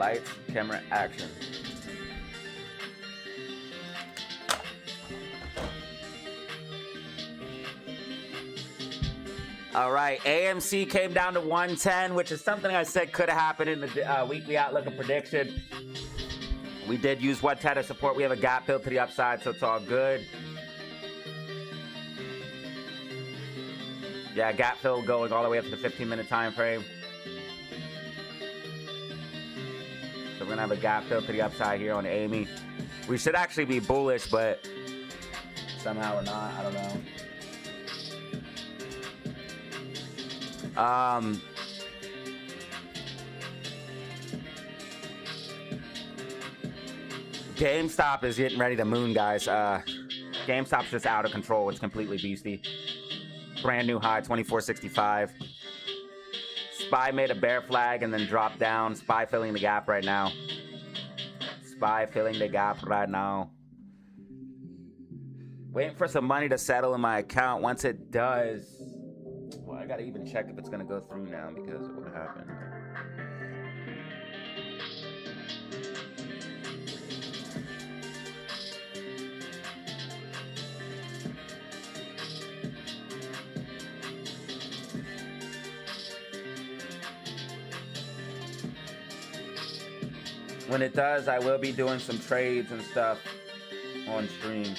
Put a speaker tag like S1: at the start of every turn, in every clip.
S1: Lights, camera, action. All right, AMC came down to 110, which is something I said could have happened in the weekly outlook and prediction. We did use 110 as support. We have a gap fill to the upside, so it's all good. Yeah, gap fill going all the way up to the 15-minute time frame. So we're gonna have a gap fill to the upside here on AME. We should actually be bullish, but somehow we're not. I don't know. GameStop is getting ready to moon, guys. GameStop's just out of control. It's completely beastie. Brand new high, 24.65. SPY made a bear flag and then dropped down. SPY filling the gap right now. SPY filling the gap right now. Waiting for some money to settle in my account. Once it does, well, I gotta even check if it's gonna go through now because of what happened. When it does, I will be doing some trades and stuff on stream.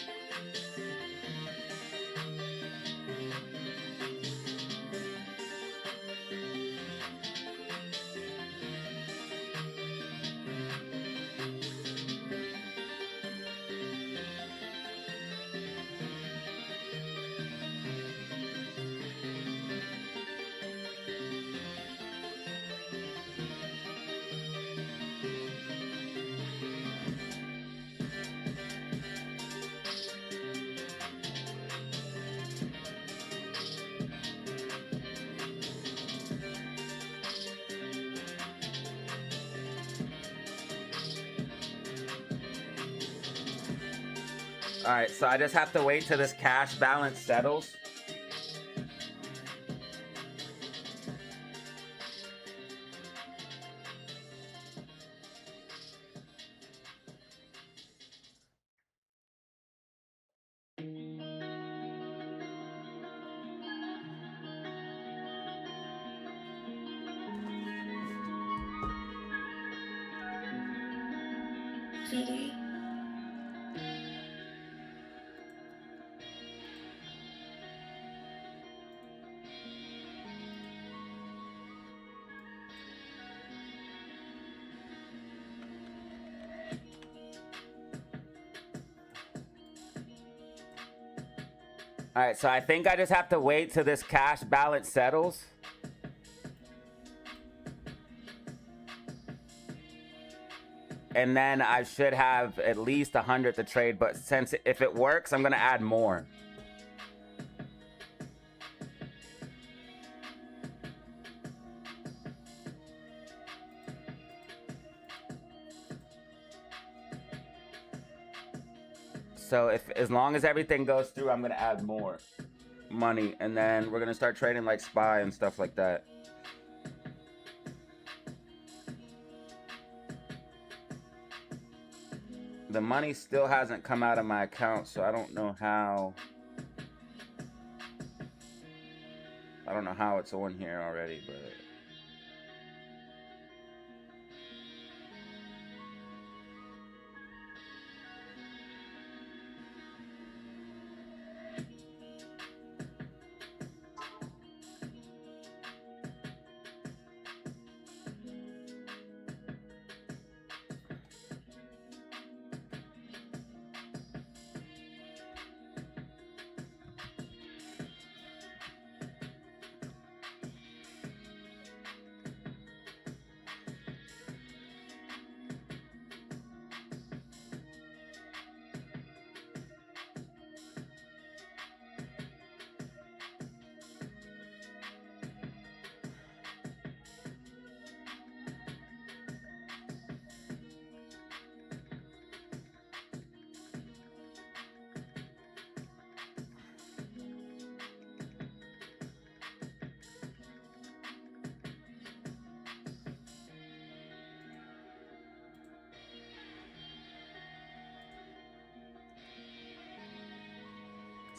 S1: All right, so I just have to wait till this cash balance settles. All right, so I think I just have to wait till this cash balance settles. And then I should have at least 100 to trade, but since if it works, I'm gonna add more. So as long as everything goes through, I'm gonna add more money, and then we're gonna start trading like SPY and stuff like that. The money still hasn't come out of my account, so I don't know how. I don't know how it's on here already, but.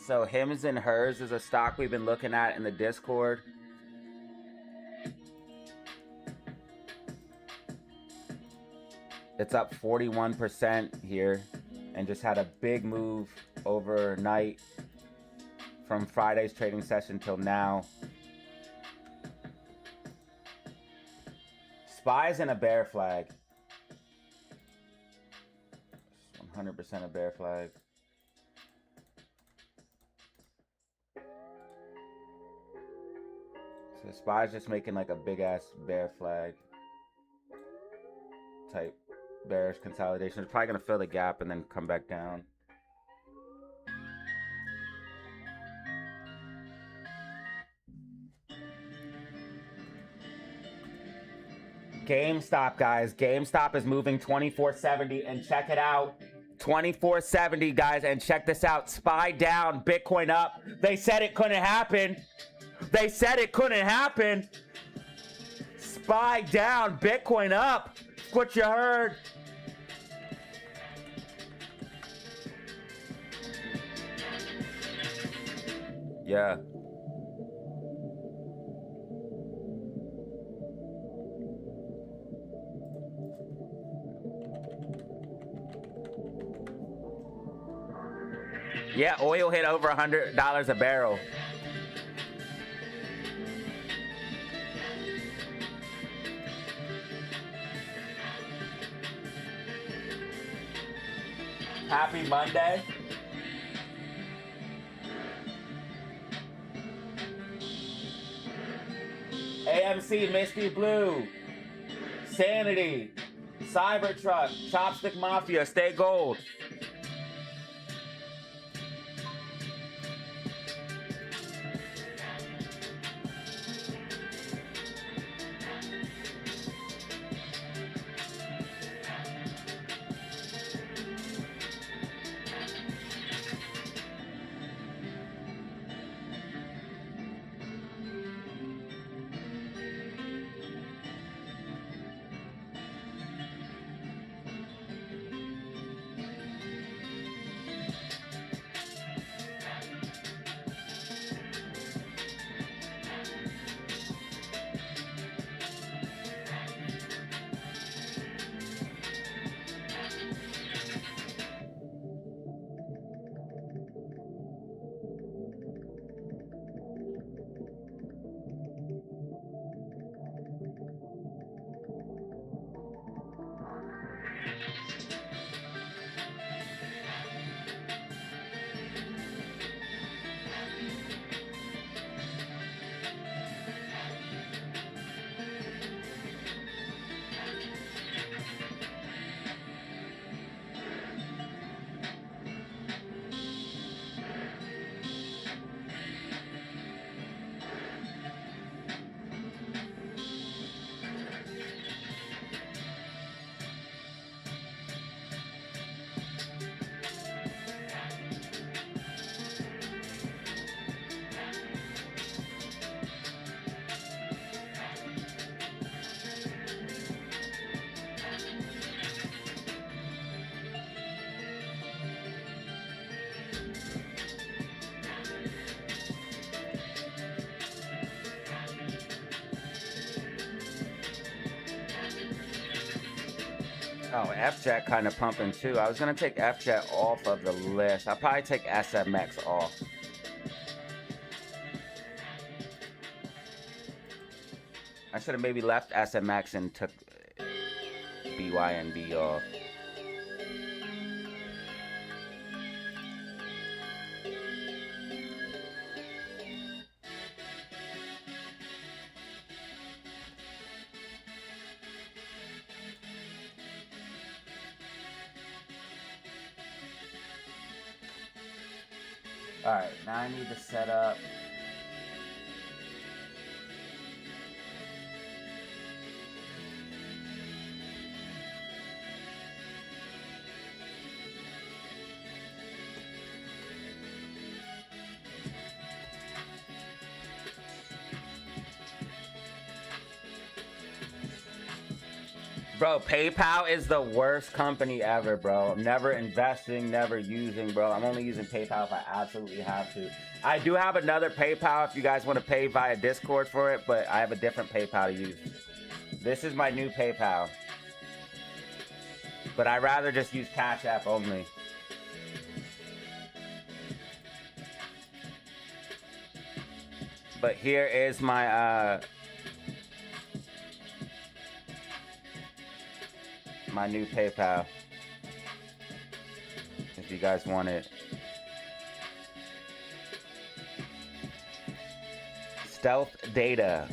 S1: So Hims and Hers is a stock we've been looking at in the Discord. It's up 41% here and just had a big move overnight from Friday's trading session till now. SPY's in a bear flag. 100% a bear flag. So SPY's just making like a big ass bear flag type bearish consolidation. It's probably gonna fill the gap and then come back down. GameStop, guys. GameStop is moving 2470 and check it out. 2470, guys, and check this out. SPY down, Bitcoin up. They said it couldn't happen. They said it couldn't happen. SPY down, Bitcoin up. What you heard. Yeah. Yeah, oil hit over $100 a barrel. Happy Monday. AMC Misty Blue, Sanity, Cybertruck, Chopstick Mafia, Stay Gold. Oh, FJet kind of pumping too. I was going to take FJet off of the list. I'll probably take SMX off. I should have maybe left SMX and took BYNB off. Alright, now I need to set up. Bro, PayPal is the worst company ever, bro. I'm never investing, never using, bro. I'm only using PayPal if I absolutely have to. I do have another PayPal if you guys want to pay via Discord for it, but I have a different PayPal to use. This is my new PayPal. But I'd rather just use Cash App only. But here is my my new PayPal. If you guys want it. Stealth Data.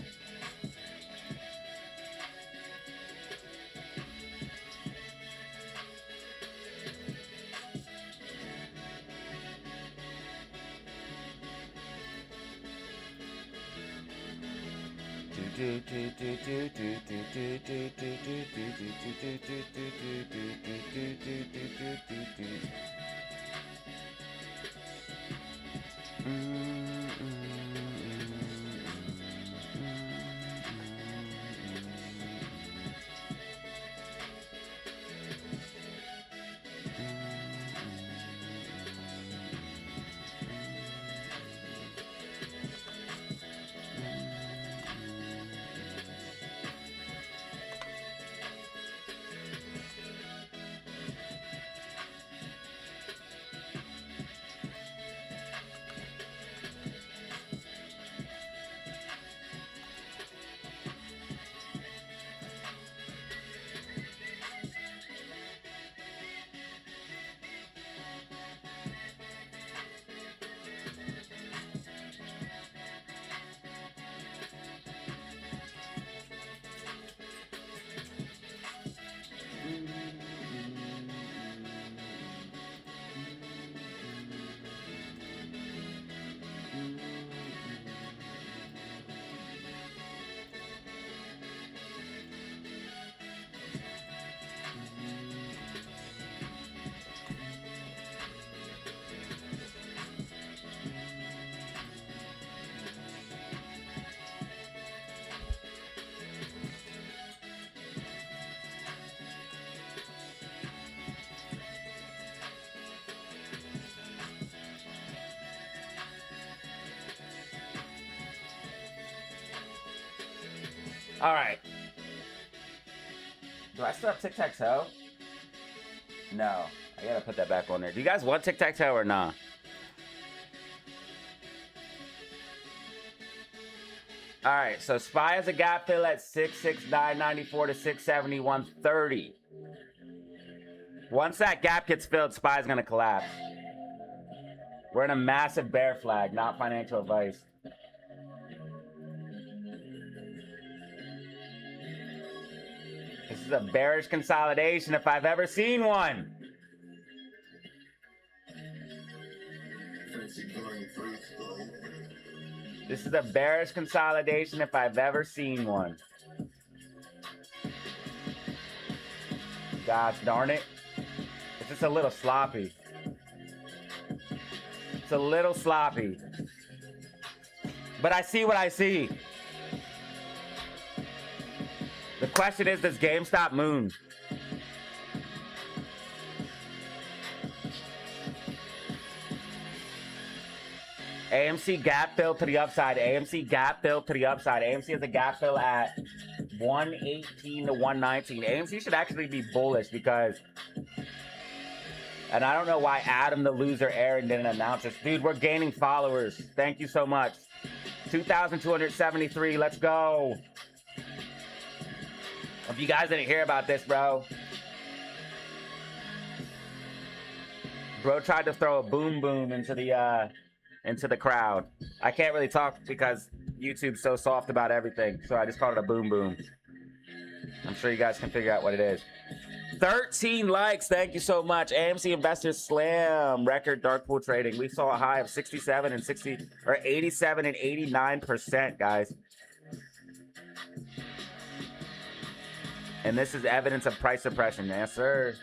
S1: All right. Do I still have tic-tac-toe? No. I gotta put that back on there. Do you guys want tic-tac-toe or not? All right. So SPY has a gap fill at 669.94 to 671.30. Once that gap gets filled, SPY is gonna collapse. We're in a massive bear flag, not financial advice. This is a bearish consolidation if I've ever seen one. This is a bearish consolidation if I've ever seen one. Gosh darn it. It's just a little sloppy. It's a little sloppy. But I see what I see. The question is, does GameStop moon? AMC gap fill to the upside. AMC gap fill to the upside. AMC has a gap fill at 118 to 119. AMC should actually be bullish because, and I don't know why Adam the loser Aaron didn't announce this. Dude, we're gaining followers. Thank you so much. 2,273. Let's go. If you guys didn't hear about this, bro. Bro tried to throw a boom boom into the crowd. I can't really talk because YouTube's so soft about everything, so I just called it a boom boom. I'm sure you guys can figure out what it is. 13 likes, thank you so much. AMC Investors Slam record dark pool trading. We saw a high of 67 and 60 or 87 and 89%, guys. And this is evidence of price suppression. Yes, sir.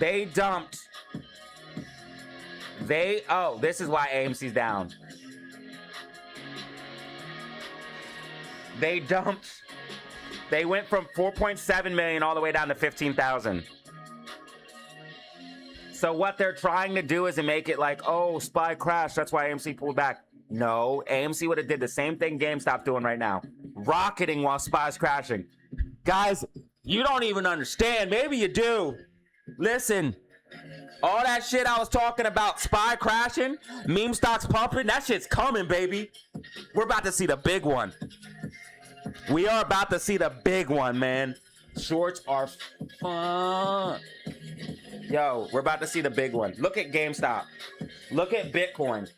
S1: They dumped. Oh, this is why AMC's down. They dumped. They went from 4.7 million all the way down to 15,000. So what they're trying to do is to make it like, oh, SPY crashed. That's why AMC pulled back. No, AMC would have did the same thing GameStop doing right now. Rocketing while SPY's crashing. Guys, you don't even understand. Maybe you do. Listen, all that shit I was talking about, SPY crashing, meme stocks pumping, that shit's coming, baby. We're about to see the big one. We are about to see the big one, man. Shorts are fun. Yo, we're about to see the big one. Look at GameStop. Look at Bitcoin.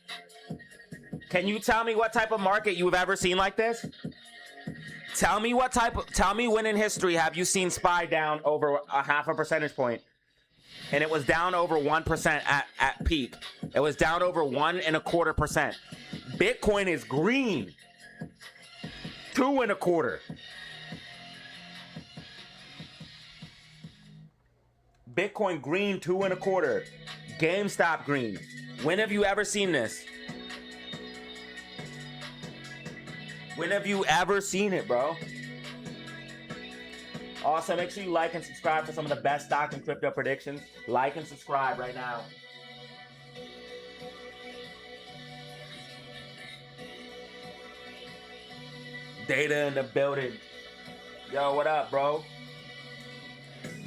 S1: Can you tell me what type of market you've ever seen like this? Tell me when in history have you seen SPY down over a half a percentage point? And it was down over 1% at peak. It was down over 1.25%. Bitcoin is green. 2.25. Bitcoin green, 2.25. GameStop green. When have you ever seen this? When have you ever seen it, bro? Also, make sure you like and subscribe for some of the best stock and crypto predictions. Like and subscribe right now. Data in the building. Yo, what up, bro?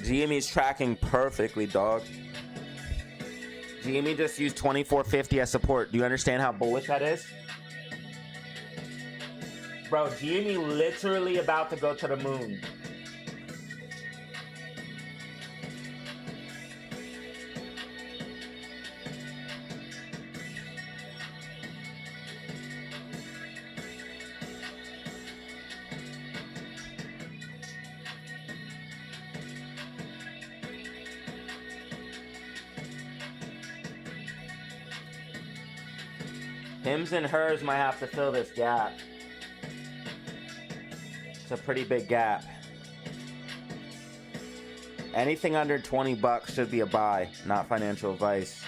S1: GME is tracking perfectly, dog. GME just used 2450 as support. Do you understand how bullish that is? Bro, GME literally about to go to the moon. Hims and hers might have to fill this gap. It's a pretty big gap. Anything under 20 bucks should be a buy, not financial advice.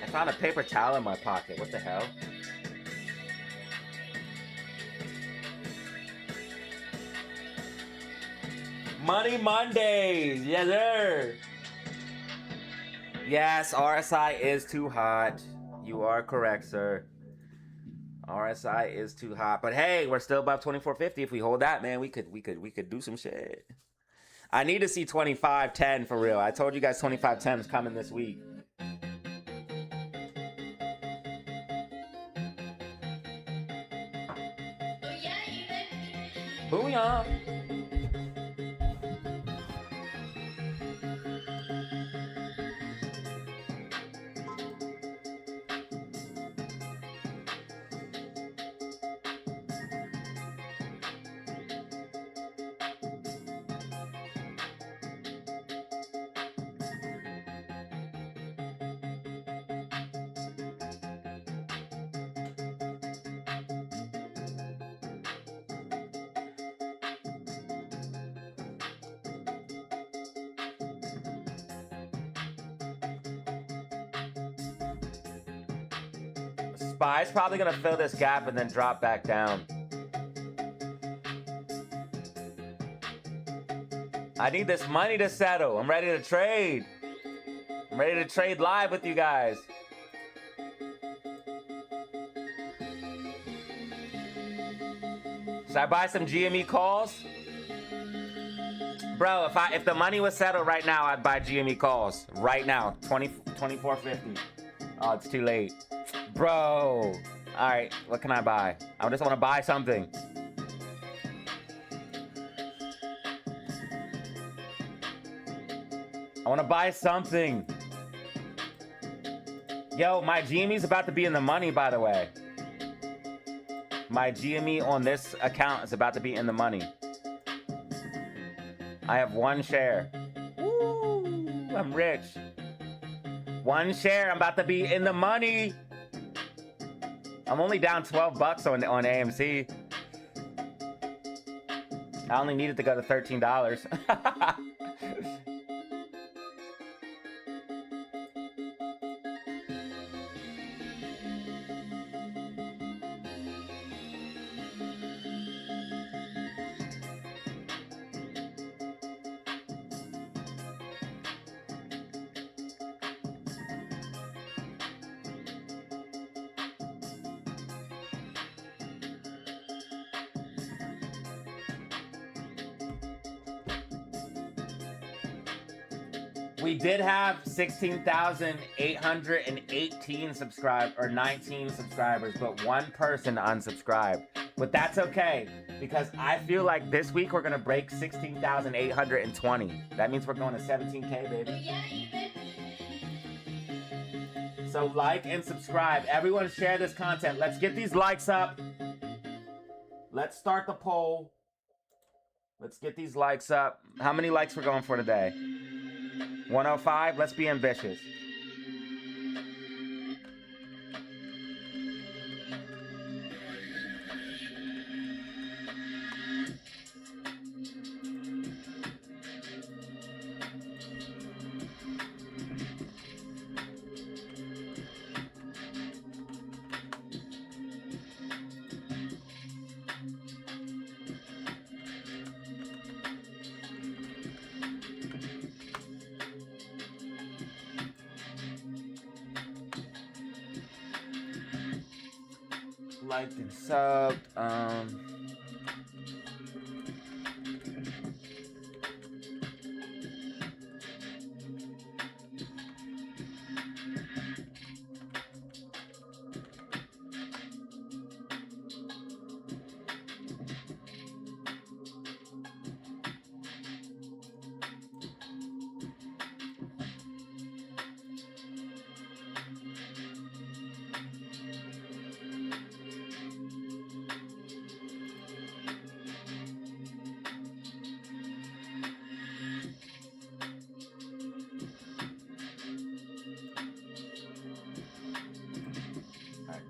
S1: I found a paper towel in my pocket. What the hell? Money Mondays. Yes, sir. Yes, RSI is too hot. You are correct, sir. RSI is too hot. But hey, we're still above 2450. If we hold that, man, we could do some shit. I need to see 2510 for real. I told you guys 2510 is coming this week. Booyah! SPY's probably gonna fill this gap and then drop back down. I need this money to settle. I'm ready to trade. I'm ready to trade live with you guys. Should I buy some GME calls? Bro, if the money was settled right now, I'd buy GME calls. Right now. 24.50. Oh, it's too late. Bro. Alright, what can I buy? I just want to buy something. I want to buy something. Yo, my GME's about to be in the money, by the way. My GME on this account is about to be in the money. I have one share. Woo! I'm rich. One share. I'm about to be in the money. I'm only down 12 bucks on AMC. I only needed to go to $13. We did have 16,818 subscribers, or 19 subscribers, but one person unsubscribed. But that's okay, because I feel like this week we're gonna break 16,820. That means we're going to 17K, baby. So like and subscribe. Everyone share this content. Let's get these likes up. Let's start the poll. Let's get these likes up. How many likes we're going for today? 105. Let's be ambitious. Liked and subbed.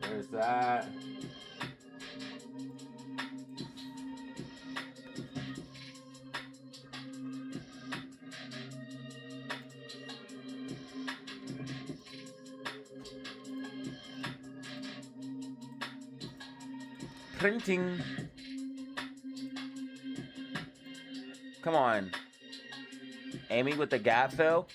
S1: There's that. Printing. Come on. Amy with the gap fill.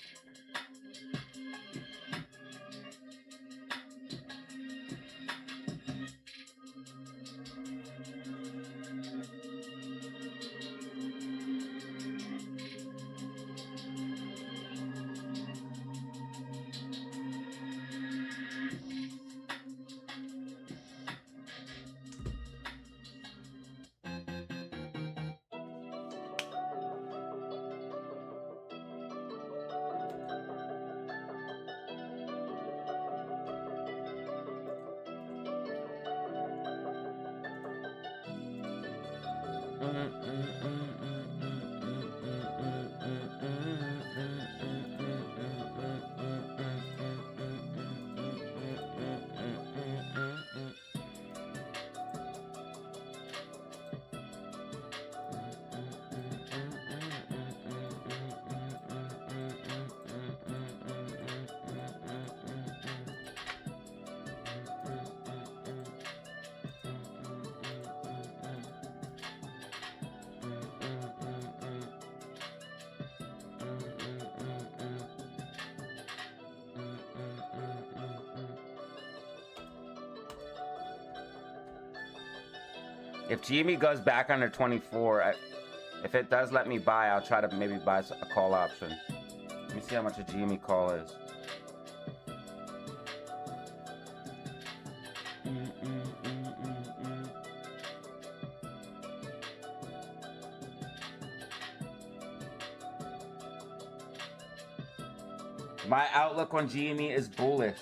S1: If GME goes back under 24, if it does let me buy, I'll try to maybe buy a call option. Let me see how much a GME call is. My outlook on GME is bullish.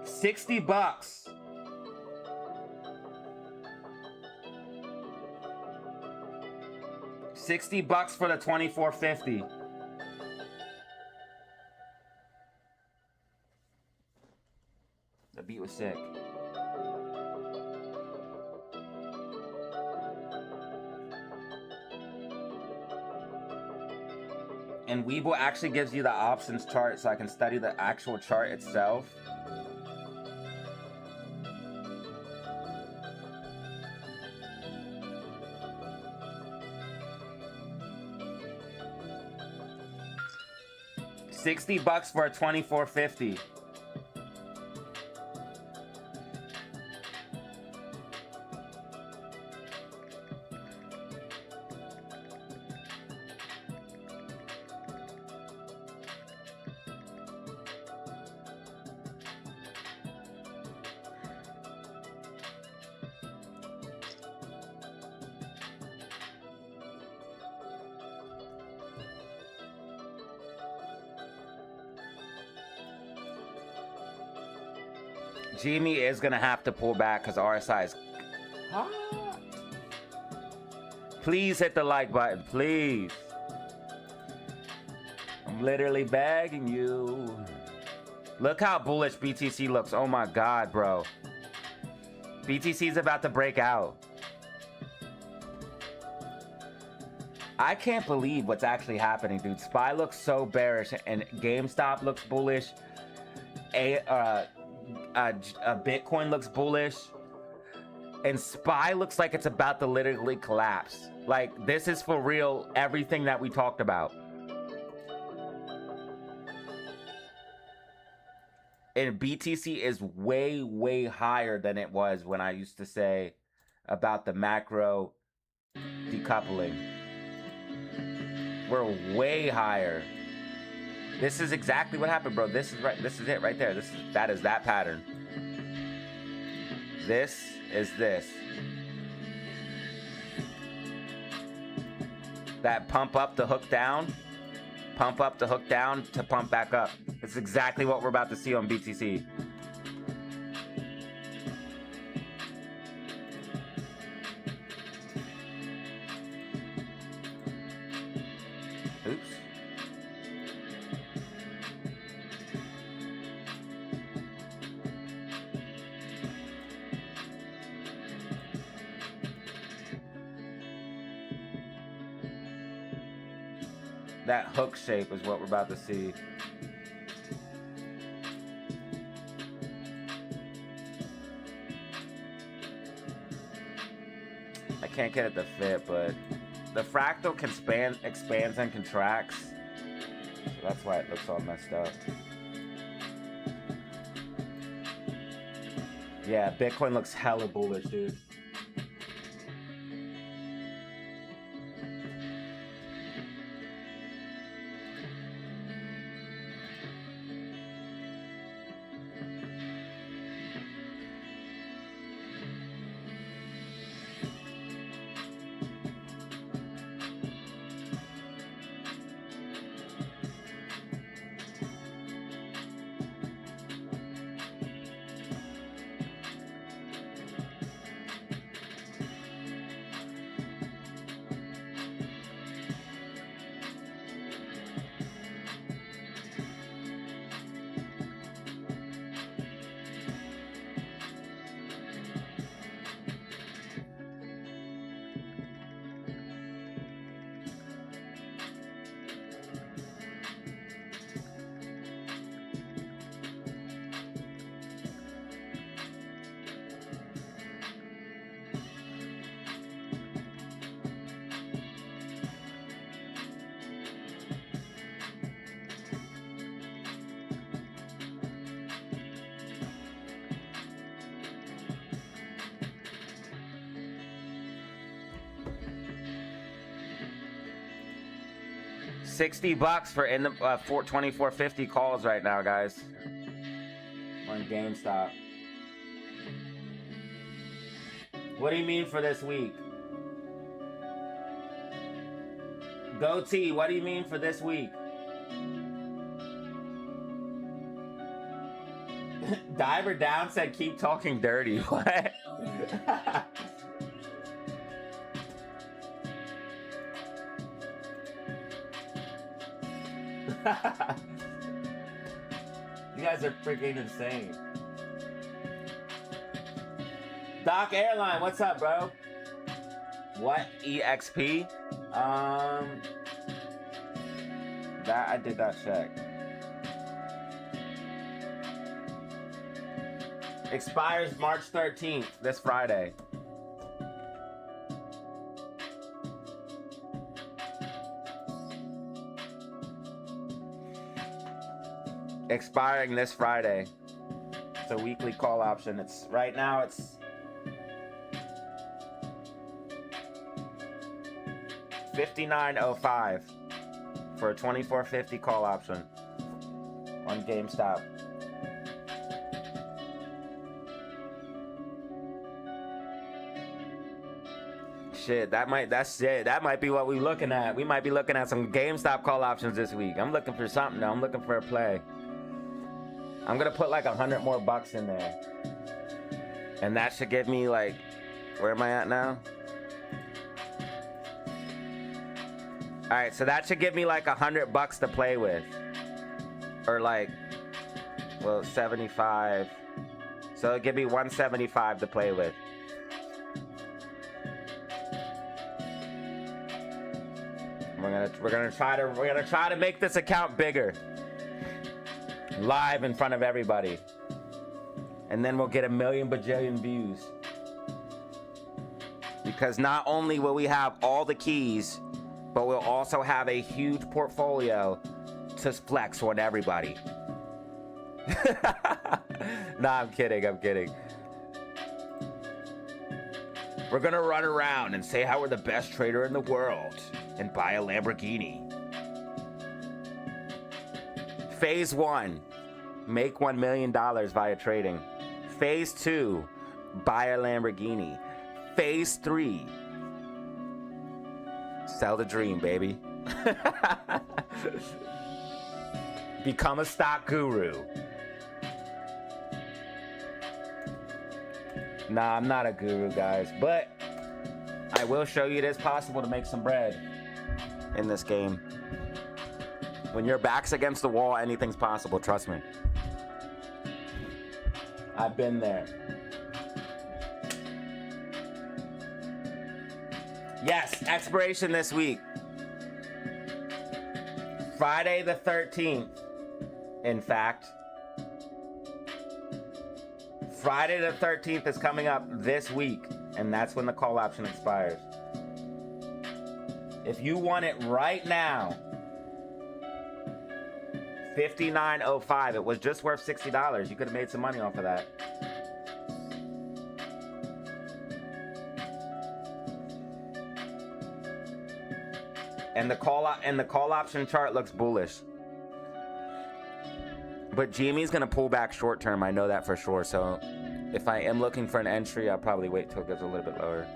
S1: $60. $60 for the 2450. The beat was sick. And Webull actually gives you the options chart so I can study the actual chart itself. $60 for a 2450. GME is gonna have to pull back because RSI is hot. Please hit the like button, please. I'm literally begging you. Look how bullish BTC looks. Oh my God, bro. BTC is about to break out. I can't believe what's actually happening, dude. SPY looks so bearish and GameStop looks bullish. Bitcoin looks bullish, and SPY looks like it's about to literally collapse. Like, this is for real, everything that we talked about. And BTC is way, way higher than it was when I used to say about the macro decoupling. We're way higher. This is exactly what happened, bro. This is right. This is it right there. That is that pattern. This is this. That pump up to hook down. Pump up to hook down to pump back up. It's exactly what we're about to see on BTC. Oops. That hook shape is what we're about to see. I can't get it to fit, but the fractal can expands and contracts. So that's why it looks all messed up. Yeah, Bitcoin looks hella bullish, dude. $60 for in the 2450 calls right now, guys, on GameStop. What do you mean for this week? Goatee, what do you mean for this week? Diver Down said keep talking dirty. What? You guys are freaking insane. Doc Airline, what's up, bro? What? EXP? That I did not check. Expires March 13th, this Friday. Expiring this Friday. It's a weekly call option. It's right now it's $59.05 for a $24.50 call option on GameStop. Shit, that might be what we're looking at. We might be looking at some GameStop call options this week. I'm looking for something though. I'm looking for a play. I'm gonna put like 100 more bucks in there. And that should give me like, where am I at now? All right, so that should give me like 100 bucks to play with. Or like, well, 75. So it'll give me 175 to play with. We're gonna try to make this account bigger. Live in front of everybody. And then we'll get 1 million bajillion views. Because not only will we have all the keys, but we'll also have a huge portfolio to flex on everybody. Nah, I'm kidding. We're gonna run around and say how we're the best trader in the world and buy a Lamborghini. Phase 1, make $1 million via trading. Phase 2, buy a Lamborghini. Phase 3, sell the dream, baby. Become a stock guru. Nah, I'm not a guru, guys, but I will show you it is possible to make some bread in this game. When your back's against the wall, anything's possible, trust me. I've been there. Yes, expiration this week. Friday the 13th, in fact. Friday the 13th is coming up this week, and that's when the call option expires. If you want it right now, $59.05. It was just worth $60. You could have made some money off of that. And the call option chart looks bullish. But GME is gonna pull back short term. I know that for sure. So if I am looking for an entry, I'll probably wait till it gets a little bit lower.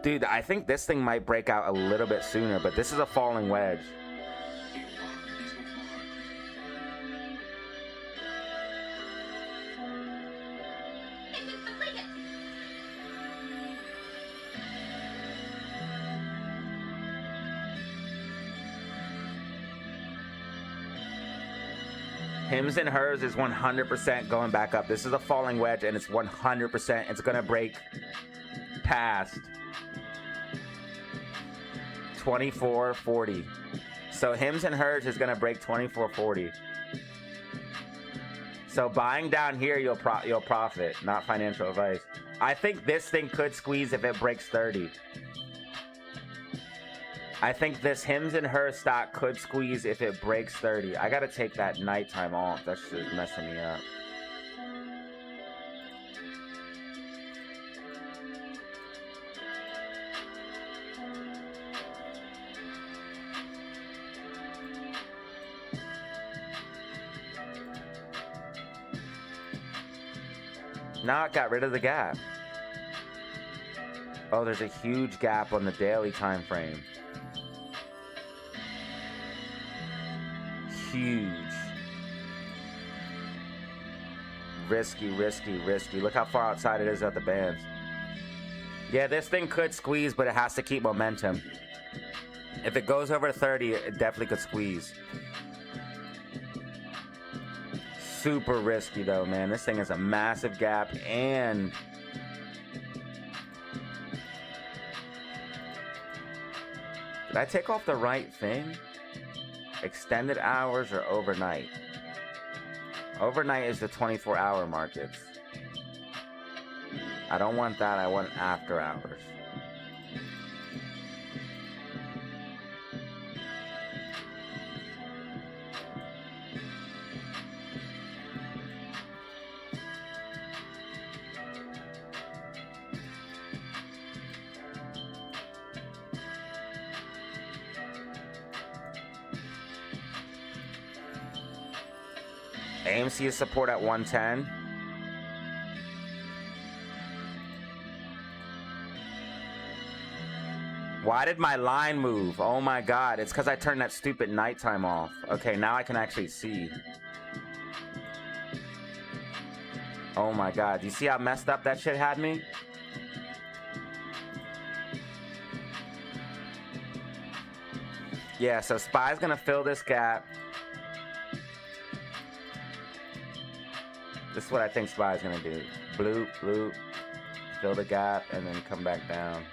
S1: Dude, I think this thing might break out a little bit sooner, but this is a falling wedge. Hims and hers is 100% going back up. This is a falling wedge, and it's 100%. It's gonna break past 24.40. So Hims and hers is gonna break 24.40. So buying down here, you'll profit. Not financial advice. I think this thing could squeeze if it breaks 30. I think this Hims and hers stock could squeeze if it breaks 30. I gotta take that nighttime off. That shit is messing me up. Now it got rid of the gap. Oh, there's a huge gap on the daily time frame. Huge. Risky, risky, risky. Look how far outside it is at the bands. Yeah, this thing could squeeze, but it has to keep momentum. If it goes over 30, it definitely could squeeze. Super risky though, man. This thing is a massive gap and did I take off the right thing? Extended hours or overnight? Overnight is the 24-hour markets. I don't want that. I want after hours. AMC is support at 110. Why did my line move? Oh my god, it's because I turned that stupid nighttime off. Okay, now I can actually see. Oh my god, do you see how messed up that shit had me? Yeah, so SPY's gonna fill this gap. This is what I think SPY is going to do. Bloop, bloop, fill the gap, and then come back down.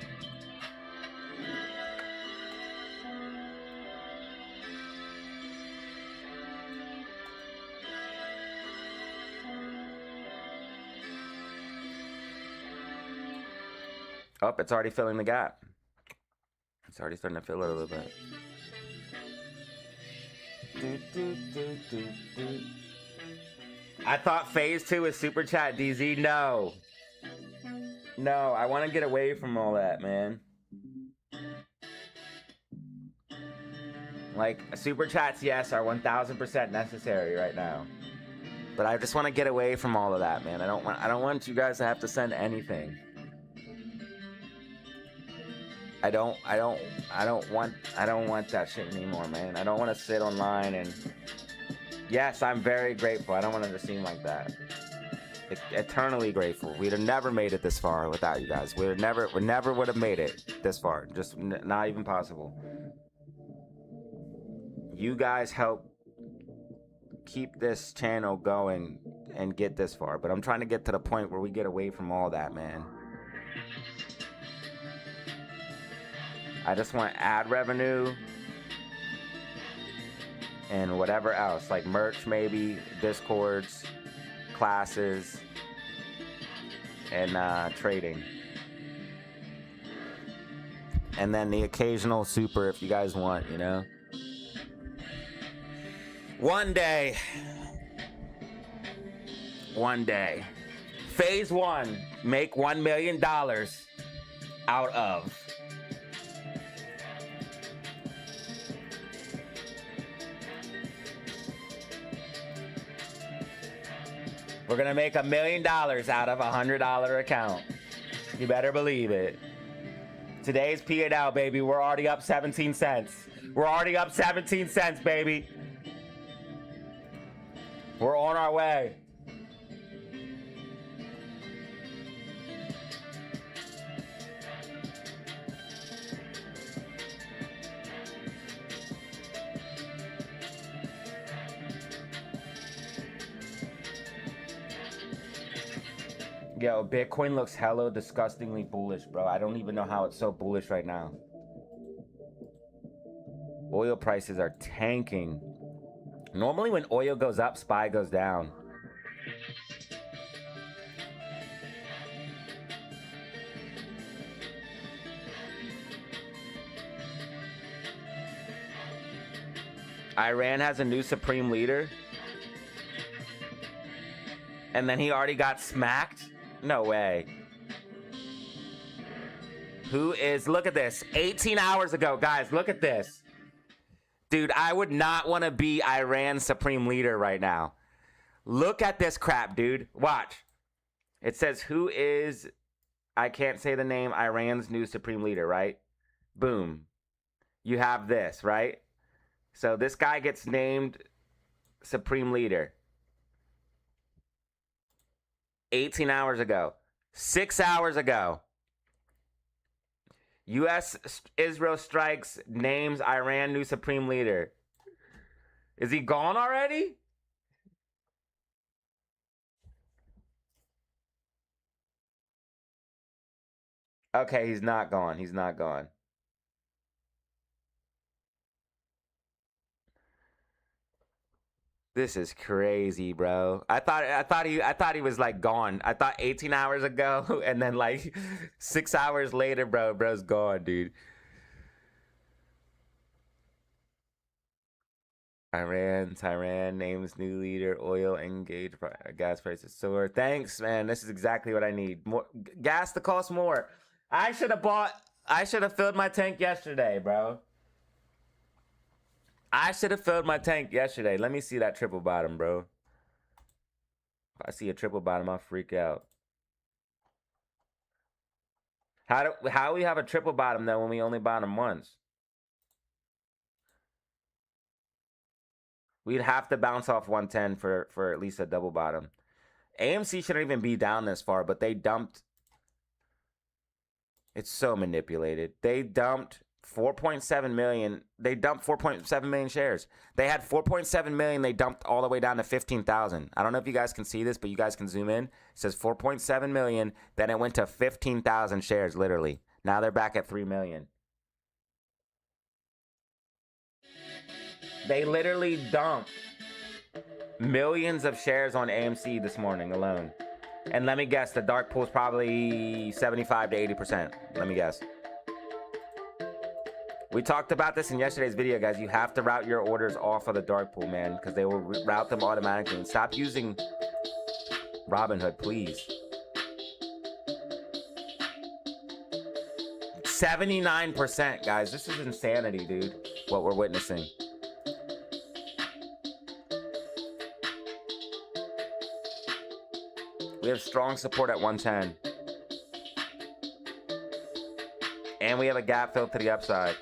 S1: Oh, it's already filling the gap. It's already starting to fill it a little bit. I thought phase 2 is super chat, DZ. No. No, I want to get away from all that, man. Like, super chats, yes, are 1000% necessary right now. But I just want to get away from all of that, man. I don't want you guys to have to send anything. I don't want that shit anymore, man. I don't want to sit online and yes, I'm very grateful. I don't want it to seem like that. Eternally grateful. We'd have never made it this far without you guys. We never would have made it this far. Just not even possible. You guys help keep this channel going and get this far. But I'm trying to get to the point where we get away from all that, man. I just want ad revenue and whatever else, like merch maybe, discords, classes, and trading. And then the occasional super if you guys want, you know? One day. Phase 1, make $1 million out of. We're gonna make $1 million out of a $100 account. You better believe it. Today's P&L, baby. We're already up 17 cents. We're already up 17 cents, baby. We're on our way. Yo, Bitcoin looks hella disgustingly bullish, bro. I don't even know how it's so bullish right now. Oil prices are tanking. Normally when oil goes up, SPY goes down. Iran has a new supreme leader. And then he already got smacked? No way. Who is, look at this, 18 hours ago, guys, look at this. Dude, I would not want to be Iran's supreme leader right now. Look at this crap, dude. Watch. It says, who is, I can't say the name, Iran's new supreme leader, right? Boom. You have this, right? So this guy gets named supreme leader. 18 hours ago. 6 hours ago. U.S. Israel strikes, names Iran new supreme leader. Is he gone already? Okay, he's not gone. He's not gone. This is crazy, bro. I thought he was like gone. I thought 18 hours ago, and then like 6 hours later, bro's gone, dude. Tehran names new leader. Oil engage. Gas prices soar. Thanks, man. This is exactly what I need. More gas to cost more. I should have filled my tank yesterday, bro. I should have filled my tank yesterday. Let me see that triple bottom, bro. If I see a triple bottom, I'll freak out. How do we have a triple bottom though when we only bottom once? We'd have to bounce off 110 for at least a double bottom. AMC shouldn't even be down this far, but they dumped. It's so manipulated. They dumped 4.7 million. They dumped 4.7 million shares. They had 4.7 million. They dumped all the way down to 15,000. I don't know if you guys can see this, but you guys can zoom in. It says 4.7 million. Then it went to 15,000 shares, literally. Now they're back at 3 million. They literally dumped millions of shares on AMC this morning alone. And let me guess, the dark pool is probably 75 to 80%. Let me guess. We talked about this in yesterday's video, guys. You have to route your orders off of the dark pool, man, because they will route them automatically. And stop using Robinhood, please. 79%, guys. This is insanity, dude, what we're witnessing. We have strong support at 110. And we have a gap fill to the upside.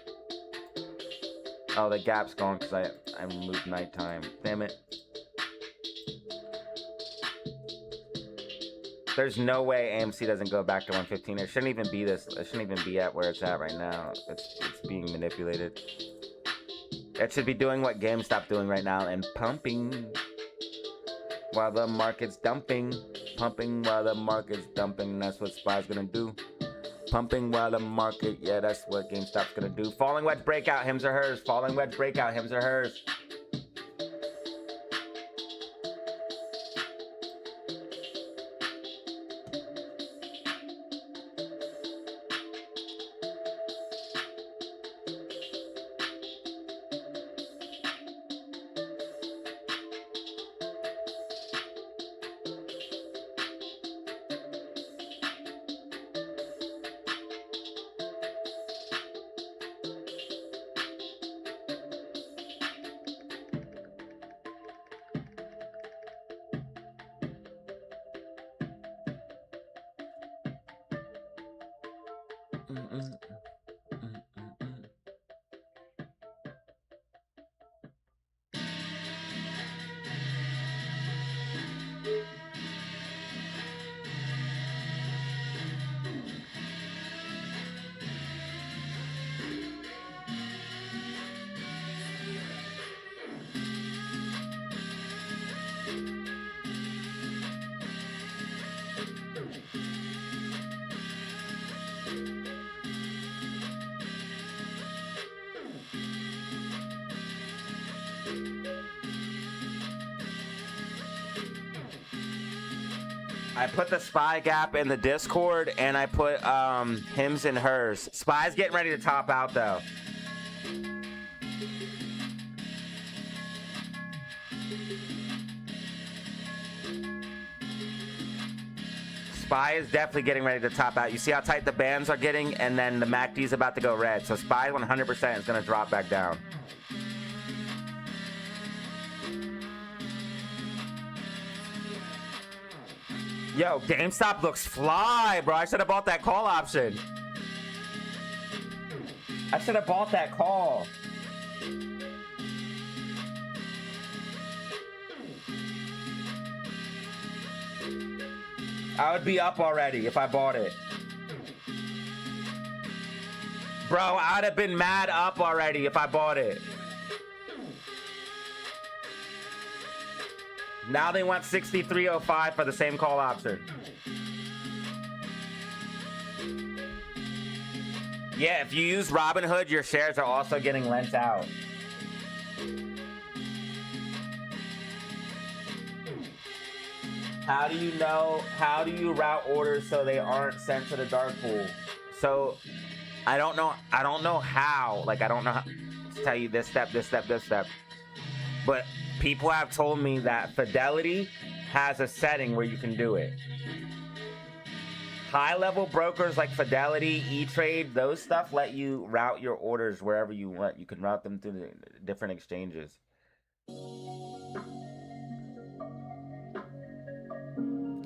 S1: Oh, the gap's gone because I moved nighttime. Damn it. There's no way AMC doesn't go back to 115. It shouldn't even be this. It shouldn't even be at where it's at right now. It's being manipulated. It should be doing what GameStop doing right now and pumping while the market's dumping. Pumping while the market's dumping. That's what SPY's gonna do. Pumping while the market, yeah, that's what GameStop's gonna do. Falling wedge breakout, hims or hers. Falling wedge breakout, hims or hers. I put the SPY gap in the Discord, and I put hims and hers. SPY's getting ready to top out, though. SPY is definitely getting ready to top out. You see how tight the bands are getting, and then the MACD is about to go red. So SPY 100% is going to drop back down. Yo, GameStop looks fly, bro. I should have bought that call option. I should have bought that call. I would be up already if I bought it. Bro, I'd have been mad up already if I bought it. Now they want 63.05 for the same call option. Yeah, if you use Robinhood, your shares are also getting lent out. How do you know? How do you route orders so they aren't sent to the dark pool? So, I don't know how. Like, I don't know how to tell you this step, this step, this step. But people have told me that Fidelity has a setting where you can do it. High-level brokers like Fidelity, E-Trade, those stuff let you route your orders wherever you want. You can route them through the different exchanges.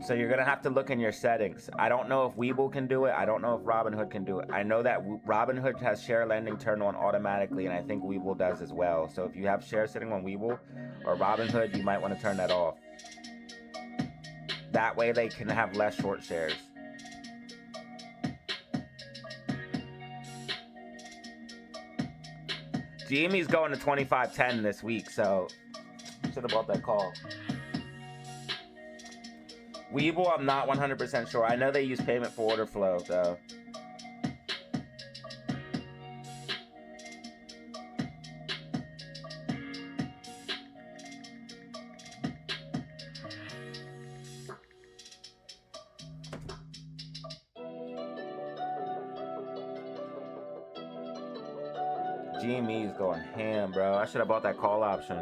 S1: So you're going to have to look in your settings. I don't know if Webull can do it. I don't know if Robinhood can do it. I know that Robinhood has share lending turned on automatically, and I think Webull does as well. So if you have shares sitting on Webull or Robinhood, you might want to turn that off. That way they can have less short shares. GME's going to 25.10 this week, so should have bought that call. Webull, I'm not 100% sure. I know they use payment for order flow, though. GME is going ham, bro. I should have bought that call option.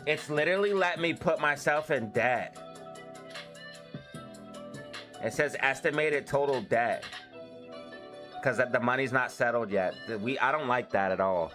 S1: It's literally let me put myself in debt. It says estimated total debt. Because the money's not settled yet. I don't like that at all.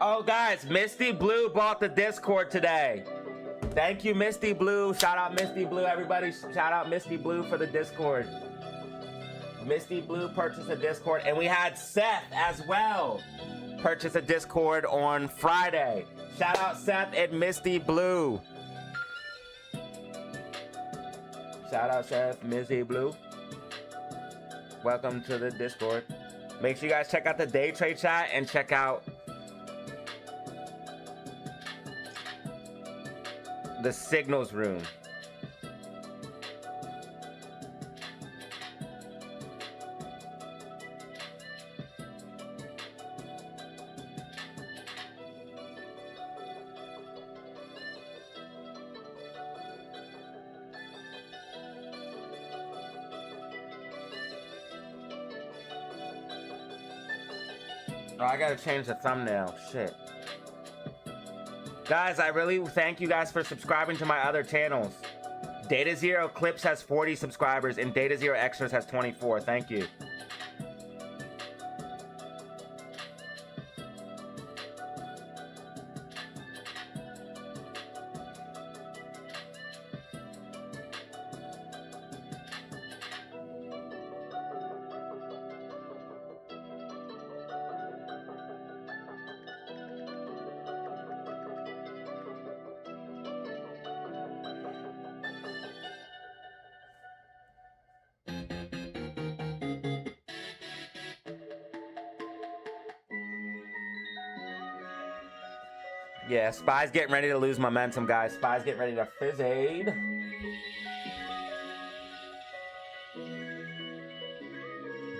S1: Oh, guys, Misty Blue bought the Discord today. Thank you, Misty Blue. Shout out Misty Blue, everybody. Shout out Misty Blue for the Discord. Misty Blue purchased a Discord, and we had Seth as well purchase a Discord on Friday. Shout out Seth and Misty Blue. Shout out Seth, Misty Blue. Welcome to the Discord. Make sure you guys check out the day trade chat and check out the signals room. Oh, I gotta change the thumbnail. Shit. Guys, I really thank you guys for subscribing to my other channels. Data Zero Clips has 40 subscribers and Data Zero Extras has 24. Thank you. Yeah, SPY's getting ready to lose momentum, guys. SPY's getting ready to fizzade.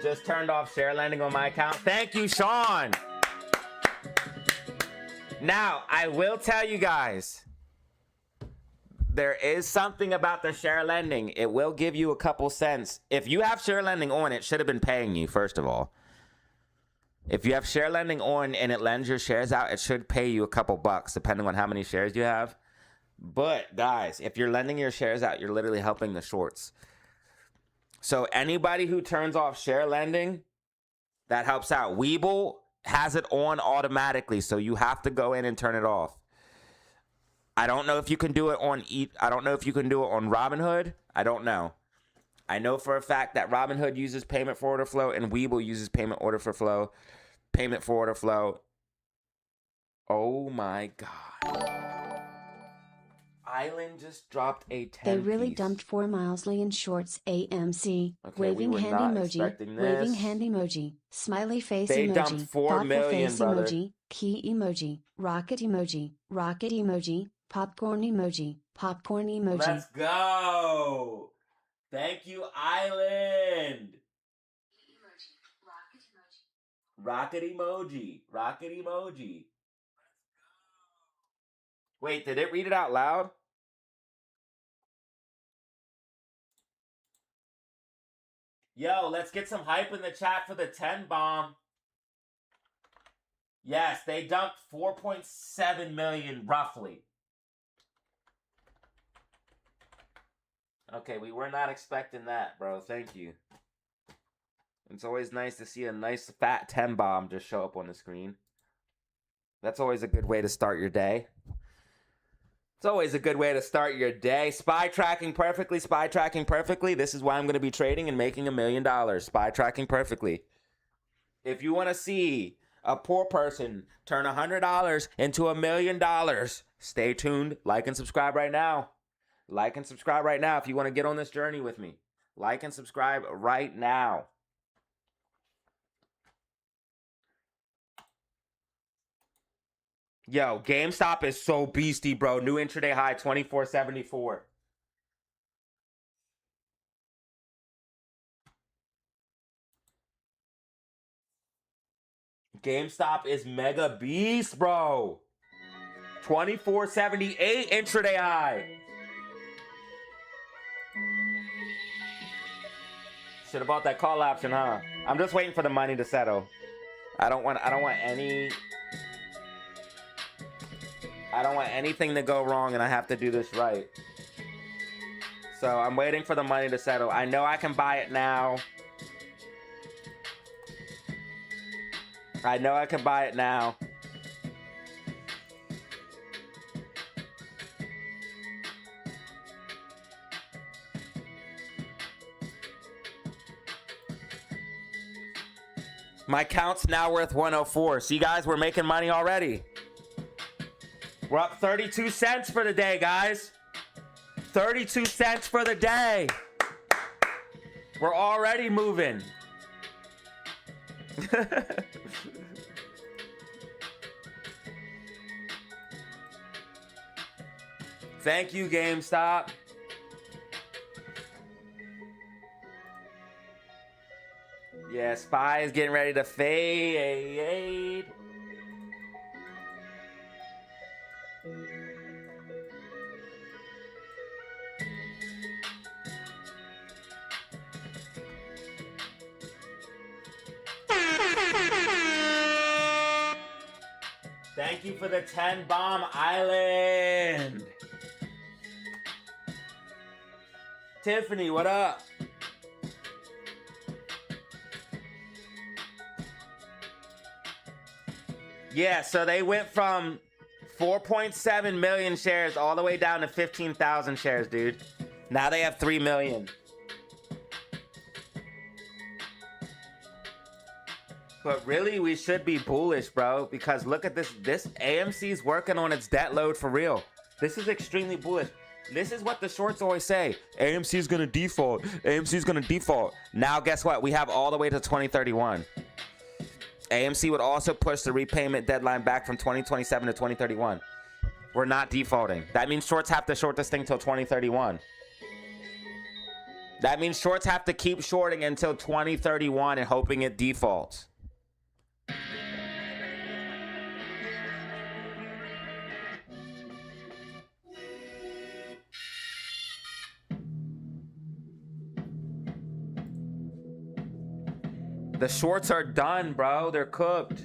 S1: Just turned off share lending on my account. Thank you, Sean. Now, I will tell you guys, there is something about the share lending. It will give you a couple cents. If you have share lending on, it should have been paying you, first of all. If you have share lending on and it lends your shares out, it should pay you a couple bucks, depending on how many shares you have. But, guys, if you're lending your shares out, you're literally helping the shorts. So anybody who turns off share lending, that helps out. Webull has it on automatically, so you have to go in and turn it off. I don't know if you can do it on I don't know if you can do it on Robinhood. I don't know. I know for a fact that Robinhood uses payment for order flow and Webull uses payment for order flow. Oh my God. Island just dropped a 10
S2: They really
S1: piece.
S2: dumped 4 Milesley in shorts. AMC.
S1: Okay,
S2: Waving
S1: we were
S2: hand
S1: not
S2: emoji.
S1: expecting
S2: Waving
S1: this.
S2: hand emoji. Smiley face
S1: They
S2: emoji.
S1: dumped 4
S2: Thoughtful
S1: million,
S2: face
S1: brother.
S2: emoji. Key emoji. Rocket emoji. Rocket emoji. Popcorn emoji. Popcorn emoji.
S1: Let's go. Thank you, Island. Rocket emoji. Rocket emoji. Wait, did it read it out loud? Yo, let's get some hype in the chat for the 10 bomb. Yes, they dumped 4.7 million roughly. Okay, we were not expecting that, bro. Thank you. It's always nice to see a nice fat 10 bomb just show up on the screen. That's always a good way to start your day. It's always a good way to start your day. SPY tracking perfectly, SPY tracking perfectly. This is why I'm going to be trading and making $1 million. SPY tracking perfectly. If you want to see a poor person turn $100 into $1 million, stay tuned. Like and subscribe right now. Like and subscribe right now if you want to get on this journey with me. Like and subscribe right now. Yo, GameStop is so beastie, bro. New intraday high, 24.74. GameStop is mega beast, bro. 24.78 intraday high. Should have bought that call option, huh? I'm just waiting for the money to settle. I don't want anything to go wrong, and I have to do this right. So I'm waiting for the money to settle. I know I can buy it now. I know I can buy it now. My account's now worth 104. See, guys, we're making money already. We're up 32 cents for the day, guys. 32 cents for the day. We're already moving. Thank you, GameStop. Yeah, SPY is getting ready to fade. Thank you for the 10 bomb, Island. Tiffany, what up? Yeah, so they went from 4.7 million shares all the way down to 15,000 shares, dude. Now they have 3 million. But really, we should be bullish, bro, because look at this. This AMC's working on its debt load for real. This is extremely bullish. This is what the shorts always say. AMC's gonna default. AMC's gonna default. Now, guess what? We have all the way to 2031. AMC would also push the repayment deadline back from 2027 to 2031. We're not defaulting. That means shorts have to short this thing till 2031. That means shorts have to keep shorting until 2031 and hoping it defaults. The shorts are done, bro. They're cooked.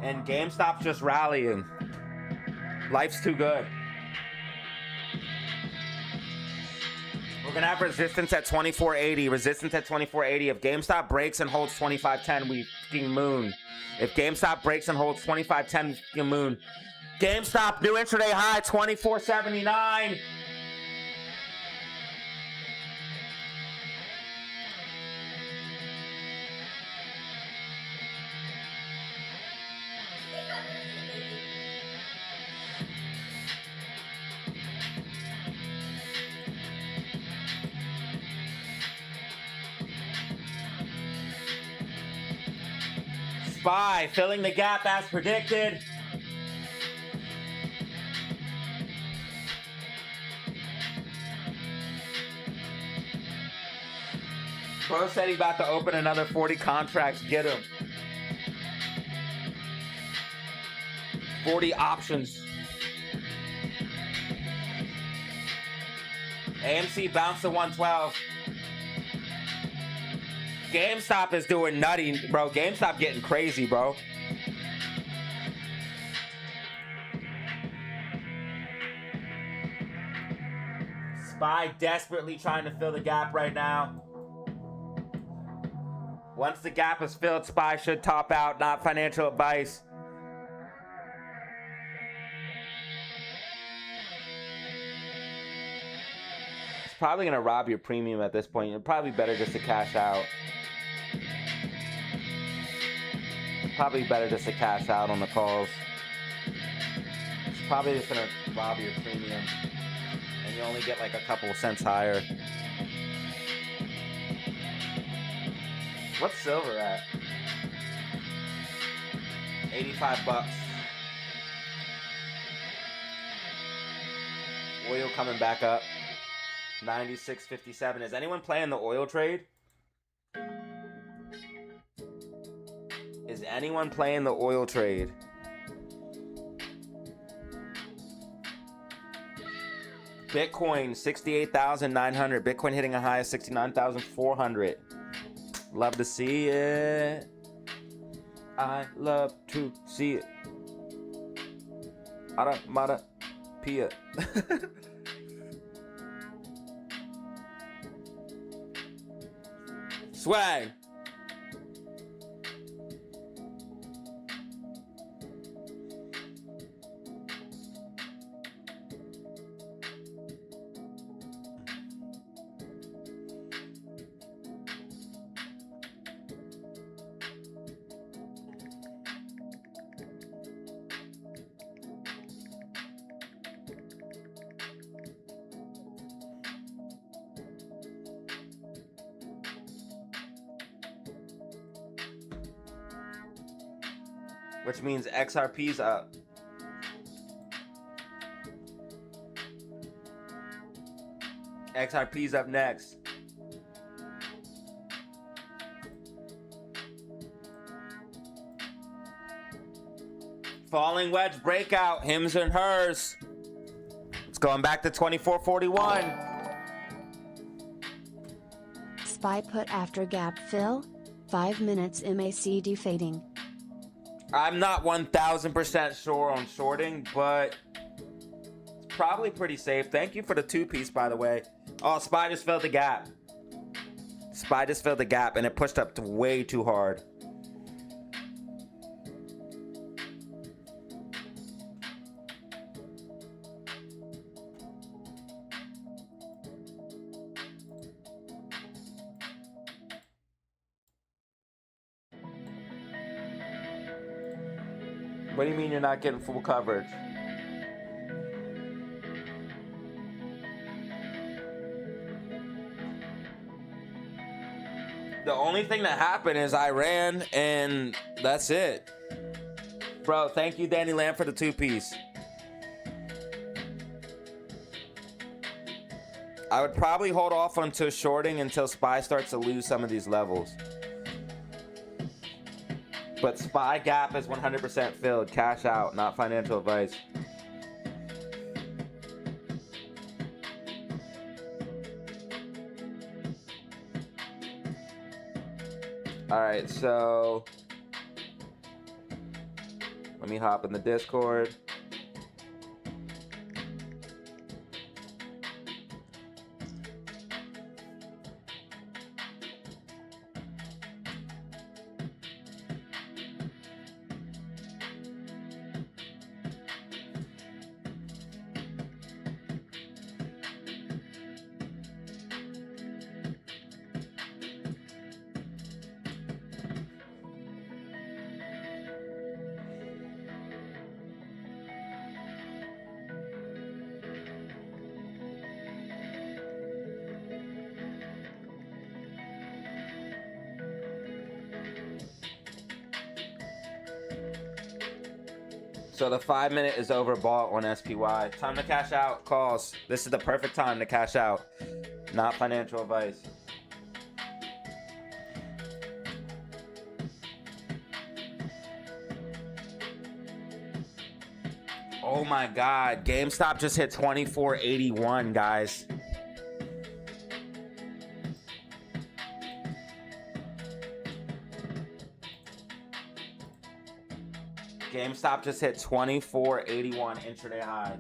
S1: And GameStop's just rallying. Life's too good. We're gonna have resistance at 2480. Resistance at 2480. If GameStop breaks and holds 2510, we fucking moon. If GameStop breaks and holds 2510, we fucking moon. GameStop new intraday high 2479. SPY filling the gap as predicted. Bro said he about to open another 40 contracts. Get him. 40 options. AMC bounced to 112. GameStop is doing nutty, bro. GameStop getting crazy, bro. SPY desperately trying to fill the gap right now. Once the gap is filled, SPY should top out. Not financial advice. It's probably gonna rob your premium at this point. You're probably better just to cash out. Probably better just to cash out on the calls. It's probably just gonna rob your premium, and you only get like a couple cents higher. What's silver at? 85 bucks. Oil coming back up. 96.57. Is anyone playing the oil trade? Is anyone playing the oil trade? Bitcoin 68,900. Bitcoin hitting a high of 69,400. Love to see it. I love to see it. Ara mara pia. Swag. Which means XRP's up. XRP's up next. Falling wedge breakout, hims and hers. It's going back to 2441.
S2: SPY put after gap fill. 5 minutes MACD fading.
S1: I'm not 1000% sure on shorting, but it's probably pretty safe. Thank you for the 2-piece, by the way. Oh, SPY just filled the gap. SPY just filled the gap, and it pushed up to way too hard. What do you mean you're not getting full coverage?
S3: The only thing that happened is I ran, and that's it.
S1: Bro, thank you, Danny Lamb, for the 2-piece. I would probably hold off onto shorting until SPY starts to lose some of these levels. But SPY gap is 100% filled. Cash out, not financial advice. All right, so let me hop in the Discord. So the 5-minute is overbought on SPY. Time to cash out, calls. This is the perfect time to cash out. Not financial advice. Oh my God, GameStop just hit 24.81, guys. GameStop just hit 24.81 intraday high.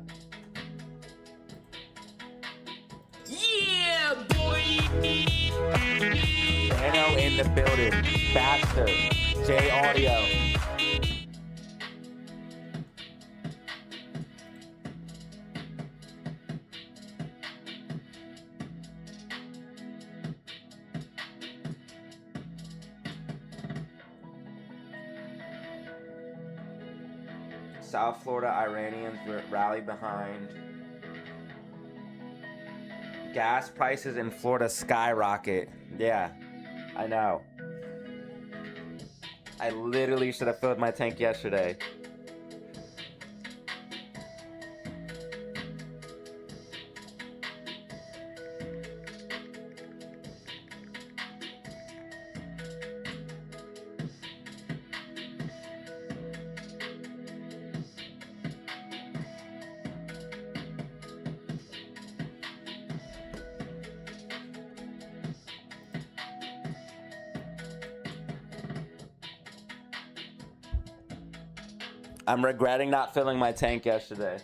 S3: Yeah, boy!
S1: Dano in the building. Faster. J Audio. South Florida Iranians rally behind. Gas prices in Florida skyrocket. Yeah, I know. I literally should have filled my tank yesterday. I'm regretting not filling my tank yesterday.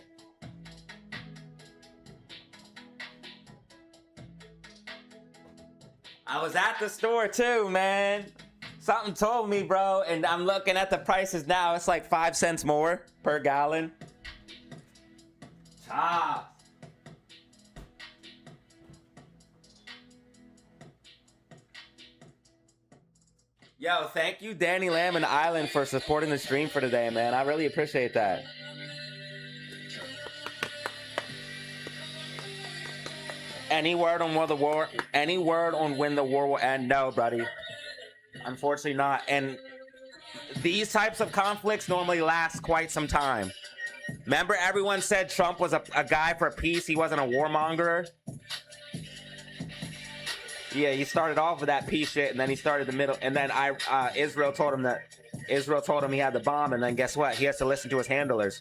S1: I was at the store too, man. Something told me, bro, and I'm looking at the prices now. It's like 5 cents more per gallon. Top. Yo, thank you, Danny Lamb and Island, for supporting the stream for today, man. I really appreciate that. Any word on when the war? Any word on when the war will end? No, buddy. Unfortunately, not. And these types of conflicts normally last quite some time. Remember, everyone said Trump was a guy for peace. He wasn't a warmonger. Yeah, he started off with that peace shit, and then he started the middle, and then Israel told him he had the bomb, and then guess what? He has to listen to his handlers.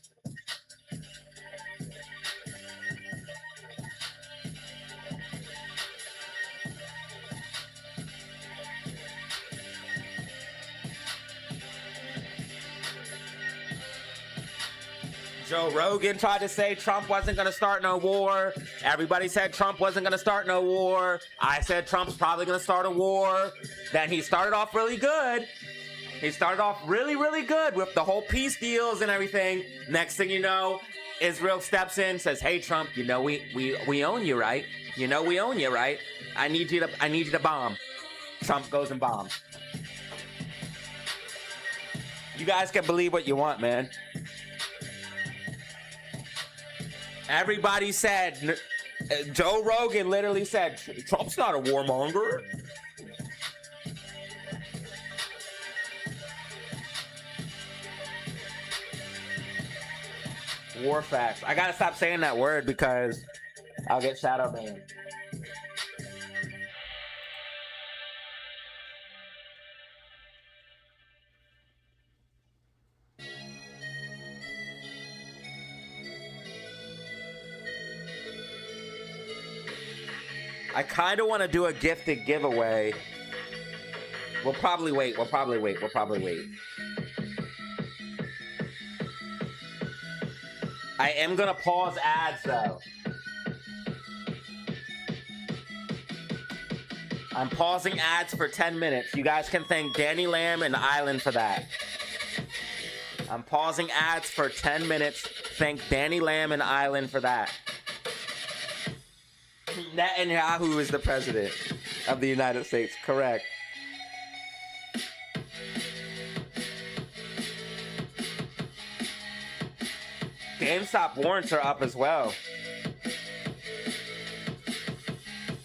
S1: Joe Rogan tried to say Trump wasn't going to start no war. Everybody said Trump wasn't going to start no war. I said Trump's probably going to start a war. Then he started off really good. He started off really, really good with the whole peace deals and everything. Next thing you know, Israel steps in, says, "Hey, Trump, you know we own you, right? You know we own you, right? I need you to bomb." Trump goes and bombs. You guys can believe what you want, man. Everybody said, Joe Rogan literally said, Trump's not a warmonger. Warfax. I gotta stop saying that word because I'll get shadow banned. I kind of want to do a gifted giveaway. We'll probably wait. I am gonna pause ads though. I'm pausing ads for 10 minutes. You guys can thank Danny Lamb and Island for that. I'm pausing ads for 10 minutes. Thank Danny Lamb and Island for that. Netanyahu is the president of the United States. Correct. GameStop warrants are up as well.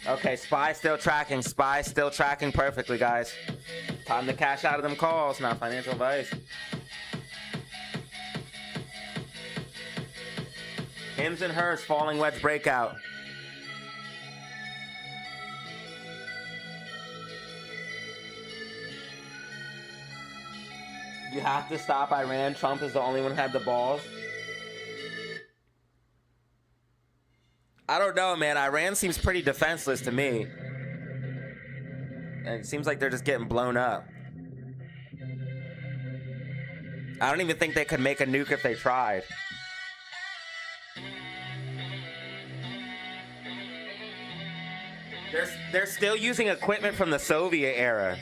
S1: Okay, Spy still tracking. Spy still tracking perfectly, guys. Time to cash out of them calls, not financial advice. Hims and Hers, falling wedge breakout. You have to stop Iran. Trump is the only one who had the balls. I don't know, man. Iran seems pretty defenseless to me. And it seems like they're just getting blown up. I don't even think they could make a nuke if they tried. They're still using equipment from the Soviet era.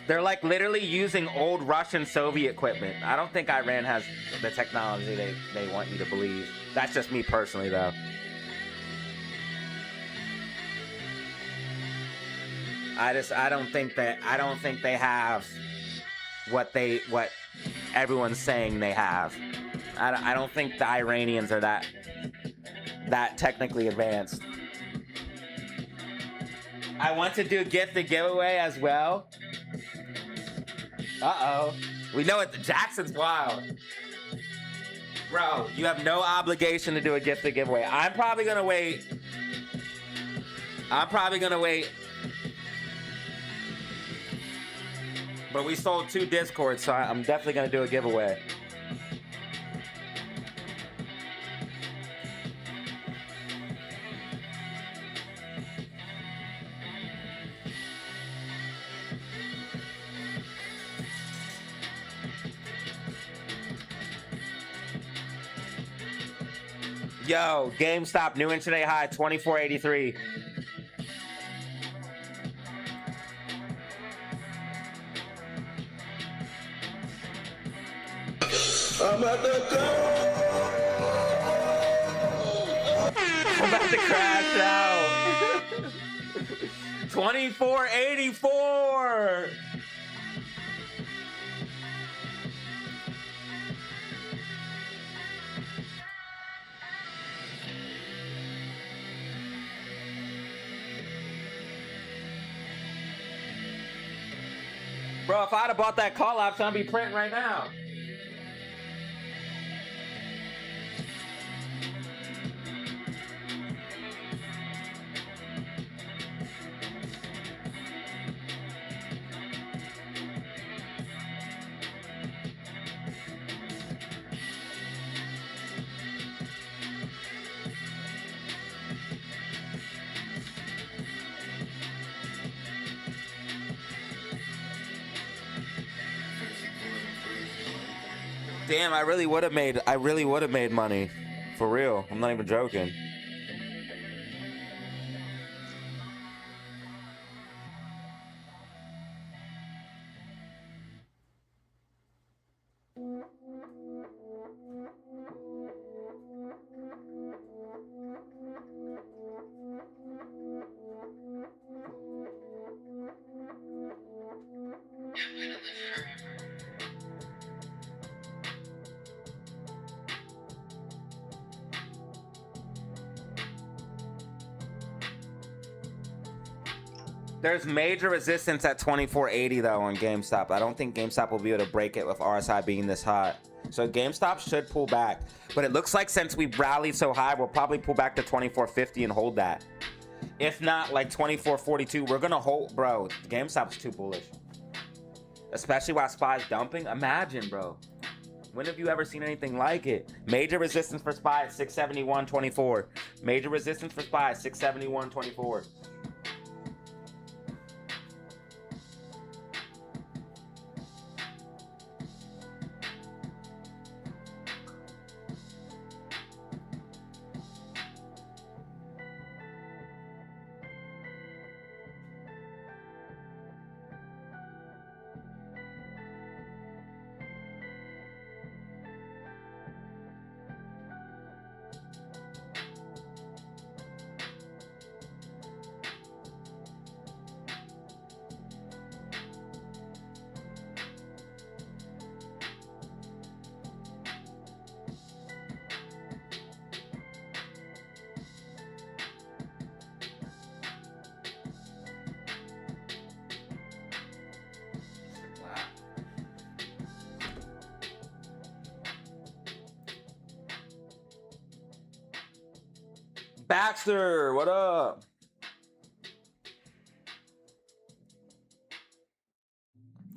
S1: They're like literally using old Russian Soviet equipment. I don't think Iran has the technology they want you to believe. That's just me personally, though. I don't think they have what everyone's saying they have. I don't think the Iranians are that technically advanced. I want to do gifted giveaway as well. Uh-oh. We know it. Jackson's wild. Bro, you have no obligation to do a gifted giveaway. I'm probably gonna wait. But we sold 2 Discords, so I'm definitely gonna do a giveaway. Yo, GameStop new intraday high, 24.83. I'm about to crash out. 24.84. Bro, if I'd have bought that call option, I'd be printing right now. Damn, I really would have made money. For real. I'm not even joking. There's major resistance at 24.80 though on GameStop. I don't think GameStop will be able to break it with RSI being this hot. So GameStop should pull back. But it looks like since we rallied so high, we'll probably pull back to 24.50 and hold that. If not, like 24.42, we're gonna hold, bro. GameStop's too bullish. Especially while SPY's dumping. Imagine, bro. When have you ever seen anything like it? Major resistance for SPY at 671.24. Major resistance for SPY at 671.24. Baxter, what up?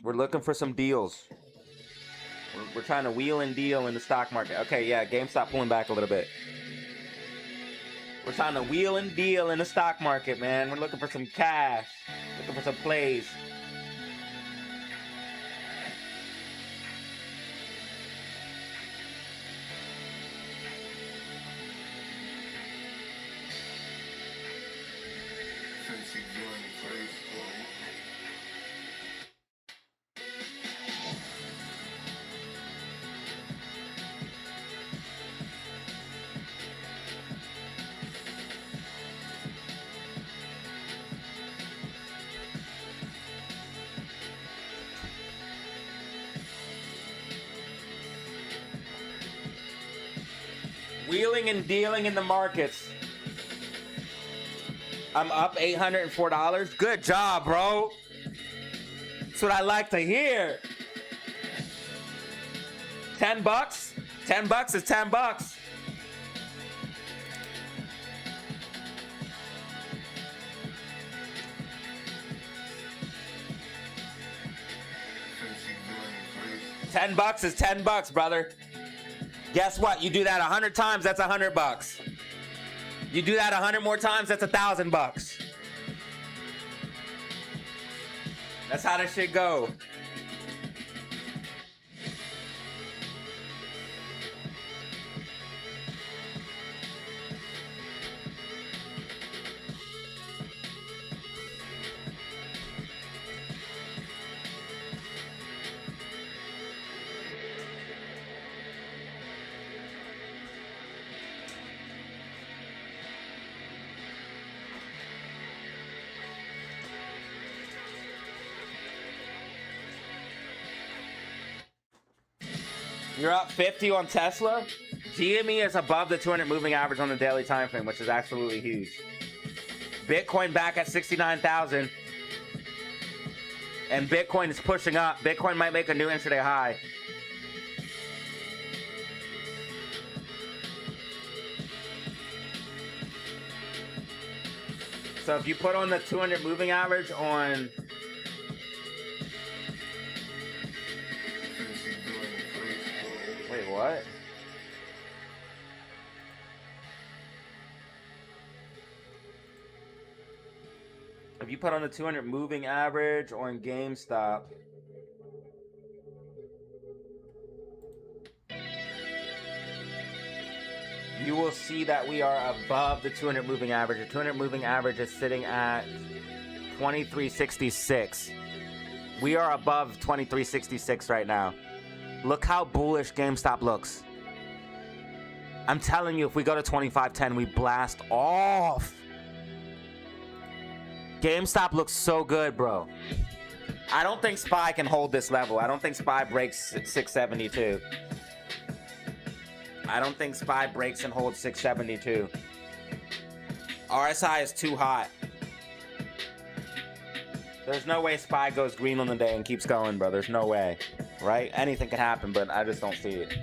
S1: We're looking for some deals. We're trying to wheel and deal in the stock market. Okay, yeah, GameStop pulling back a little bit. We're trying to wheel and deal in the stock market, man. We're looking for some cash. Looking for some plays. Wheeling and dealing in the markets. I'm up $804. Good job, bro. That's what I like to hear. 10 bucks? 10 bucks is 10 bucks. $10 is 10 bucks, brother. Guess what? You do that 100 times, that's 100 bucks. You do that 100 more times, that's 1,000 bucks. That's how this shit go. You're up 50 on Tesla. GME is above the 200 moving average on the daily time frame, which is absolutely huge. Bitcoin back at 69,000. And Bitcoin is pushing up. Bitcoin might make a new intraday high. So if you put on the 200 moving average on... Wait, what? If you put on the 200 moving average on GameStop, you will see that we are above the 200 moving average. The 200 moving average is sitting at 2366. We are above 2366 right now. Look how bullish GameStop looks. I'm telling you, if we go to 2510, we blast off. GameStop looks so good, bro. I don't think SPY can hold this level. I don't think SPY breaks 672. I don't think SPY breaks and holds 672. RSI is too hot. There's no way SPY goes green on the day and keeps going, bro. There's no way. right? Anything can happen, but I just don't see it.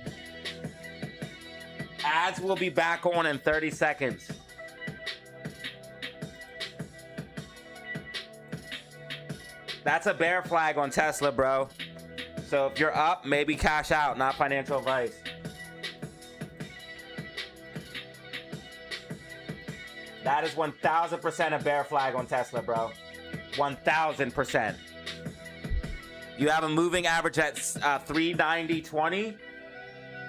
S1: Ads will be back on in 30 seconds. That's a bear flag on Tesla, bro. So if you're up, maybe cash out, not financial advice. That is 1,000% a bear flag on Tesla, bro. 1,000%. You have a moving average at 390.20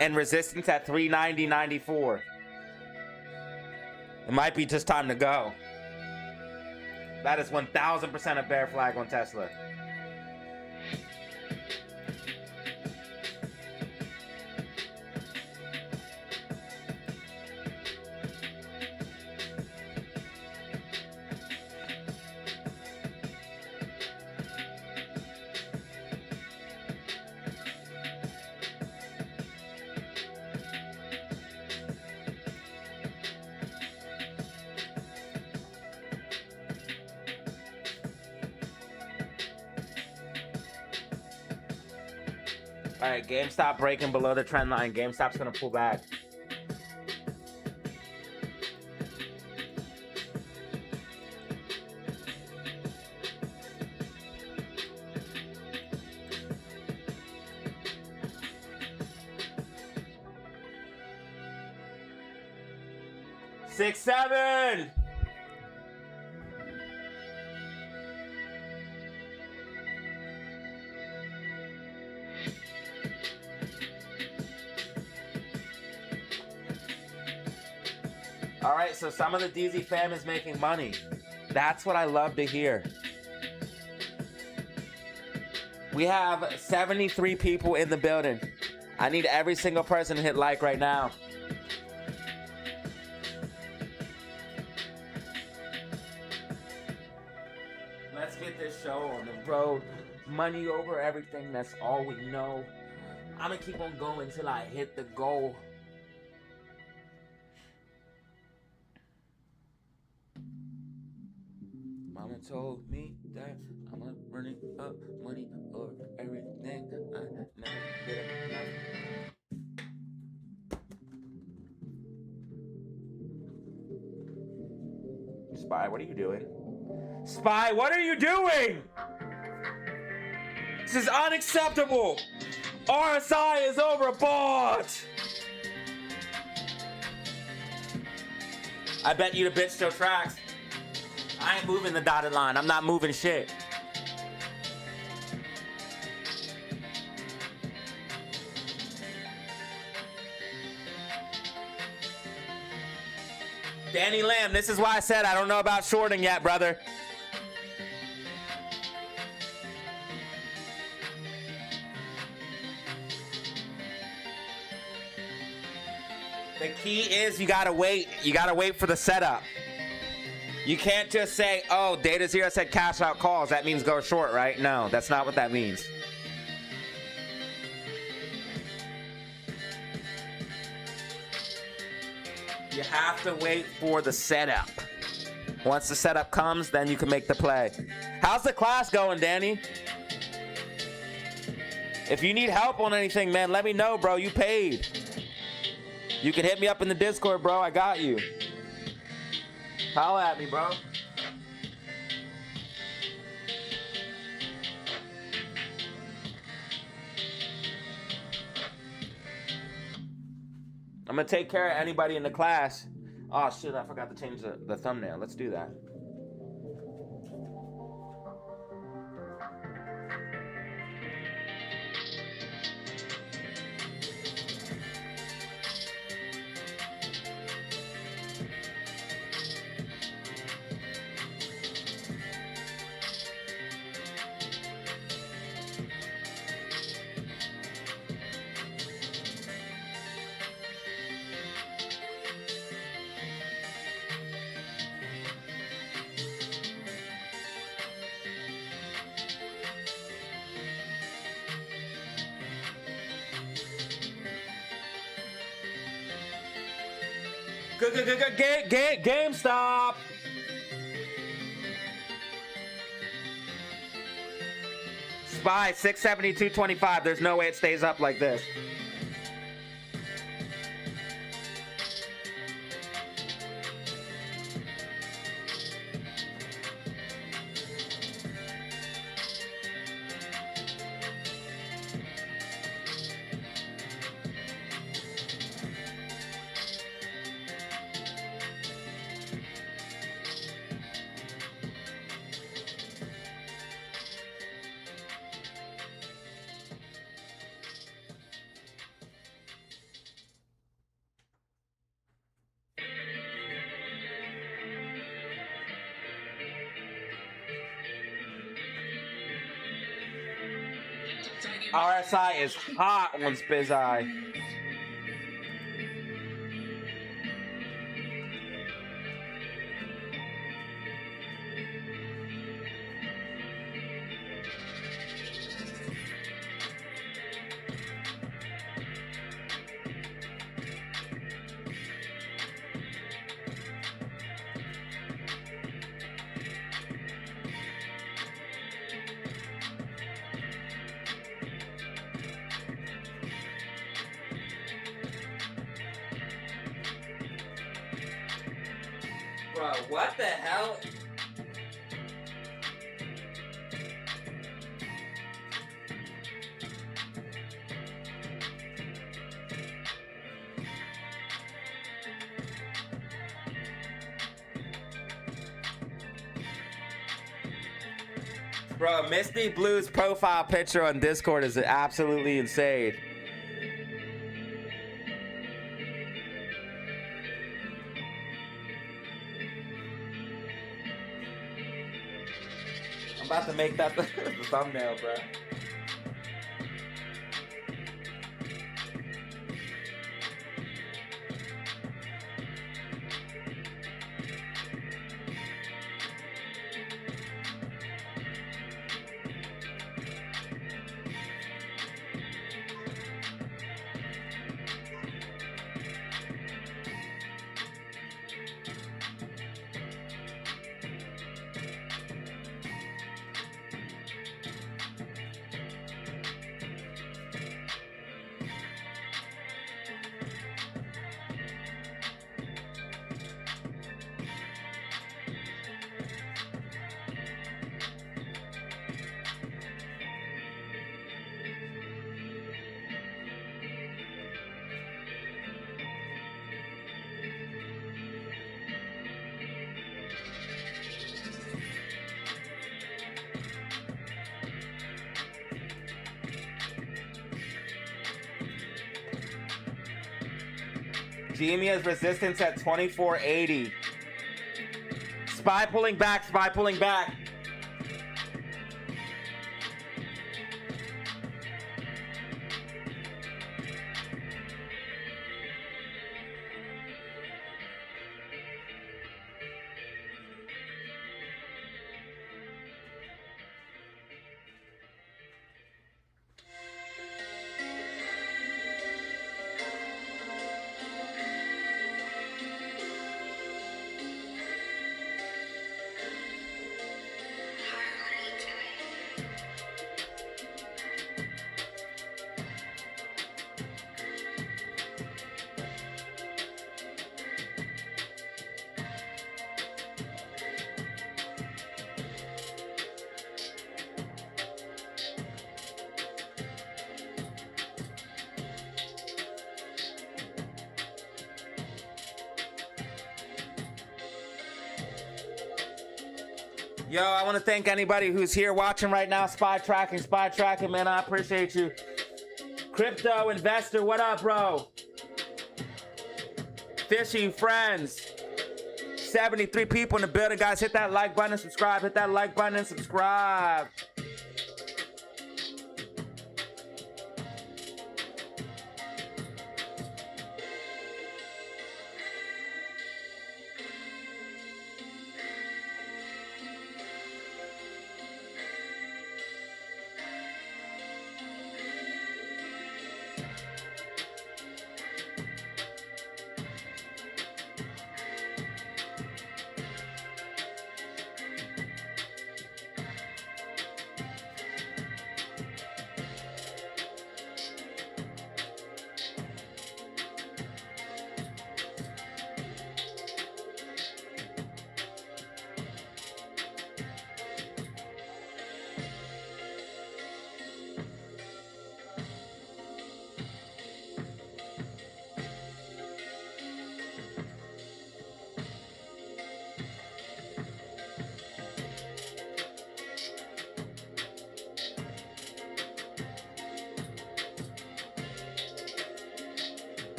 S1: and resistance at 390.94. It might be just time to go. That is 1,000% a bear flag on Tesla. All right, GameStop breaking below the trend line. GameStop's gonna pull back. Six, seven. All right, so some of the DZ fam is making money. That's what I love to hear. We have 73 people in the building. I need every single person to hit like right now. Let's get this show on the road. Money over everything, that's all we know. I'm gonna keep on going till I hit the goal. Mama told me that I'm running up money over everything. I never get enough. Spy, what are you doing? Spy, what are you doing? This is unacceptable. RSI is overbought. I bet you the bitch still tracks. I ain't moving the dotted line. I'm not moving shit. Danny Lamb, this is why I said I don't know about shorting yet, brother. The key is you gotta wait. You gotta wait for the setup. You can't just say, oh, Data Zero said cash out calls. That means go short, right? No, that's not what that means. You have to wait for the setup. Once the setup comes, then you can make the play. How's the class going, Danny? If you need help on anything, man, let me know, bro. You paid. You can hit me up in the Discord, bro. I got you. Holla at me, bro. I'm gonna take care of anybody in the class. Oh shit, I forgot to change the thumbnail. Let's do that. GameStop. SPY 672.25. There's no way it stays up like this. RSI is hot on SPY.
S3: Bro, what the hell? Bro, Misty Blue's profile picture on Discord is absolutely insane. I'm about to make that the thumbnail, bro. GME has resistance at 2480. SPY pulling back, SPY pulling back. Yo, I want to thank anybody who's here watching right now. SPY tracking, man. I appreciate you. Crypto investor, what up, bro? Fishing friends. 73 people in the building, guys. Hit that like button and subscribe. Hit that like button and subscribe.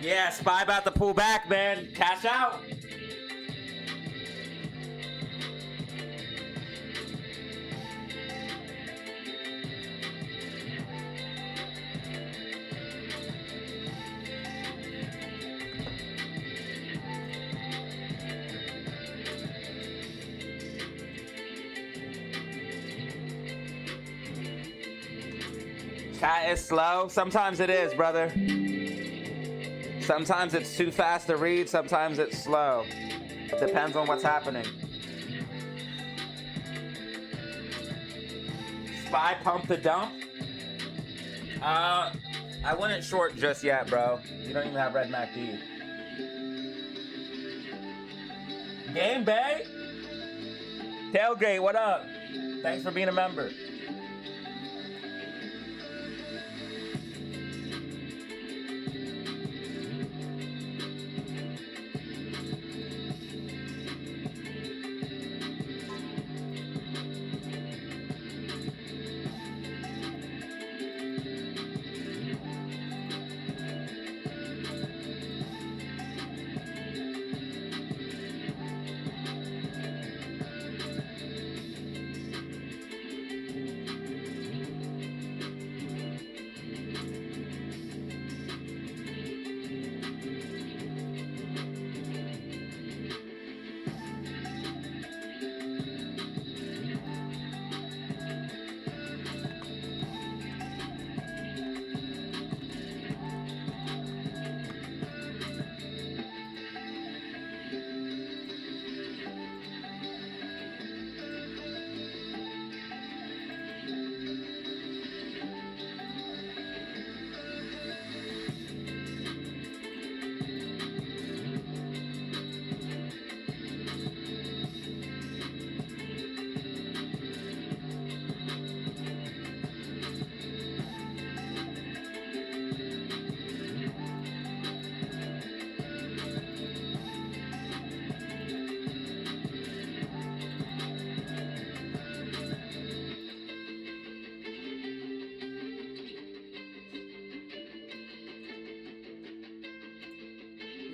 S3: Yeah, SPY about to pull back, man. Cash out. Chat is slow. Sometimes it is, brother. Sometimes it's too fast to read. Sometimes it's slow. It depends on what's happening. SPY pump the dump. I wouldn't short just yet, bro. You don't even have red MACD. Game Bay. Tailgate, what up? Thanks for being a member.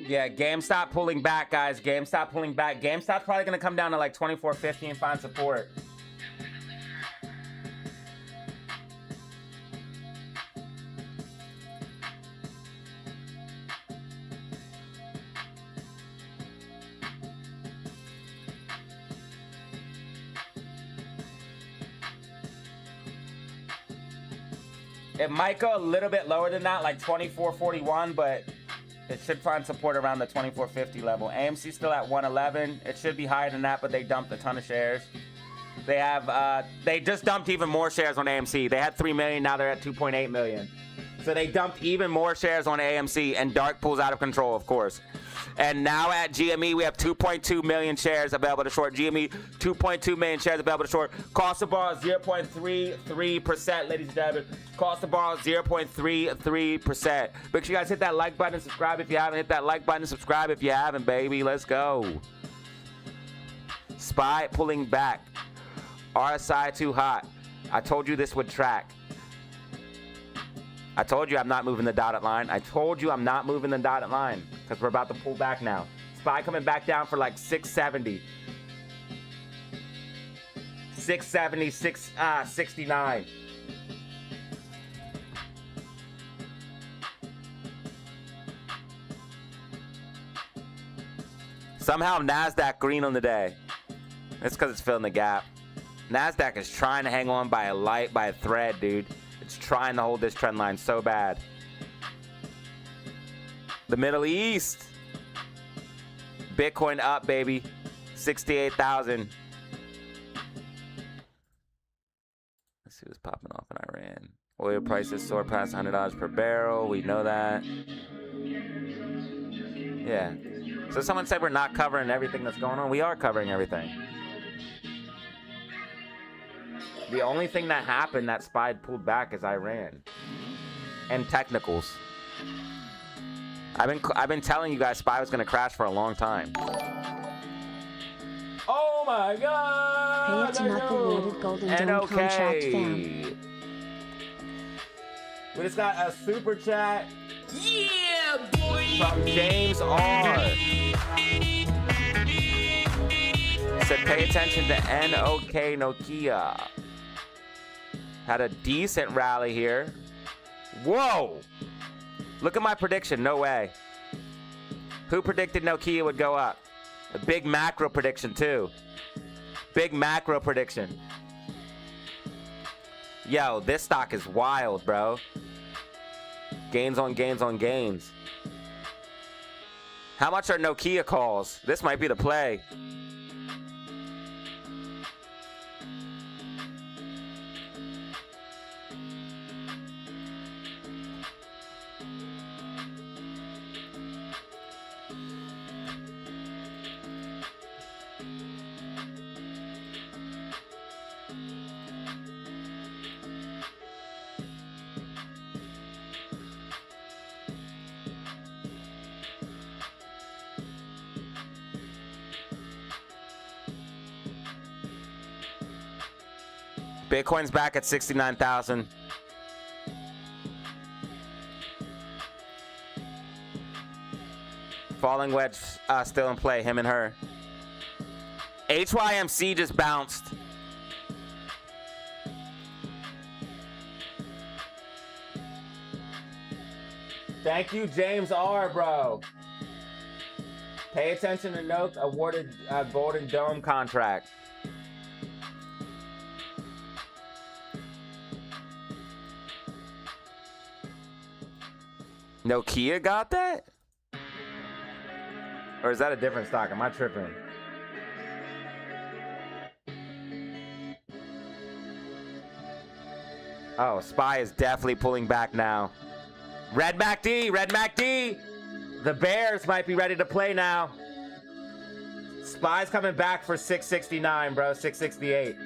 S3: Yeah, GameStop pulling back, guys. GameStop pulling back. GameStop's probably going to come down to like 24.50 and find support. It might go a little bit lower than that, like 24.41, but it should find support around the 24.50 level. AMC still at 111. It should be higher than that, but they dumped a ton of shares. They have, they just dumped even more shares on AMC. They had 3 million, now they're at 2.8 million. So they dumped even more shares on AMC, and Dark pulls out of control, of course. And now at GME, we have 2.2 million shares available to short. GME, 2.2 million shares available to short. Cost of borrow, 0.33%, ladies and gentlemen. Cost of borrow, 0.33%. Make sure you guys hit that like button and subscribe if you haven't. Hit that like button and subscribe if you haven't, baby. Let's go. SPY pulling back. RSI too hot. I told you this would track. I told you I'm not moving the dotted line. I told you I'm not moving the dotted line because we're about to pull back now. SPY coming back down for like 670. 670, 69. Somehow NASDAQ green on the day. It's because it's filling the gap. NASDAQ is trying to hang on by a thread, dude. It's trying to hold this trend line so bad. The Middle East. Bitcoin up, baby. 68,000. Let's see what's popping off in Iran. Oil prices soar past $100 per barrel. We know that. Yeah. So someone said we're not covering everything that's going on. We are covering everything. The only thing that happened that SPY pulled back is Iran and technicals. I've been telling you guys SPY was gonna crash for a long time. Oh my God!
S2: Pay it to knuckle-loaded golden dome contract fam.
S3: We just got a super chat. Yeah, From James R. Said pay attention to NOK Nokia. Had a decent rally here. Whoa! Look at my prediction. No way. Who predicted Nokia would go up? A big macro prediction too. Big macro prediction. Yo, this stock is wild, bro. Gains on gains on gains. How much are Nokia calls? This might be the play. Bitcoin's back at 69,000. Falling wedge still in play, him and her. HYMC just bounced. Thank you, James R, bro. Pay attention to note awarded Golden Dome contract. Nokia got that? Or is that a different stock? Am I tripping? Oh, SPY is definitely pulling back now. Red MACD, Red MACD. The Bears might be ready to play now. SPY's coming back for 669, bro, 668.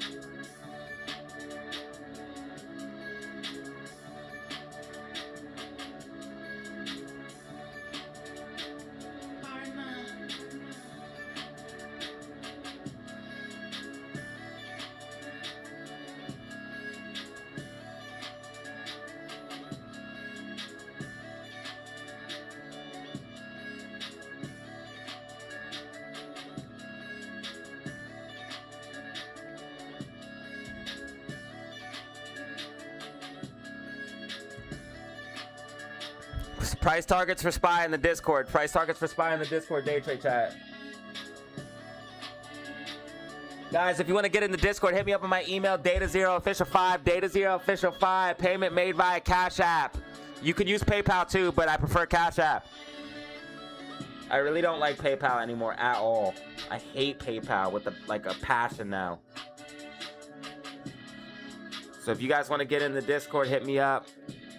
S3: Price targets for SPY in the Discord. Price targets for SPY in the Discord day trade chat. Guys, if you want to get in the Discord, hit me up on my email, DataZeroOfficial5, DataZeroOfficial5. Payment made via Cash App. You can use PayPal too, but I prefer Cash App. I really don't like PayPal anymore at all. I hate PayPal with like a passion now. So if you guys want to get in the Discord, hit me up.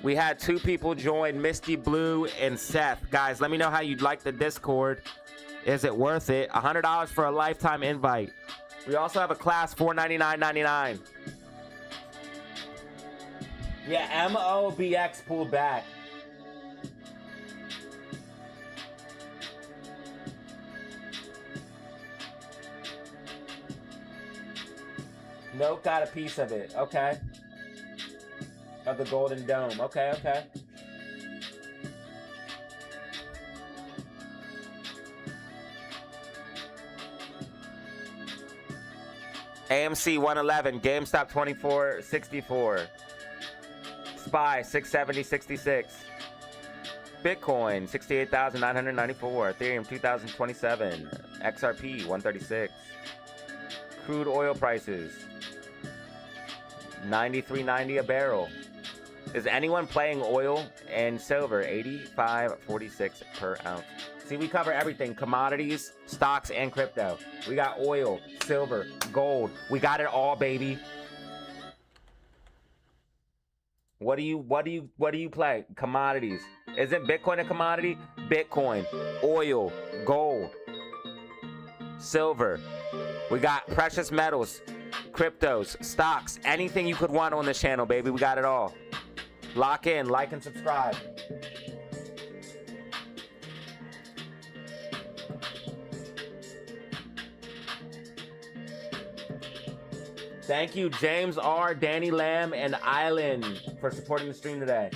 S3: We had 2 people join, Misty Blue and Seth. Guys, let me know how you'd like the Discord. Is it worth it? $100 for a lifetime invite. We also have a class, $499.99. Yeah, MOBX pulled back. Nope, got a piece of it. Okay. Of the Golden Dome. Okay, okay. AMC 111, GameStop 2464, SPY 670.66, Bitcoin 68,994, Ethereum 2027, XRP 136, crude oil prices 93.90 a barrel. Is anyone playing oil and silver? 85.46 per ounce. See, we cover everything: commodities, stocks, and crypto. We got oil, silver, gold. We got it all, baby. What do you play? Commodities. Isn't Bitcoin a commodity? Bitcoin, oil, gold, silver. We got precious metals, cryptos, stocks, anything you could want on this channel, baby. We got it all. Lock in, like, and subscribe. Thank you, James R., Danny Lamb, and Island for supporting the stream today.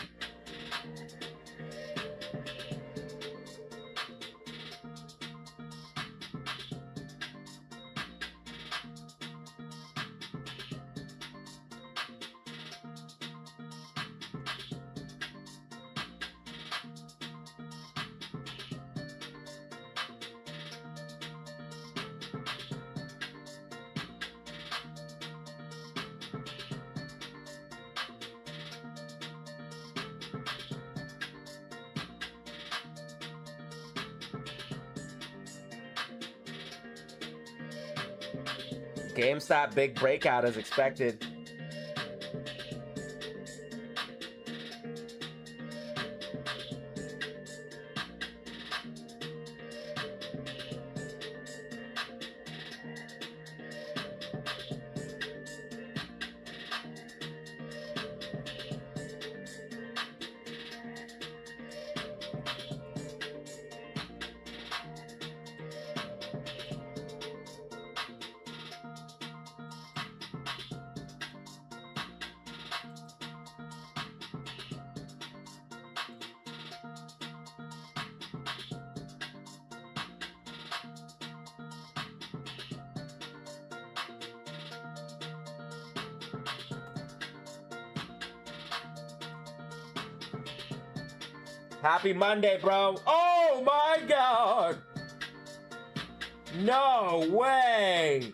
S3: GameStop big breakout as expected. Happy Monday, bro. Oh my God. No way.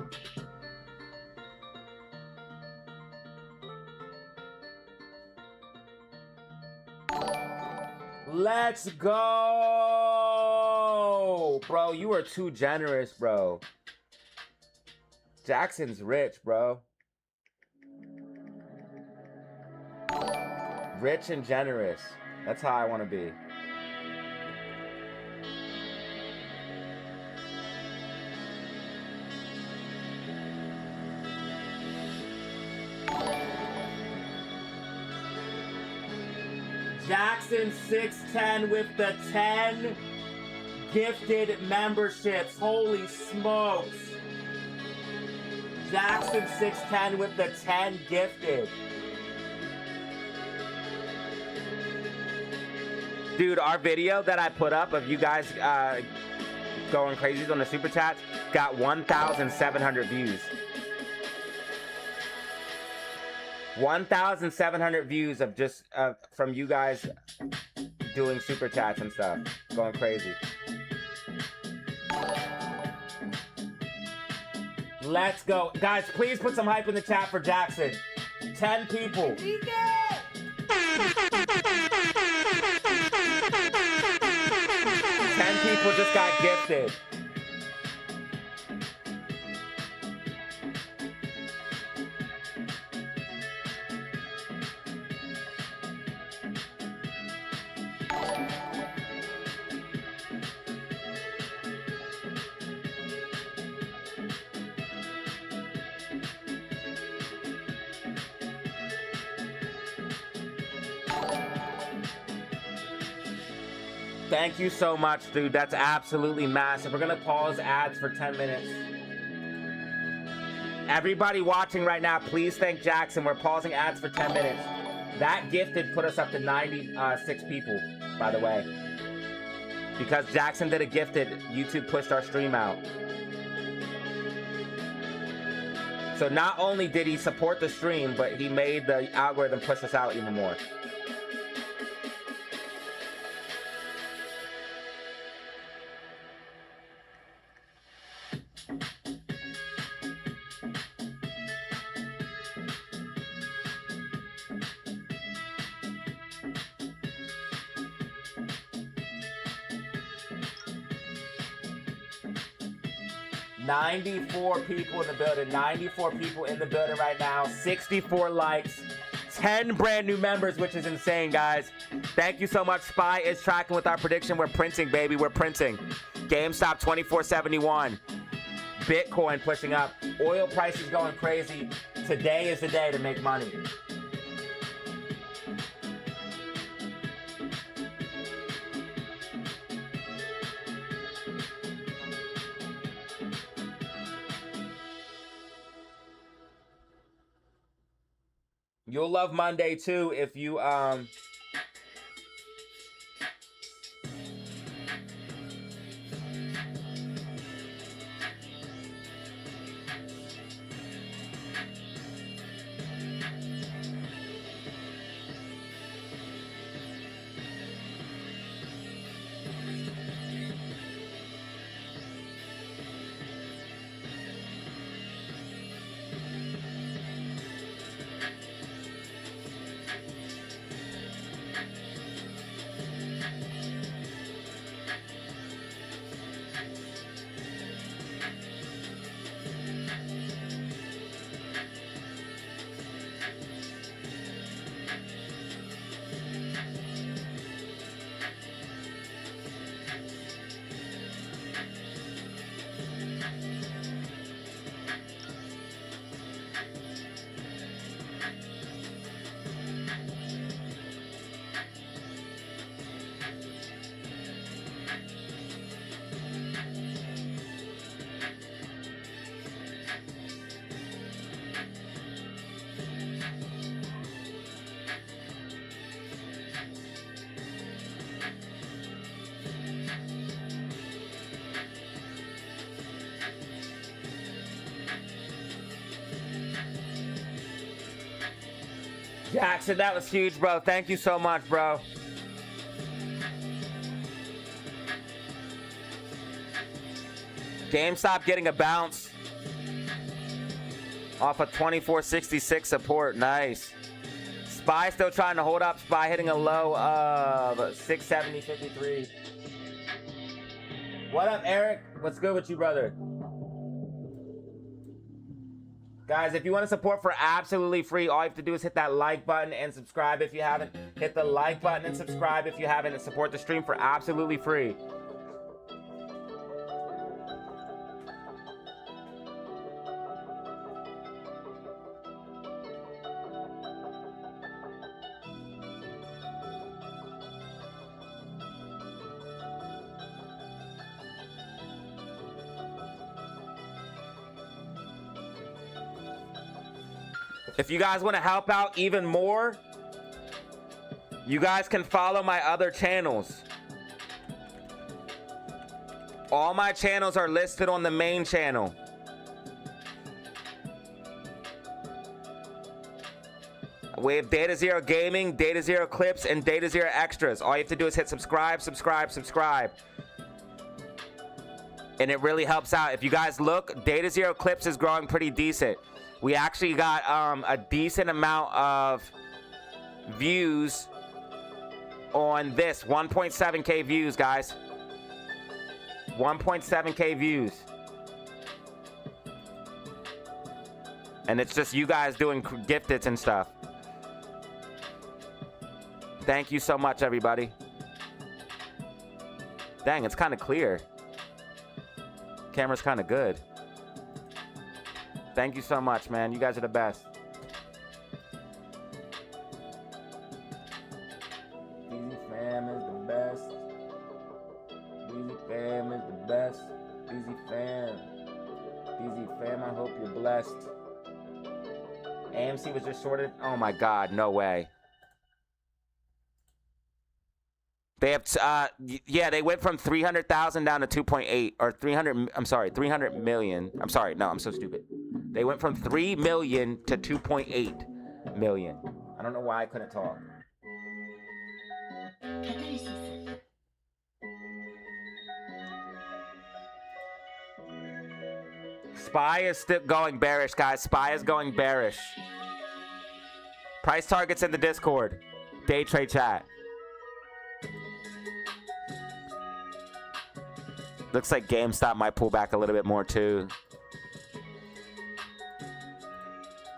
S3: Let's go. Bro, you are too generous, bro. Jackson's rich, bro. Rich and generous. That's how I want to be. Jackson 610 with the 10 gifted memberships. Holy smokes. Jackson 610 with the 10 gifted. Dude, our video that I put up of you guys going crazy on the super chats got 1,700 views. 1,700 views of just from you guys doing super chats and stuff. Going crazy. Let's go. Guys, please put some hype in the chat for Jackson. 10 people. 10 people just got gifted. Thank you so much, dude. That's absolutely massive. We're gonna pause ads for 10 minutes. Everybody watching right now, please thank Jackson. We're pausing ads for 10 minutes. That gifted put us up to 96 people, by the way. Because Jackson did a gifted, YouTube pushed our stream out. So not only did he support the stream, but he made the algorithm push us out even more. $94 people in the building. 94 people in the building right now. 64 likes. 10 brand new members, which is insane, guys. Thank you so much. Spy is tracking with our prediction. We're printing, baby. We're printing. GameStop 2471. Bitcoin pushing up. Oil prices going crazy. Today is the day to make money. You'll love Monday too if you Jackson, that was huge, bro. Thank you so much, bro. GameStop getting a bounce off of 2466 support. Nice. SPY still trying to hold up. SPY hitting a low of 670.53. What up, Eric? What's good with you, brother? Guys, if you want to support for absolutely free, all you have to do is hit that like button and subscribe if you haven't. Hit the like button and subscribe if you haven't, and support the stream for absolutely free. If you guys want to help out even more, you guys can follow my other channels. All my channels are listed on the main channel. We have Data Zero Gaming, Data Zero Clips, and Data Zero Extras. All you have to do is hit subscribe, subscribe, subscribe. And it really helps out. If you guys look, Data Zero Clips is growing pretty decent. We actually got a decent amount of views on this. 1.7K views, guys. 1.7K views. And it's just you guys doing gifteds and stuff. Thank you so much, everybody. Dang, it's kind of clear. Camera's kind of good. Thank you so much, man. You guys are the best. Easy fam is the best. Easy fam is the best. Easy fam. Easy fam, I hope you're blessed. AMC was just shorted. Oh my God, no way. They have, yeah, they went from 300,000 down to 2.8 or 300. I'm sorry, 300 million. I'm sorry, no, I'm so stupid. They went from 3 million to 2.8 million. I don't know why I couldn't talk. SPY is still going bearish, guys. SPY is going bearish. Price targets in the Discord. Day trade chat. Looks like GameStop might pull back a little bit more too.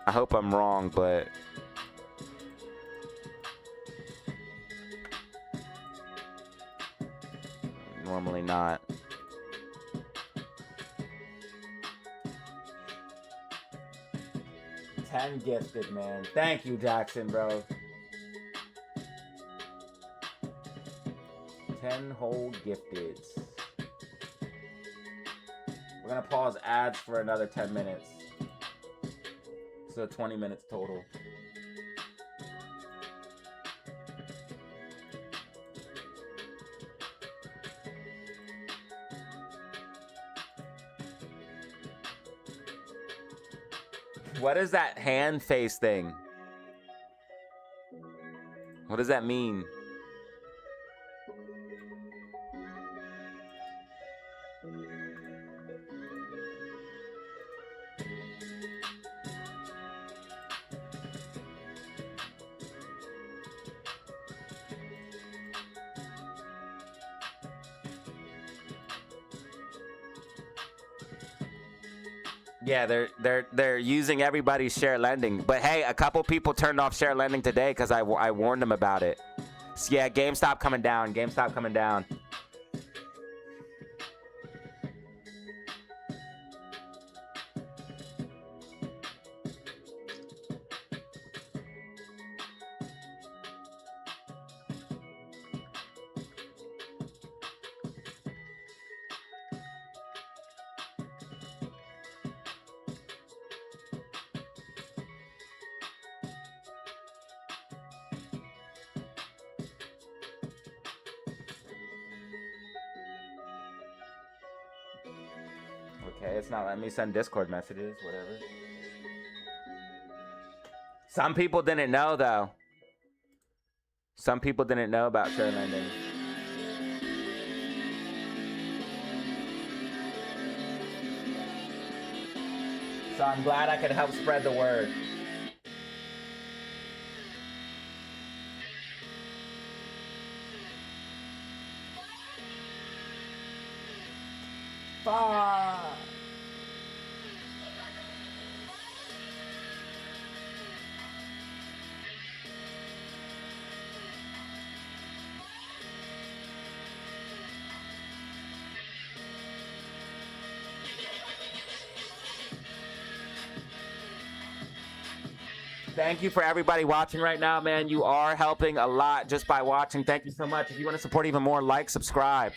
S3: I hope I'm wrong, but normally not. $10 gifted, man. Thank you, Jackson, bro. 10 whole gifteds. We're gonna pause ads for another 10 minutes. So 20 minutes total. What is that hand face thing? What does that mean? Yeah, they're using everybody's share lending. But hey, a couple people turned off share lending today because I warned them about it. So yeah, GameStop coming down. GameStop coming down. Okay, it's not letting me send Discord messages, whatever. Some people didn't know, though. Some people didn't know about share lending. So I'm glad I could help spread the word. Fuck. Thank you for everybody watching right now, man. You are helping a lot just by watching. Thank you so much. If you want to support even more, like, subscribe.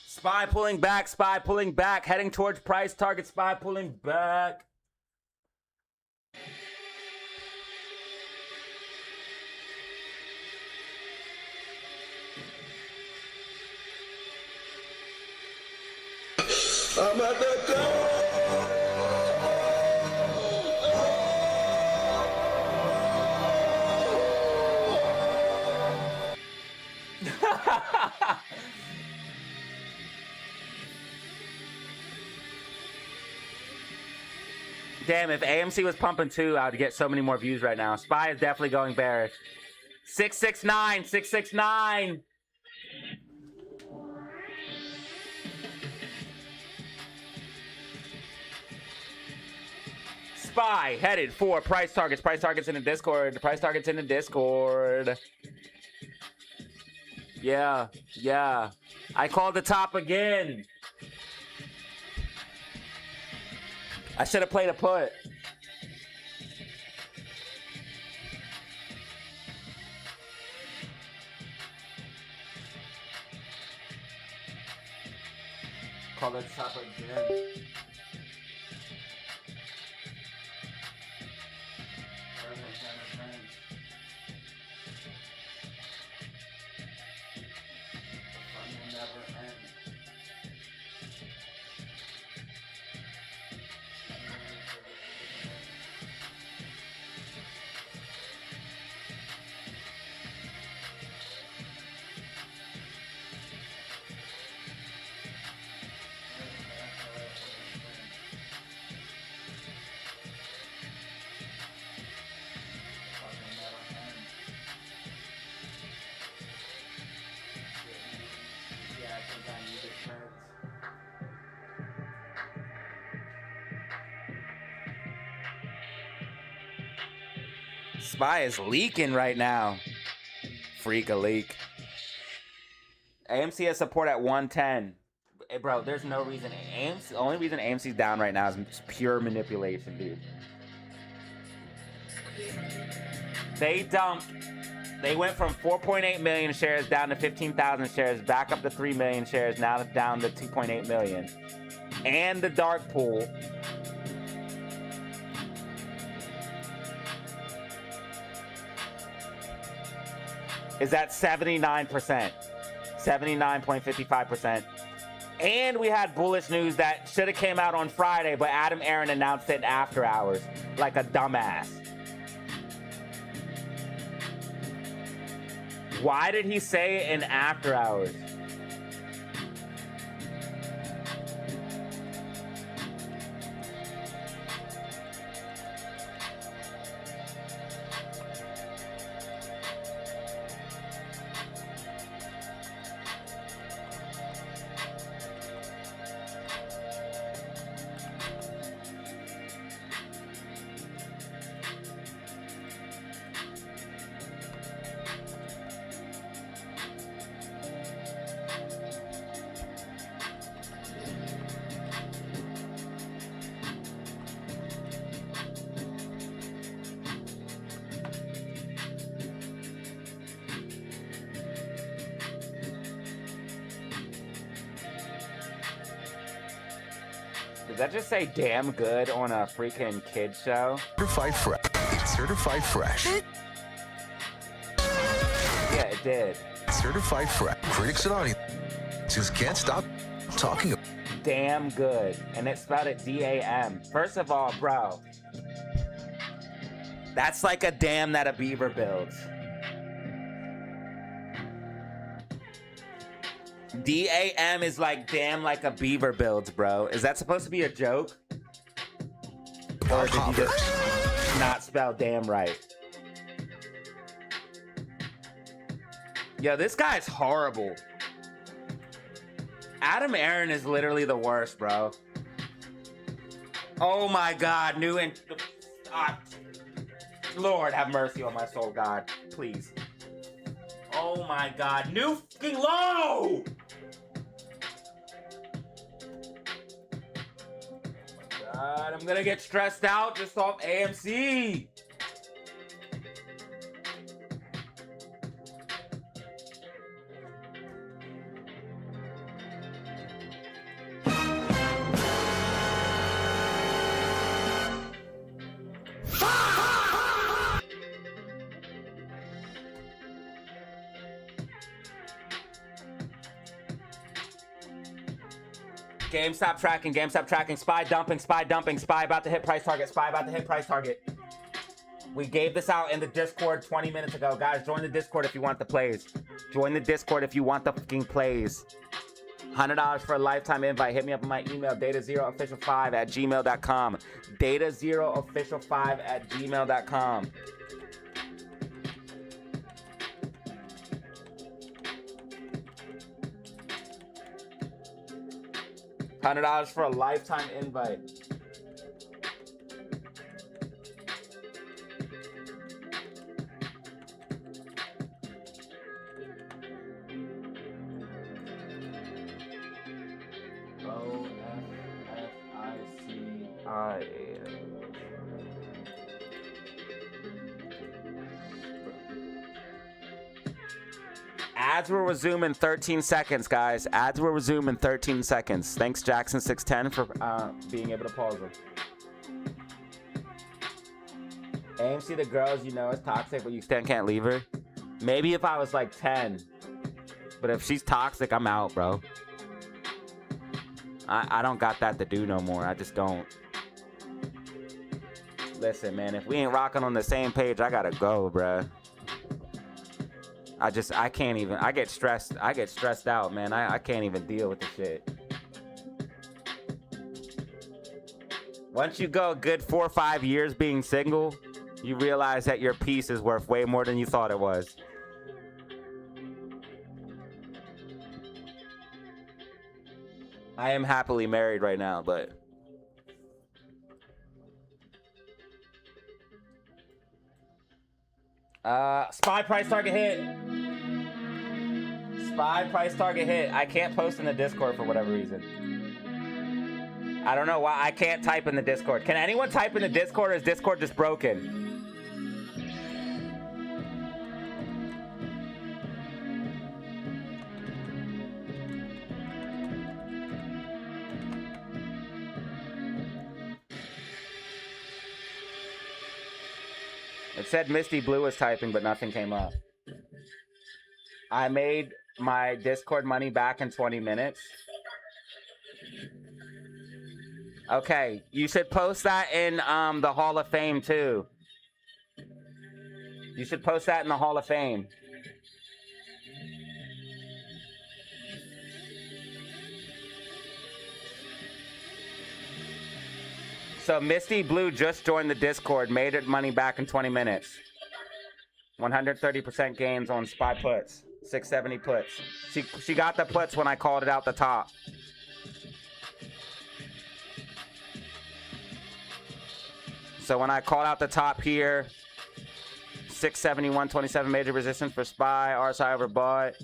S3: Spy pulling back, heading towards price target, spy pulling back.
S4: I'm at the door.
S3: Damn, if AMC was pumping too, I would get so many more views right now. Spy is definitely going bearish. 669, 669. Spy headed for price targets. Price targets in the Discord. Price targets in the Discord. Yeah, yeah. I called the top again. I should have played a put. Call the top again. Spy is leaking right now. Freak a leak. AMC has support at 110. Hey, bro, there's no reason. AMC, the only reason AMC's down right now is pure manipulation, dude. They dumped. They went from 4.8 million shares down to 15,000 shares, back up to 3 million shares, now down to 2.8 million. And the dark pool. Is at 79%, 79.55%. And we had bullish news that should have came out on Friday, but Adam Aaron announced it after hours, like a dumbass. Why did he say it in after hours? Did that just say damn good on a freaking kid show?
S4: Certified fresh. Certified fresh.
S3: Yeah, it did.
S4: Certified fresh. Critics and audiences can't stop talking about
S3: Damn good. And it spelled it D-A-M. First of all, bro, that's like a dam that a beaver builds. D-A-M is like damn like a beaver builds, bro. Is that supposed to be a joke? Or did you just not spell damn right? Yo, this guy's horrible. Adam Aaron is literally the worst, bro. Oh my God, Lord, have mercy on my soul, God, please. Oh my God, new fucking low! God, I'm gonna get stressed out just off AMC. GameStop tracking, SPY dumping, SPY about to hit price target, SPY about to hit price target. We gave this out in the Discord 20 minutes ago. Guys, join the Discord if you want the plays. Join the Discord if you want the fucking plays. $100 for a lifetime invite. Hit me up on my email, datazeroofficial5@gmail.com. Datazeroofficial5@gmail.com. $100 for a lifetime invite. O-F-F-I-C-I. Ads will resume in 13 seconds, guys. Ads will resume in 13 seconds. Thanks, Jackson610, for being able to pause them. AMC, the girls you know is toxic, but you still can't leave her. Maybe if I was like 10. But if she's toxic, I'm out, bro. I don't got that to do no more. I just don't. Listen, man, if we ain't rocking on the same page, I gotta go, bruh. I can't even. I get stressed out, man. I can't even deal with the shit. Once you go a good 4 or 5 years being single, you realize that your peace is worth way more than you thought it was. I am happily married right now, but SPY price target hit. SPY price target hit. I can't post in the Discord for whatever reason. I don't know why I can't type in the Discord. Can anyone type in the Discord, or is Discord just broken? It said Misty Blue was typing, but nothing came up. I made my Discord money back in 20 minutes. Okay, you should post that in the Hall of Fame too. You should post that in the Hall of Fame. So Misty Blue just joined the Discord, made it money back in 20 minutes. 130% gains on SPY puts, 670 puts. She got the puts when I called it out the top. So when I called out the top here, 671, 27 major resistance for SPY, RSI overbought.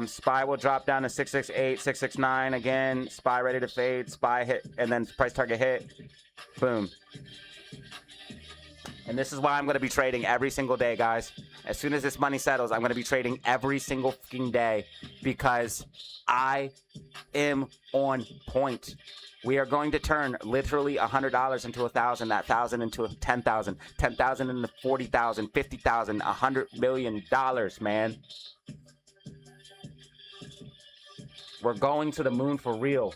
S3: SPY will drop down to 668, 669 again. SPY ready to fade. SPY hit, and then price target hit. Boom. And this is why I'm going to be trading every single day, guys. As soon as this money settles, I'm going to be trading every single fucking day because I am on point. We are going to turn literally $100 into 1,000, that 1,000 into 10,000, 10,000 into 40,000, 50,000, $100 million, man. We're going to the moon for real.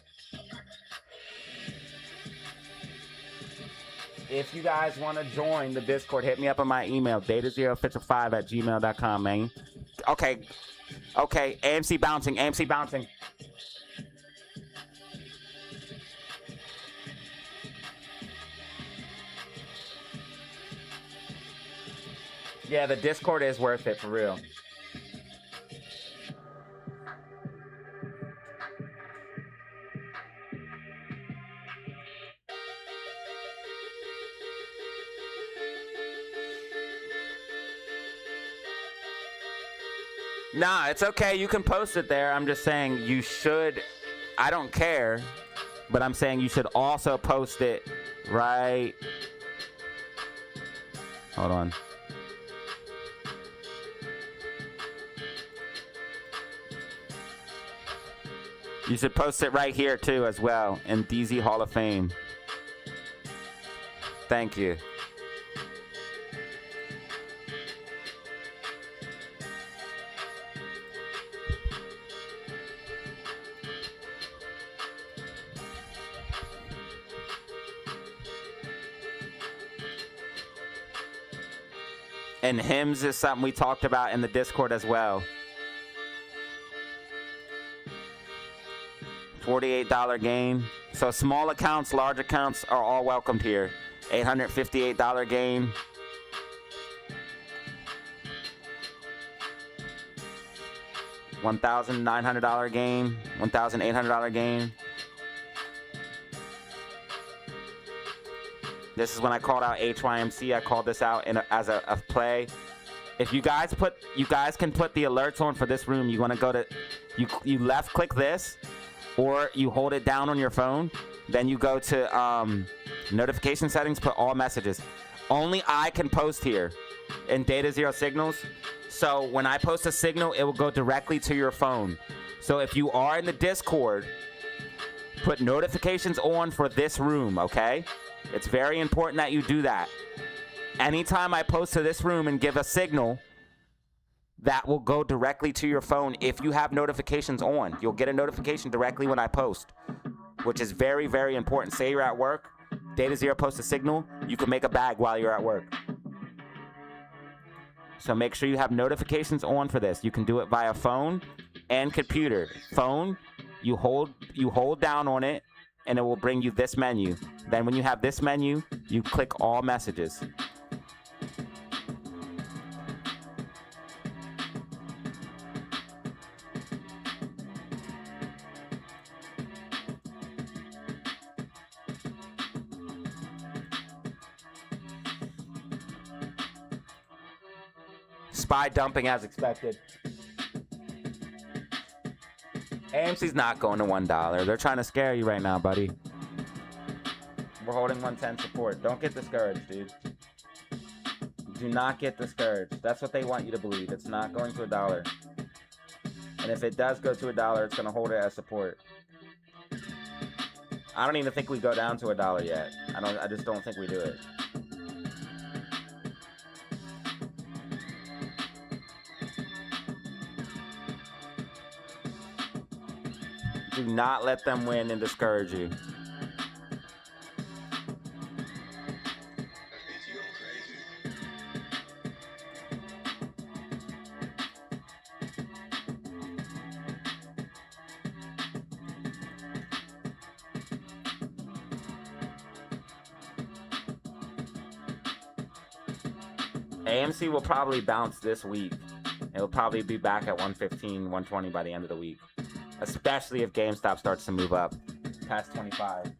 S3: If you guys want to join the Discord, hit me up on my email, data055@gmail.com, man. Okay. Okay, AMC bouncing, AMC bouncing. Yeah, the Discord is worth it, for real. Nah, it's okay. You can post it there. I'm just saying you should. I don't care, but I'm saying you should also post it right. Hold on. You should post it right here too as well in DZ Hall of Fame. Thank you. And hymns is something we talked about in the Discord as well. $48 gain. So small accounts, large accounts are all welcomed here. $858 gain. $1,900 gain. $1,800 gain. This is when I called out HYMC. I called this out as a play. If you guys can put the alerts on for this room. You want to go to, you left click this, or you hold it down on your phone. Then you go to notification settings, put all messages. Only I can post here in Data Zero Signals. So when I post a signal, it will go directly to your phone. So if you are in the Discord, put notifications on for this room, okay? It's very important that you do that. Anytime I post to this room and give a signal, that will go directly to your phone if you have notifications on. You'll get a notification directly when I post, which is very, very important. Say you're at work, Data Zero posts a signal, you can make a bag while you're at work. So make sure you have notifications on for this. You can do it via phone and computer. Phone, you hold down on it, and it will bring you this menu. Then when you have this menu, you click all messages. SPY dumping as expected. AMC's not going to $1. They're trying to scare you right now, buddy. We're holding 110 support. Don't get discouraged, dude. Do not get discouraged. That's what they want you to believe. It's not going to $1. And if it does go to $1, it's going to hold it as support. I don't even think we go down to $1 yet. I just don't think we do it. Do not let them win and discourage you.
S1: AMC will probably bounce this week. It'll probably be back at 115, 120 by the end of the week. Especially if GameStop starts to move up past 25.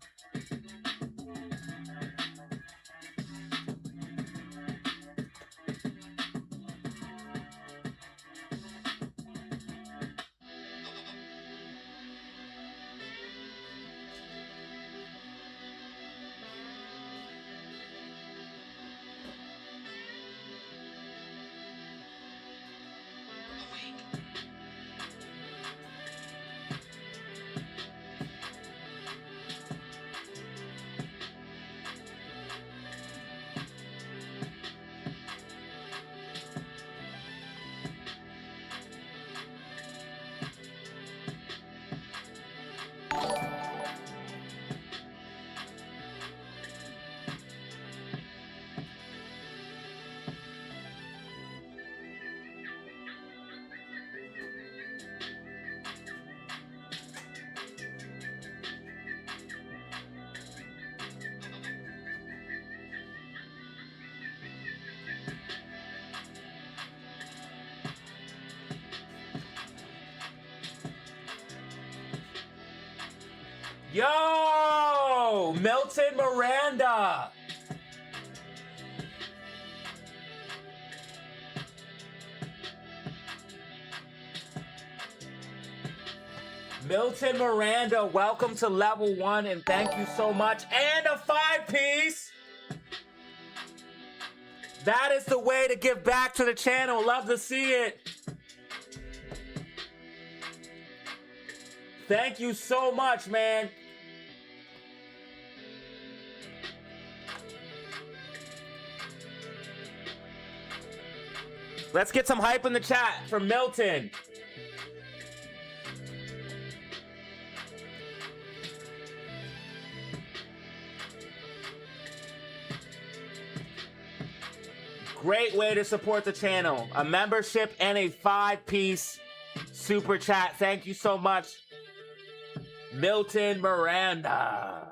S1: Yo, Milton Miranda. Milton Miranda, welcome to level 1 and thank you so much. And a 5-piece. That is the way to give back to the channel. Love to see it. Thank you so much, man. Let's get some hype in the chat for Milton. Great way to support the channel. A membership and a 5-piece super chat. Thank you so much. Milton Miranda.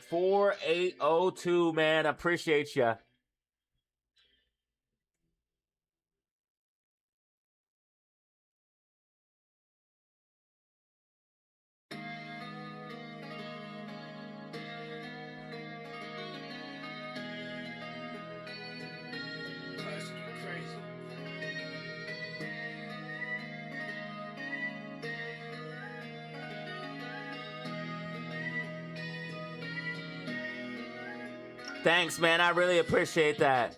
S1: 4802, man. Appreciate you. Thanks, man. I really appreciate that.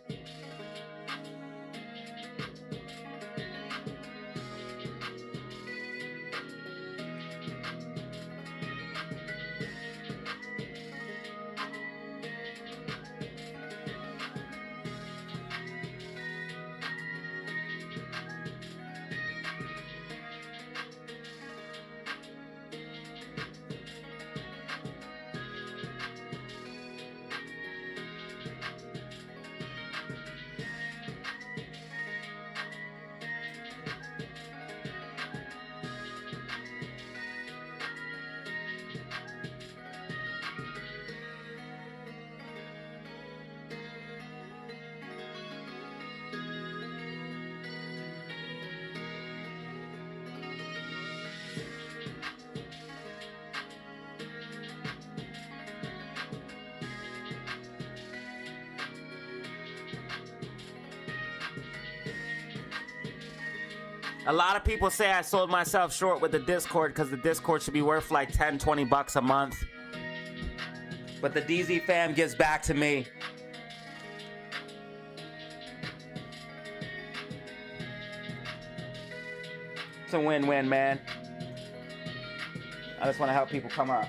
S1: A lot of people say I sold myself short with the Discord because the Discord should be worth like 10, 20 bucks a month. But the DZ fam gives back to me. It's a win-win, man. I just want to help people come up.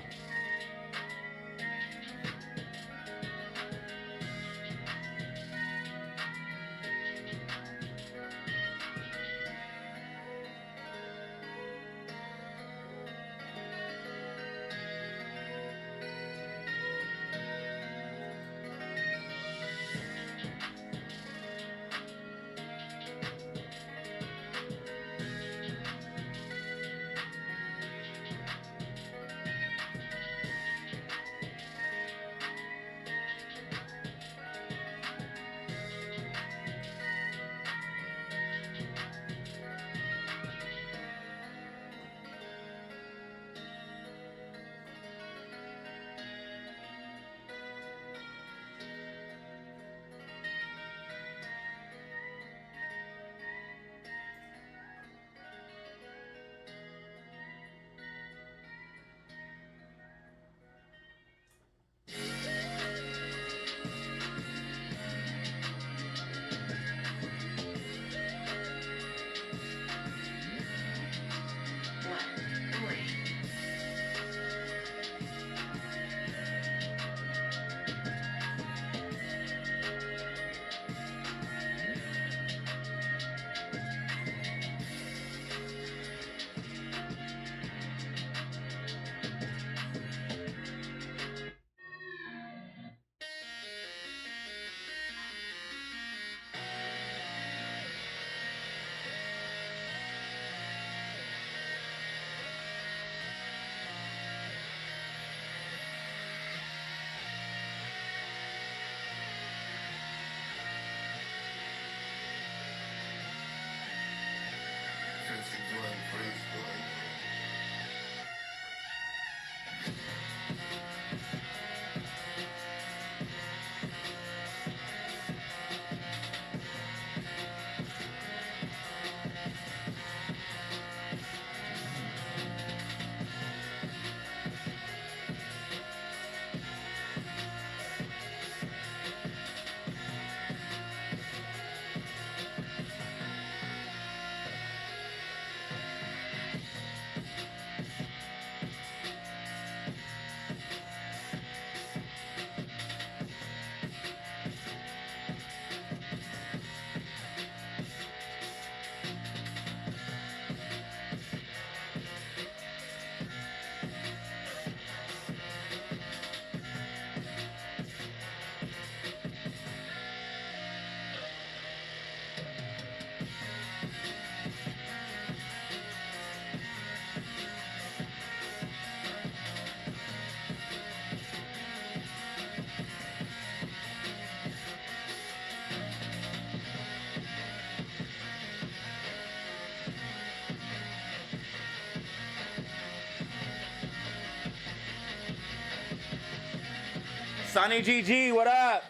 S3: Sonny GG, what up?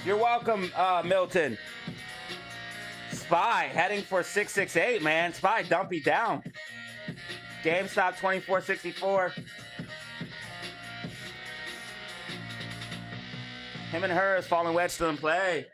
S3: You're welcome, Milton. SPY heading for 668, man. SPY dumpy down. GameStop 2464. Him and her is falling wedge still in play.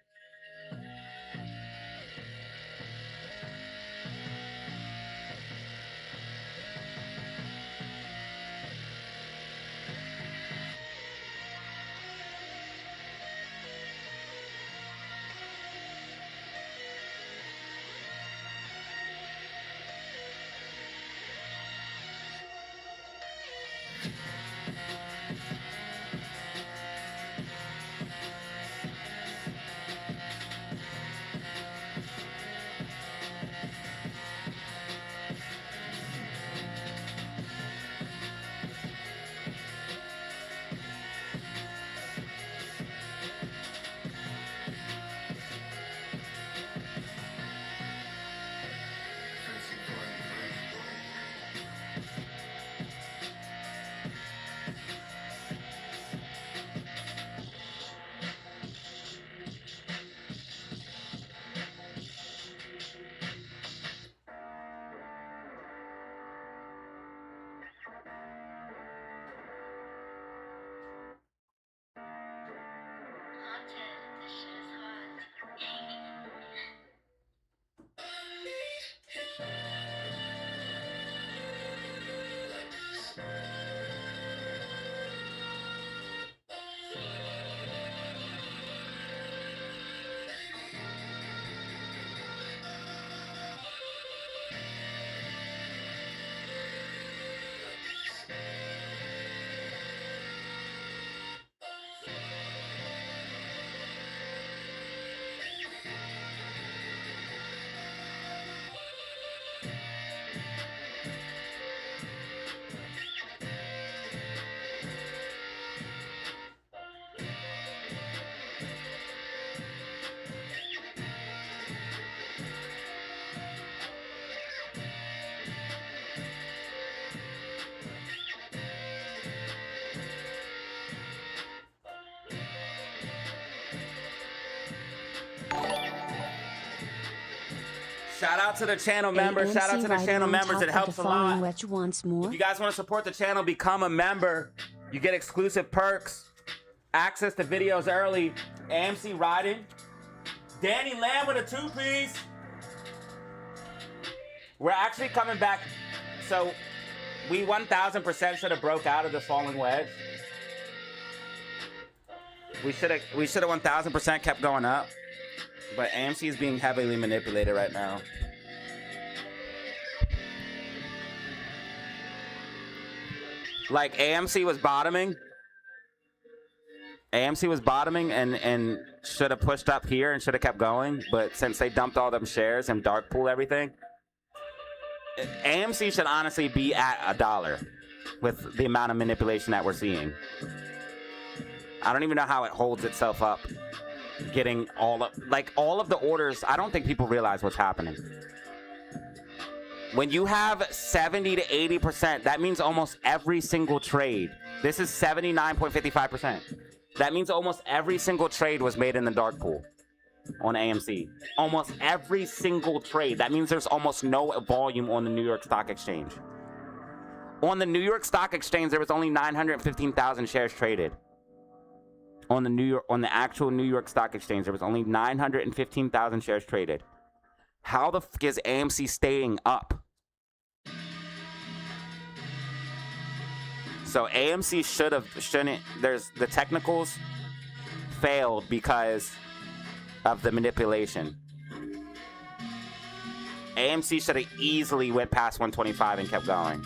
S3: Shout out to the channel members. Shout out to the channel members. It helps a lot.
S2: Once more.
S3: If you guys want to support the channel, become a member. You get exclusive perks, access to videos early. AMC riding. Danny Lamb with a 2-piece. We're actually coming back. So we 1000% should have broke out of the falling wedge. We should have 1000% kept going up. But AMC is being heavily manipulated right now. Like AMC was bottoming. AMC was bottoming and should have pushed up here and should have kept going. But since they dumped all them shares and dark pool everything, AMC should honestly be at $1 with the amount of manipulation that we're seeing. I don't even know how it holds itself up. Getting all of the orders, I don't think people realize what's happening. When you have 70 to 80%, that means almost every single trade. This is 79.55%. That means almost every single trade was made in the dark pool on AMC. Almost every single trade. That means there's almost no volume on the New York Stock Exchange. On the New York Stock Exchange, there was only 915,000 shares traded. On the actual New York Stock Exchange, there was only 915,000 shares traded. How the fuck is AMC staying up? So AMC shouldn't. There's the technicals failed because of the manipulation. AMC should have easily went past 125 and kept going.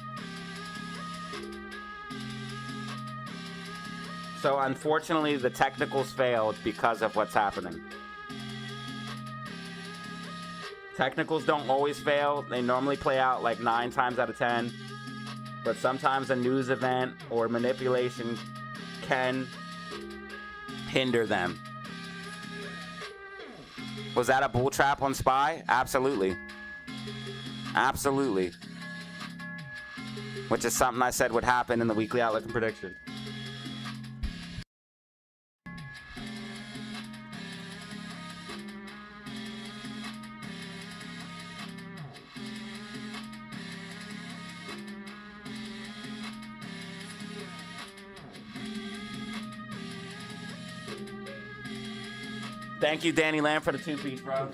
S3: So unfortunately, the technicals failed because of what's happening. Technicals don't always fail. They normally play out like 9 times out of 10. But sometimes a news event or manipulation can hinder them. Was that a bull trap on SPY? Absolutely. Absolutely. Which is something I said would happen in the weekly outlook and prediction. Thank you, Danny Lamb, for the 2-piece, bro.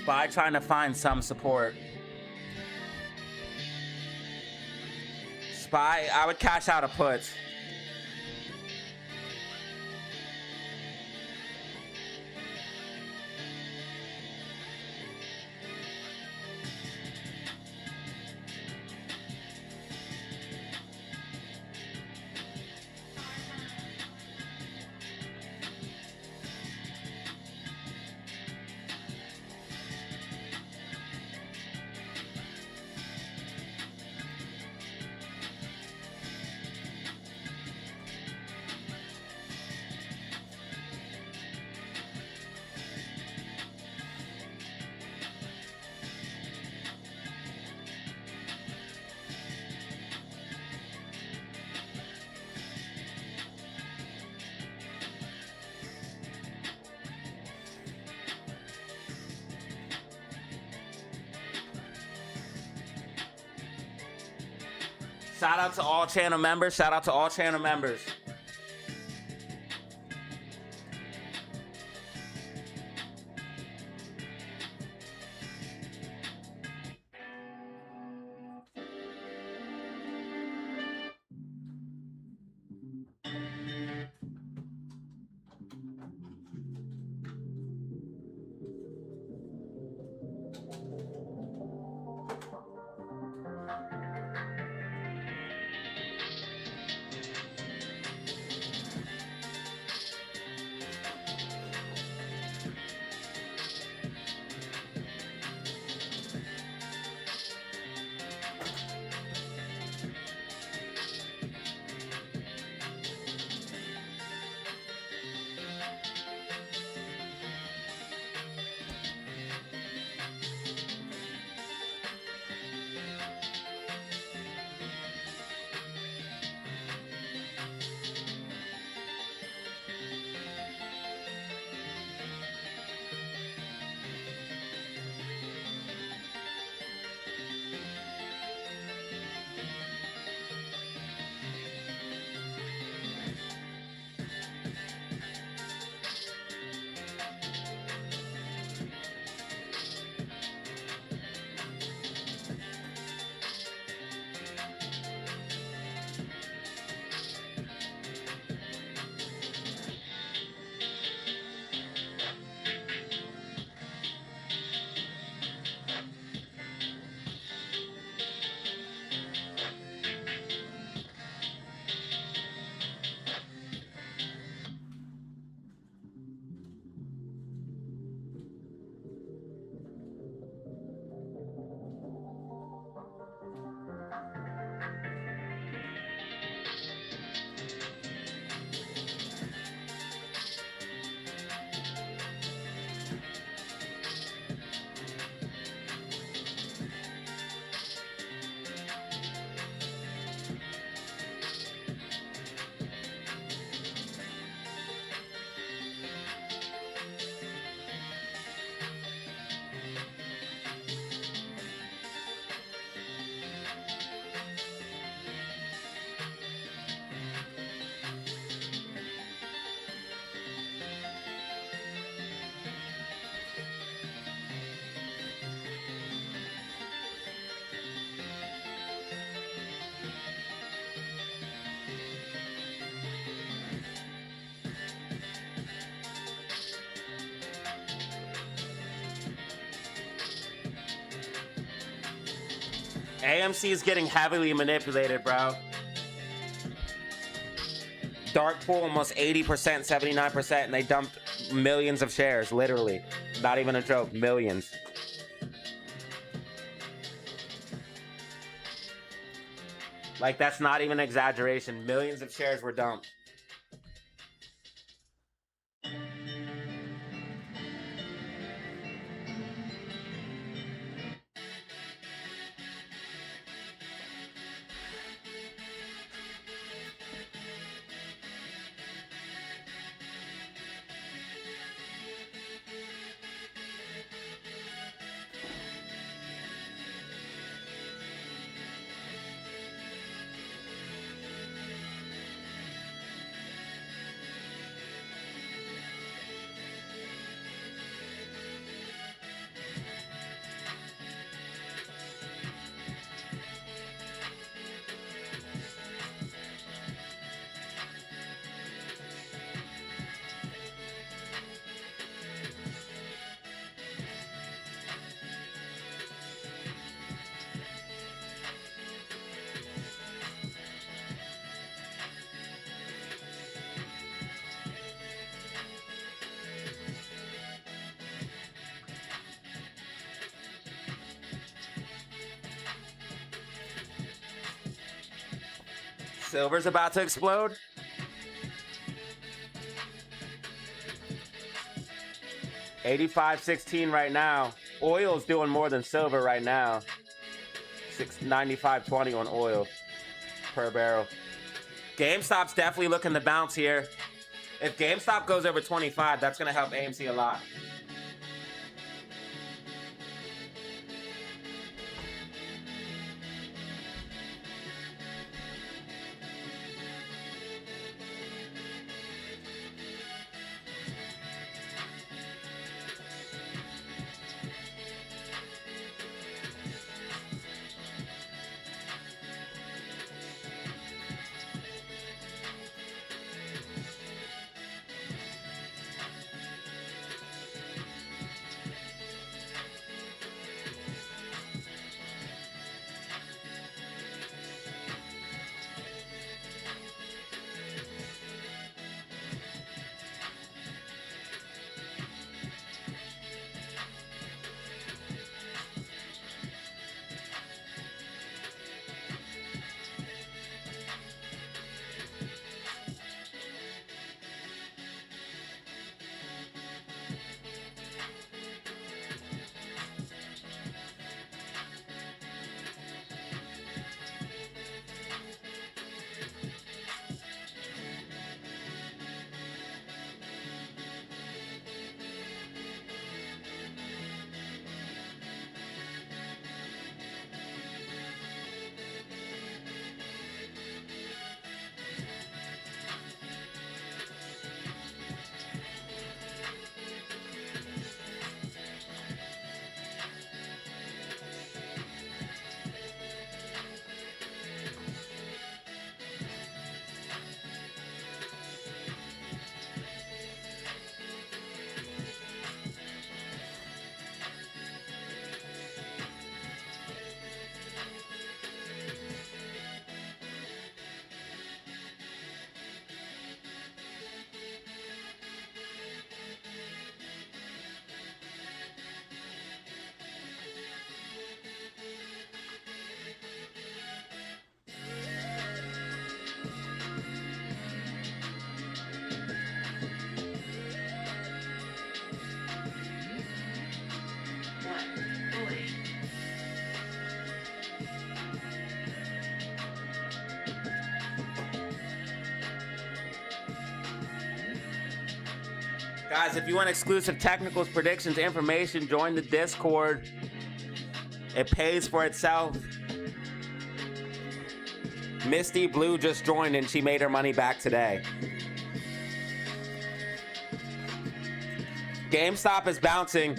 S3: Spy trying to find some support. Spy, I would cash out a put. Shout out to all channel members. Shout out to all channel members. AMC is getting heavily manipulated, bro. Dark pool almost 80%, 79%, and they dumped millions of shares, literally. Not even a joke, millions. Like, that's not even an exaggeration. Millions of shares were dumped. Silver's about to explode. $85.16 right now. Oil's doing more than silver right now. $95.20 on oil per barrel. GameStop's definitely looking to bounce here. If GameStop goes over 25, that's gonna help AMC a lot. Guys, if you want exclusive technicals, predictions, information, join the Discord. It pays for itself. Misty Blue just joined and she made her money back today. GameStop is bouncing.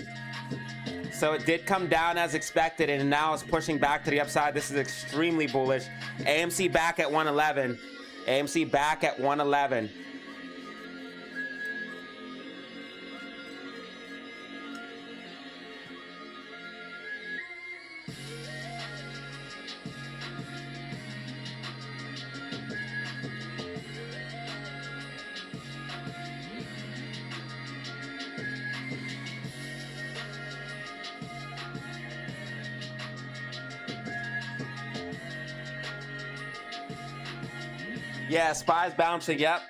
S3: So it did come down as expected and now it's pushing back to the upside. This is extremely bullish. AMC back at 111. AMC back at 111.
S1: Yeah, SPY's bouncing, yep.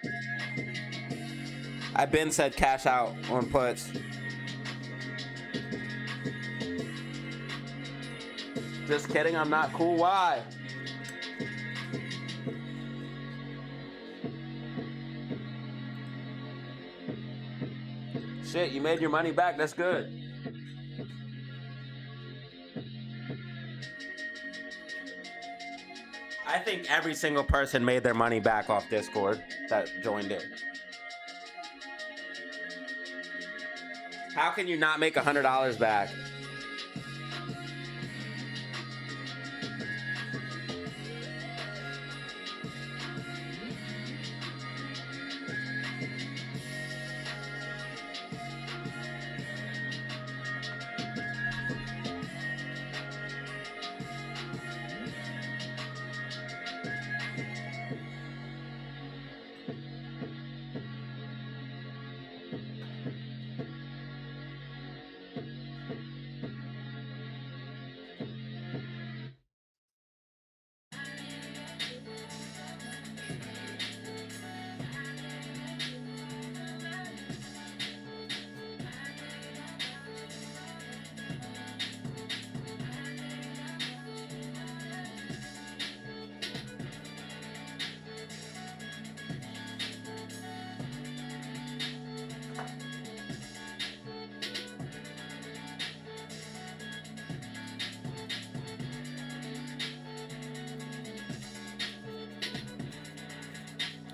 S1: I've been said cash out on puts. Just kidding, I'm not cool. Why? Shit, you made your money back. That's good. I think every single person made their money back off Discord that joined it. How can you not make $100 back?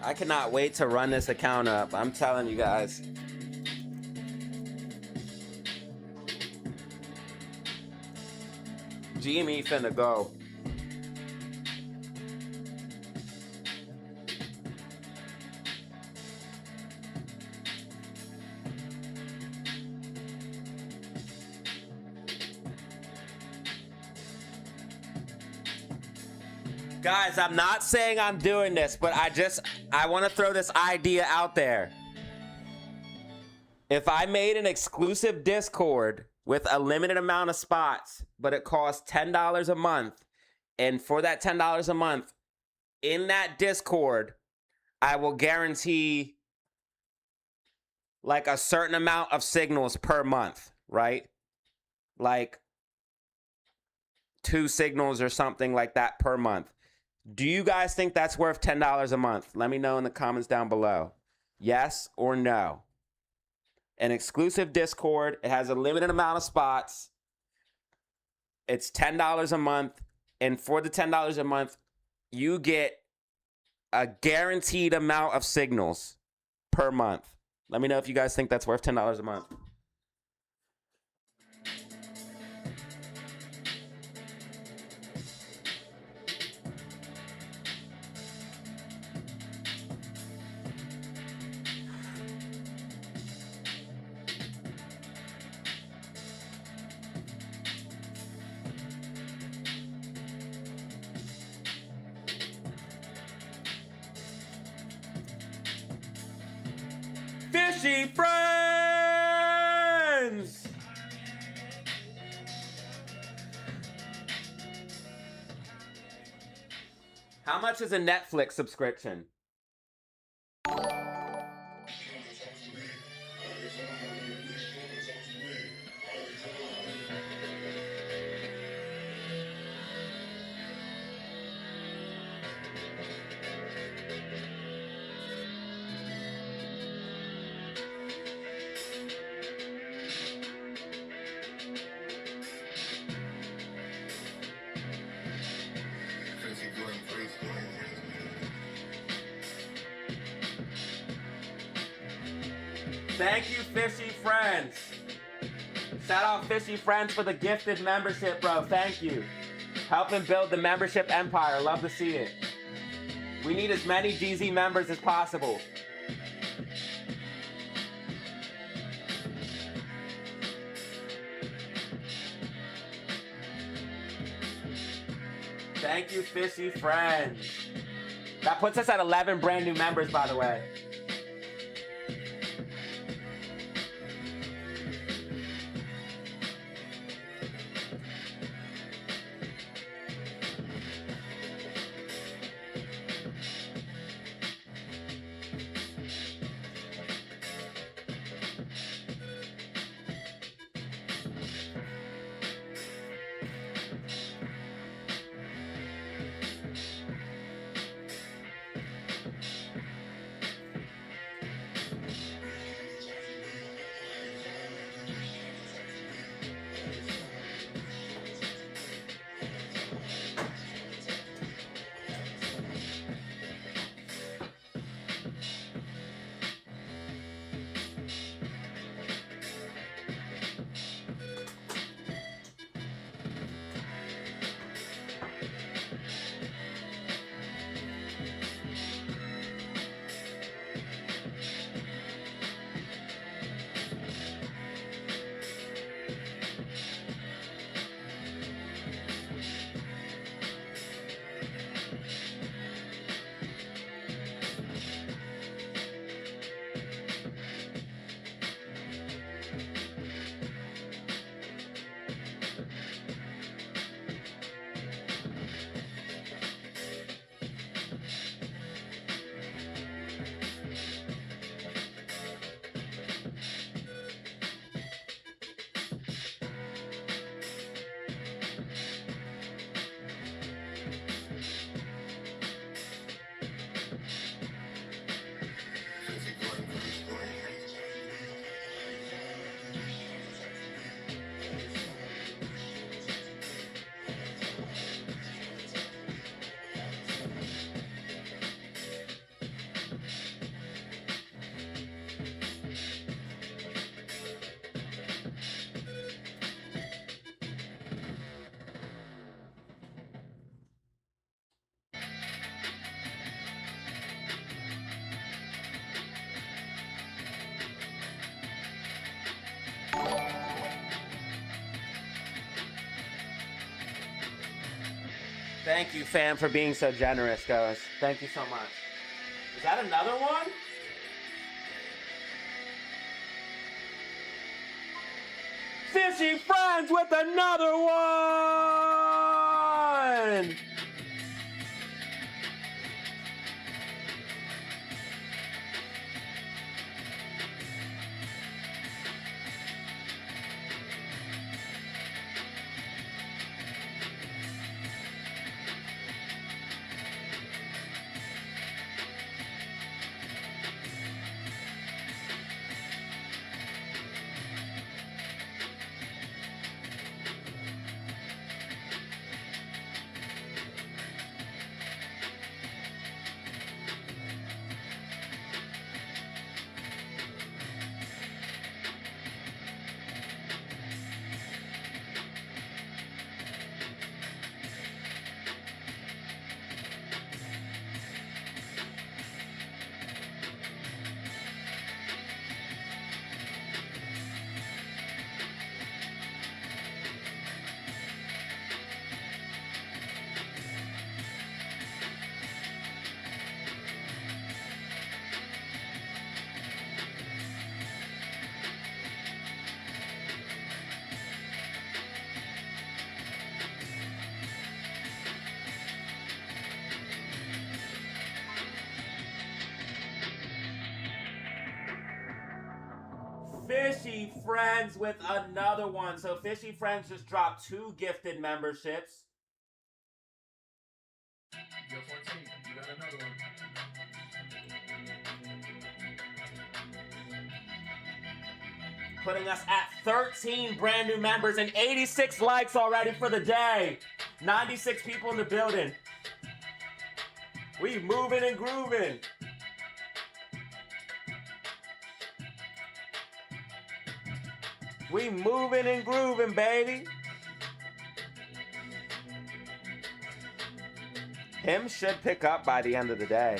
S1: I cannot wait to run this account up. I'm telling you guys. GME finna go. Guys, I'm not saying I'm doing this, but I want to throw this idea out there. If I made an exclusive Discord with a limited amount of spots, but it costs $10 a month, and for that $10 a month, in that Discord, I will guarantee like a certain amount of signals per month, right? Like 2 signals or something like that per month. Do you guys think that's worth $10 a month? Let me know in the comments down below. Yes or no? An exclusive Discord. It has a limited amount of spots. It's $10 a month. And for the $10 a month, you get a guaranteed amount of signals per month. Let me know if you guys think that's worth $10 a month. Fishy friends! How much is a Netflix subscription? Thank you, Fishy Friends. Shout out Fishy Friends for the gifted membership, bro. Thank you. Helping build the membership empire. Love to see it. We need as many GZ members as possible. Thank you, Fishy Friends. That puts us at 11 brand new members, by the way. Thank you, fam, for being so generous, guys. Thank you so much. Is that another one? Fishy friends with another one! Fishy Friends with another one. So Fishy Friends just dropped 2 gifted memberships.
S5: Yo, 14, you got another one.
S1: Putting us at 13 brand new members and 86 likes already for the day. 96 people in the building. We moving and grooving. We moving and grooving, baby. Him should pick up by the end of the day.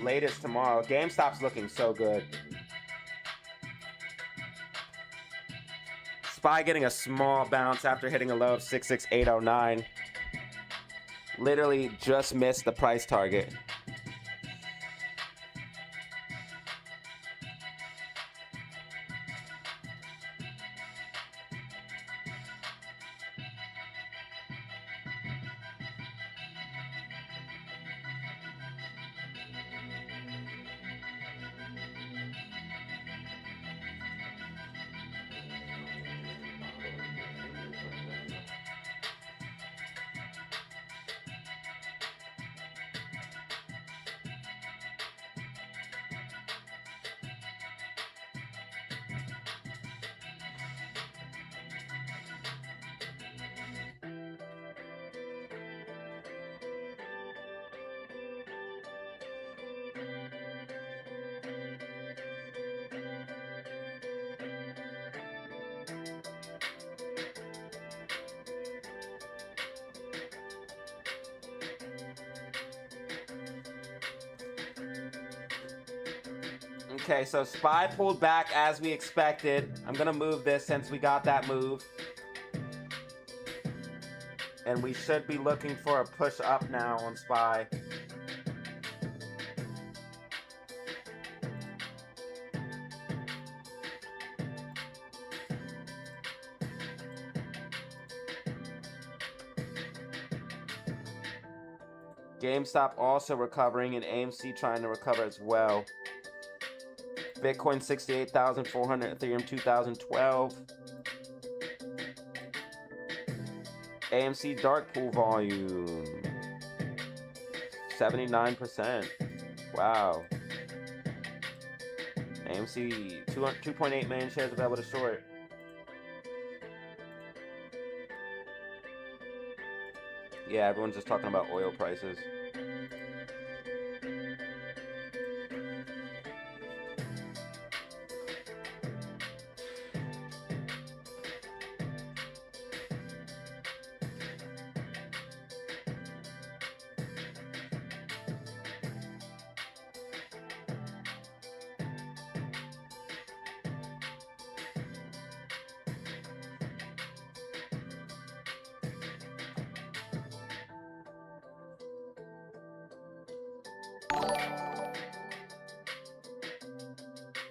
S1: Latest tomorrow. GameStop's looking so good. SPY getting a small bounce after hitting a low of 66809. Literally just missed the price target. Okay, so SPY pulled back as we expected. I'm gonna move this since we got that move. And we should be looking for a push up now on SPY. GameStop also recovering and AMC trying to recover as well. Bitcoin 68,400, Ethereum 2012. AMC dark pool volume 79%. Wow. AMC 2.8 million shares available to short. Yeah, everyone's just talking about oil prices.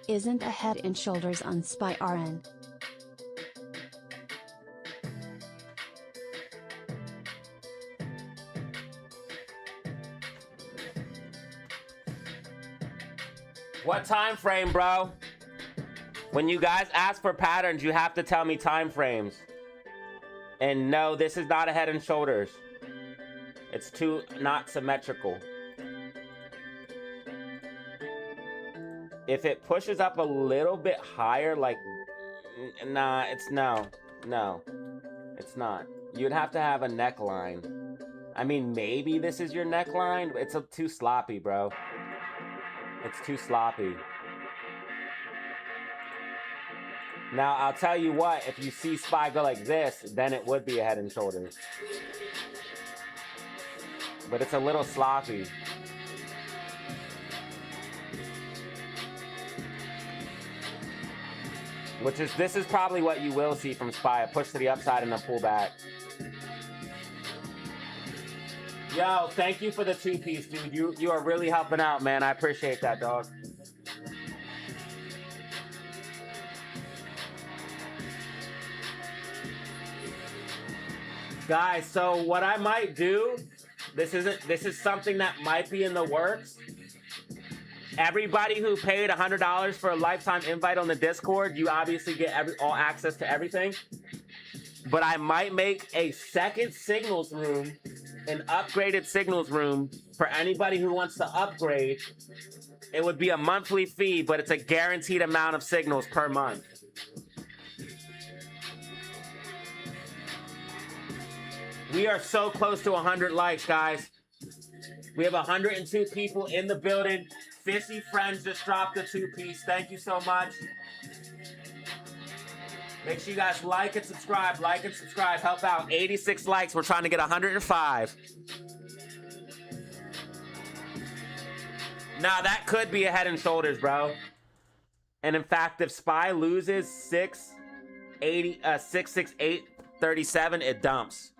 S2: Isn't a head and shoulders on SPY RN.
S3: What time frame, bro? When you guys ask for patterns, you have to tell me time frames. And no, this is not a head and shoulders. It's too not symmetrical. If it pushes up a little bit higher, like, nah, it's no, it's not. You'd have to have a neckline. I mean, maybe this is your neckline, but it's too sloppy, bro. It's too sloppy. Now, I'll tell you what, if you see SPY go like this, then it would be a head and shoulders. But it's a little sloppy. This is probably what you will see from SPY, a push to the upside and a pull back. Yo, thank you for the 2-piece, dude. You are really helping out, man. I appreciate that, dog. Guys, so what I might do, this is something that might be in the works. Everybody who paid $100 for a lifetime invite on the Discord, you obviously get all access to everything. But I might make a second signals room, an upgraded signals room for anybody who wants to upgrade. It would be a monthly fee, but it's a guaranteed amount of signals per month. We are so close to 100 likes, guys. We have 102 people in the building. 50 friends just dropped the 2-piece. Thank you so much. Make sure you guys like and subscribe. Like and subscribe. Help out. 86 likes. We're trying to get 105. Now, that could be a head and shoulders, bro. And in fact, if SPY loses 668.37, it dumps.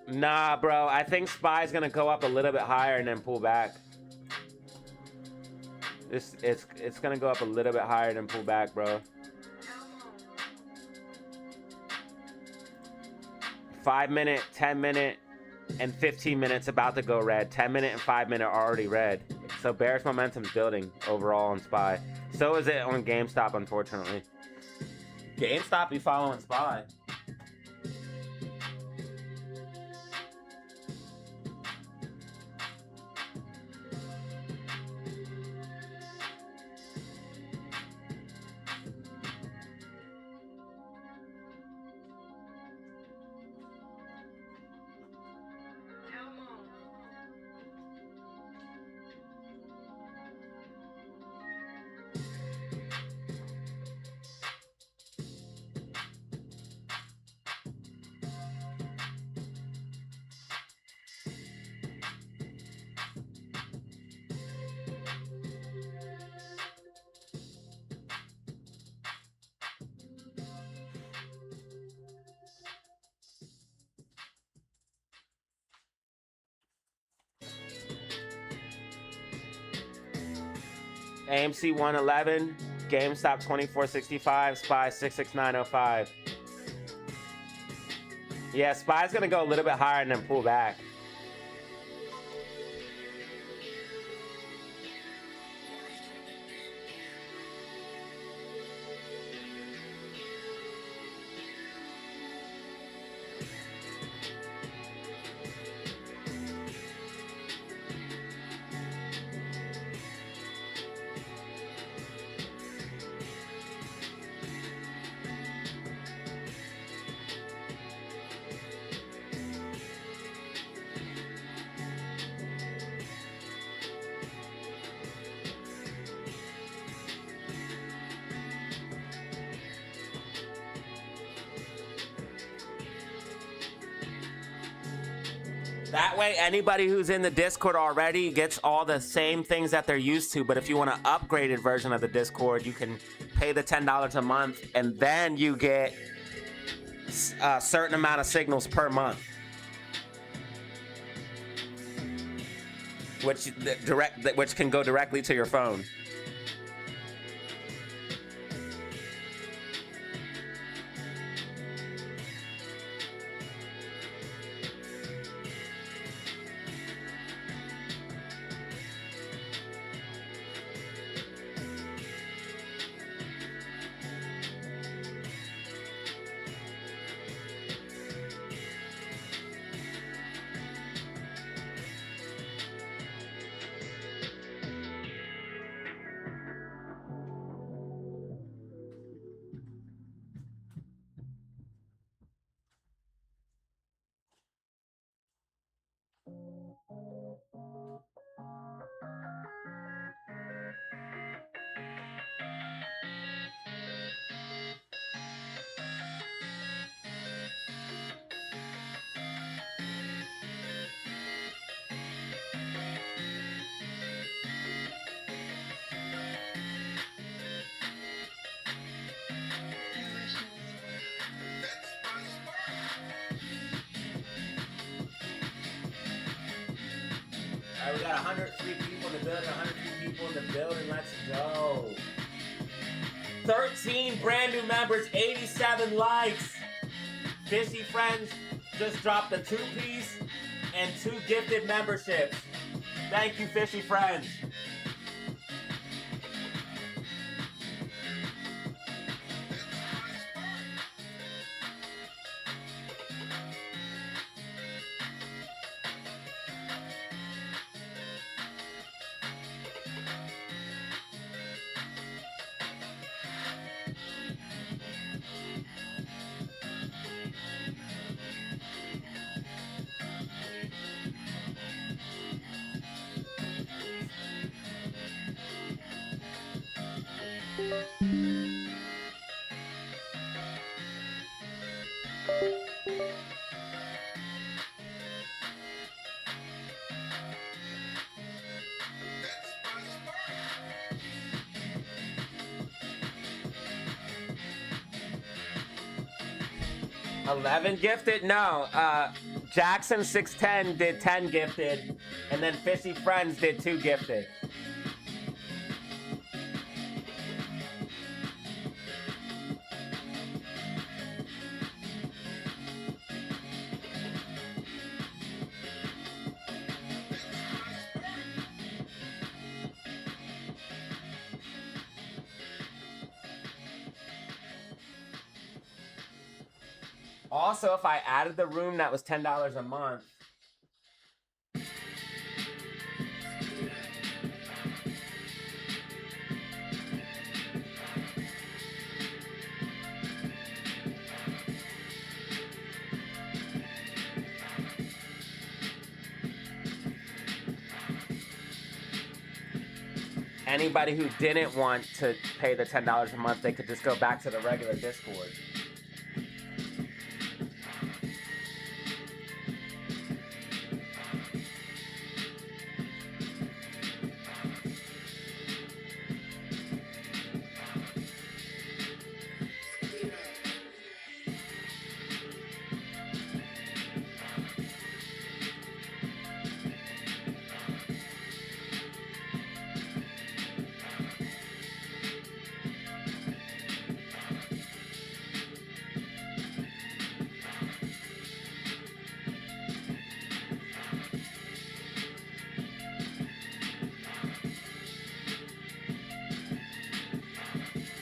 S3: Nah, bro. I think SPY's gonna go up a little bit higher and then pull back. It's gonna go up a little bit higher than pull back, bro. 5 minute, 10 minute, and 15 minutes about to go red. 10 minute and 5 minute are already red. So bearish momentum's building overall on SPY. So is it on GameStop, unfortunately. GameStop be following SPY. AMC 111, GameStop 2465, SPY 66905. Yeah, SPY's gonna go a little bit higher and then pull back. That way, anybody who's in the Discord already gets all the same things that they're used to. But if you want an upgraded version of the Discord, you can pay the $10 a month, and then you get a certain amount of signals per month, which can go directly to your phone. We got 103 people in the building, 102 people in the building. Let's go. 13 brand new members, 87 likes. Fishy Friends just dropped a 2-piece and 2 gifted memberships. Thank you, Fishy Friends. $11 gifted? No. Jackson 610 did 10 gifted, and then Fishy Friends did 2 gifted. Also, if I added the room, that was $10 a month. Anybody who didn't want to pay the $10 a month, they could just go back to the regular Discord.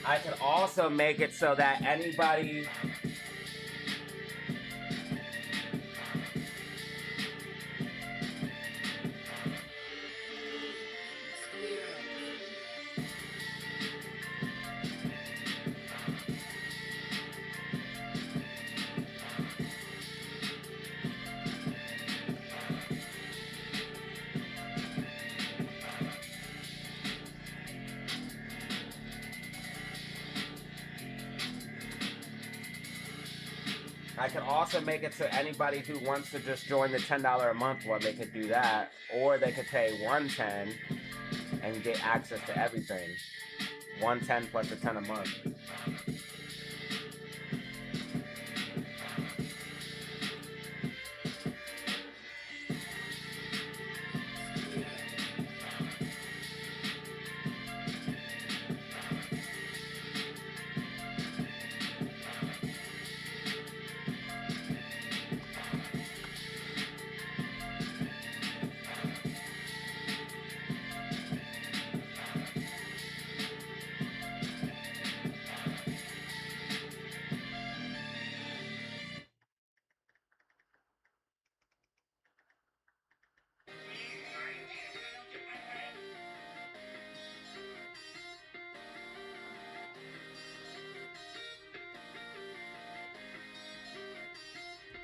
S3: I could also make it so that anybody I can also make it so anybody who wants to just join the $10 a month one, they could do that. Or they could pay $110 and get access to everything. $110 plus a 10 a month.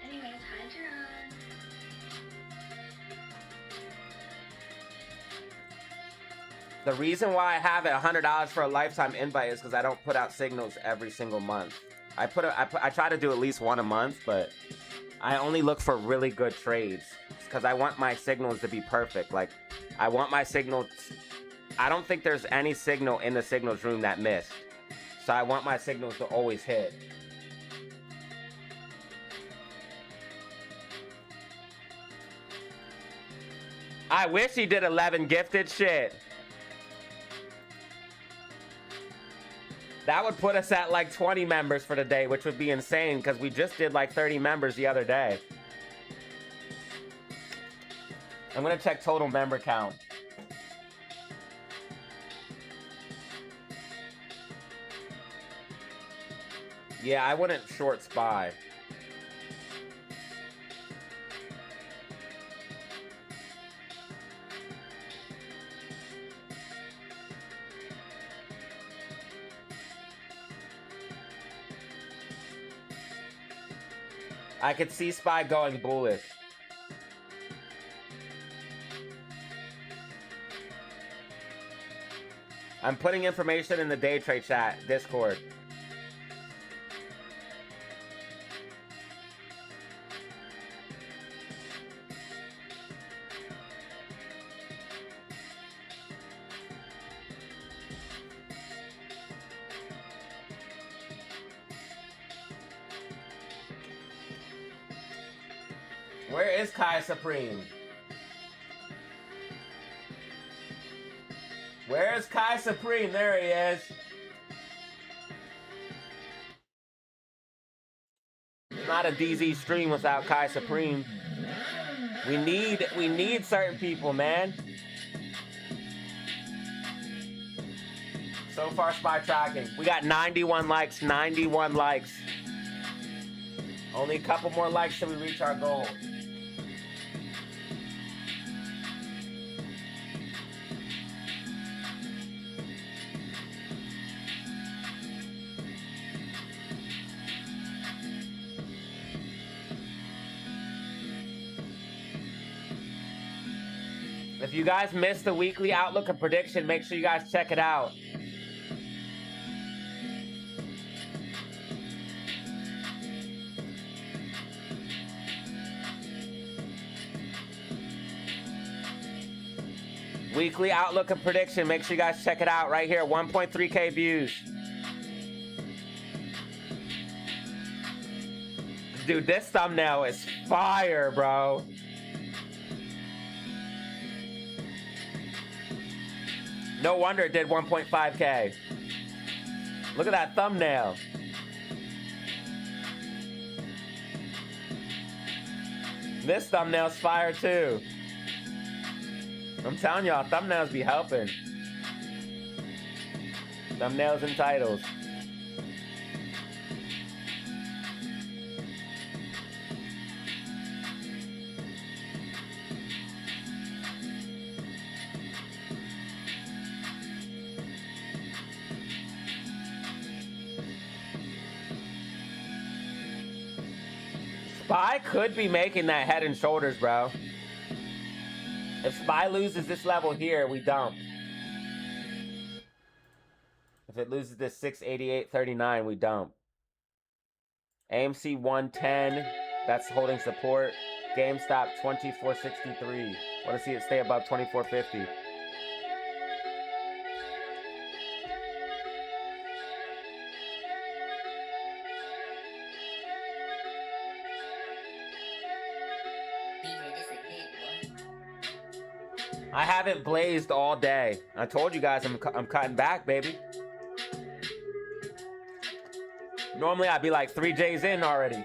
S6: Anyways, hi Jerome.
S3: The reason why I have it $100 for a lifetime invite is because I don't put out signals every single month. I try to do at least one a month, but I only look for really good trades because I want my signals to be perfect. Like, I want my signals. I don't think there's any signal in the signals room that missed. So I want my signals to always hit. I wish he did 11 gifted shit. That would put us at like 20 members for the day, which would be insane because we just did like 30 members the other day. I'm gonna check total member count. Yeah, I wouldn't short SPY. I could see SPY going bullish. I'm putting information in the day trade chat, Discord. Where is Kai Supreme? Where's Kai Supreme? There he is. It's not a DZ stream without Kai Supreme. We need certain people, man. So far, SPY tracking. We got 91 likes, 91 likes. Only a couple more likes till we reach our goal. If you guys missed the weekly outlook and prediction, make sure you guys check it out. Weekly outlook and prediction, make sure you guys check it out right here. 1.3K views. Dude, this thumbnail is fire, bro. No wonder it did 1.5K. Look at that thumbnail. This thumbnail's fire too. I'm telling y'all, thumbnails be helping. Thumbnails and titles. SPY could be making that head and shoulders, bro. If SPY loses this level here, we dump. If it loses this 688.39, we dump. AMC 110. That's holding support. GameStop 2463. Want to see it stay above 2450. I haven't blazed all day. I told you guys I'm cutting back, baby. Normally I'd be like 3 J's in already.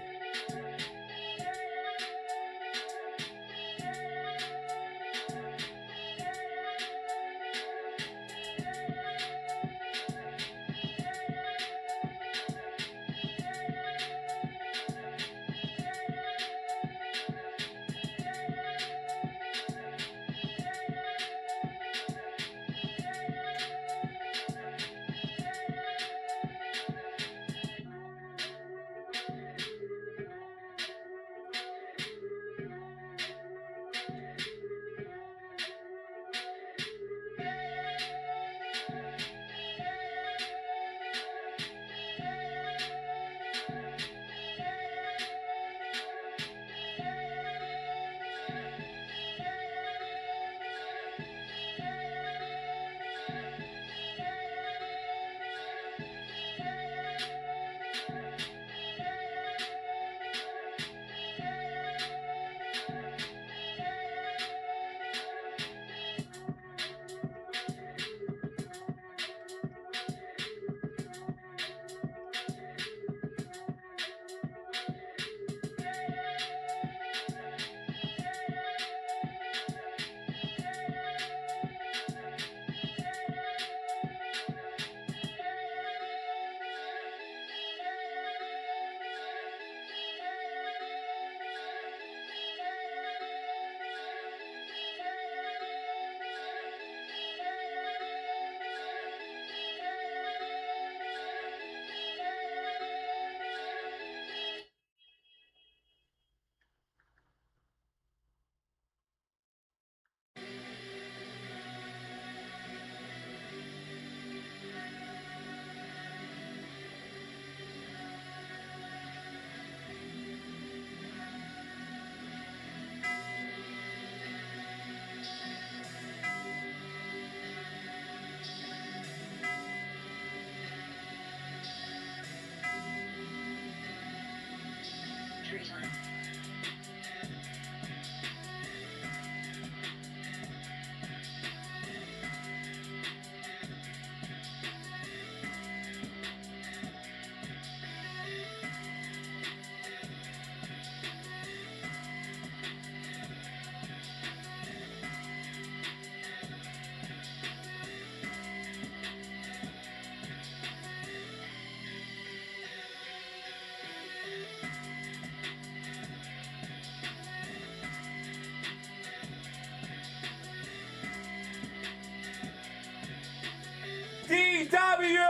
S3: DW!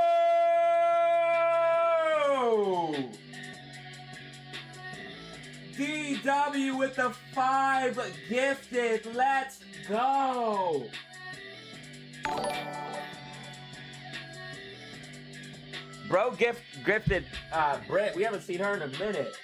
S3: DW with the 5 gifted. Let's go. Bro gifted Britt. We haven't seen her in a minute.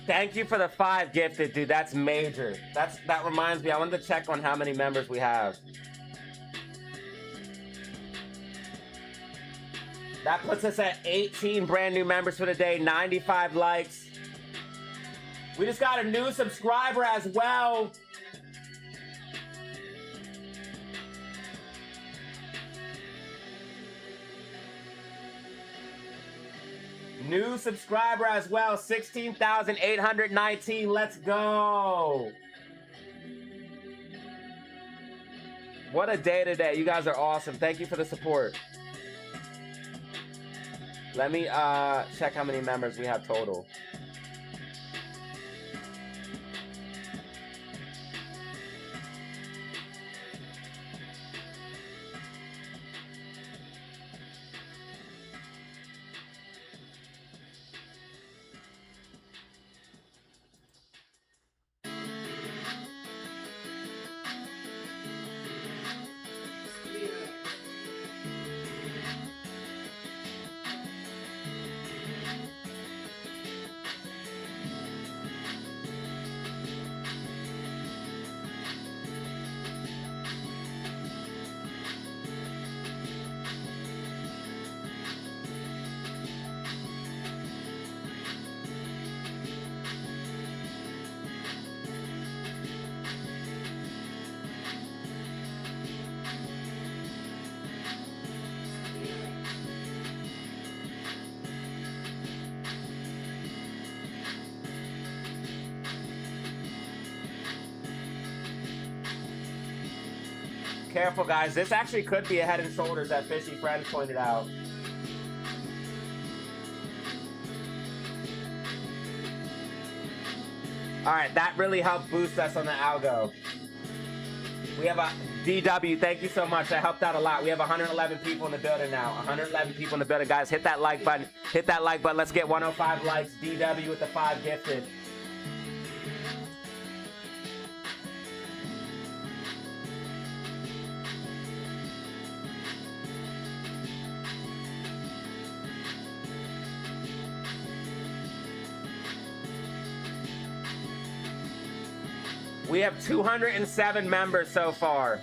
S3: Thank you for the 5 gifted, dude. That's major. That reminds me. I wanted to check on how many members we have. That puts us at 18 brand new members for the day. 95 likes. We just got a new subscriber as well. New subscriber as well, 16,819. Let's go. What a day today. You guys are awesome. Thank you for the support. Let me check how many members we have total. Careful, guys. This actually could be a head and shoulders that Fishy Friends pointed out. All right, that really helped boost us on the algo. We have a DW. Thank you so much. That helped out a lot. We have 111 people in the building now. 111 people in the building, guys. Hit that like button. Hit that like button. Let's get 105 likes. DW with the 5 gifted. We have 207 members so far.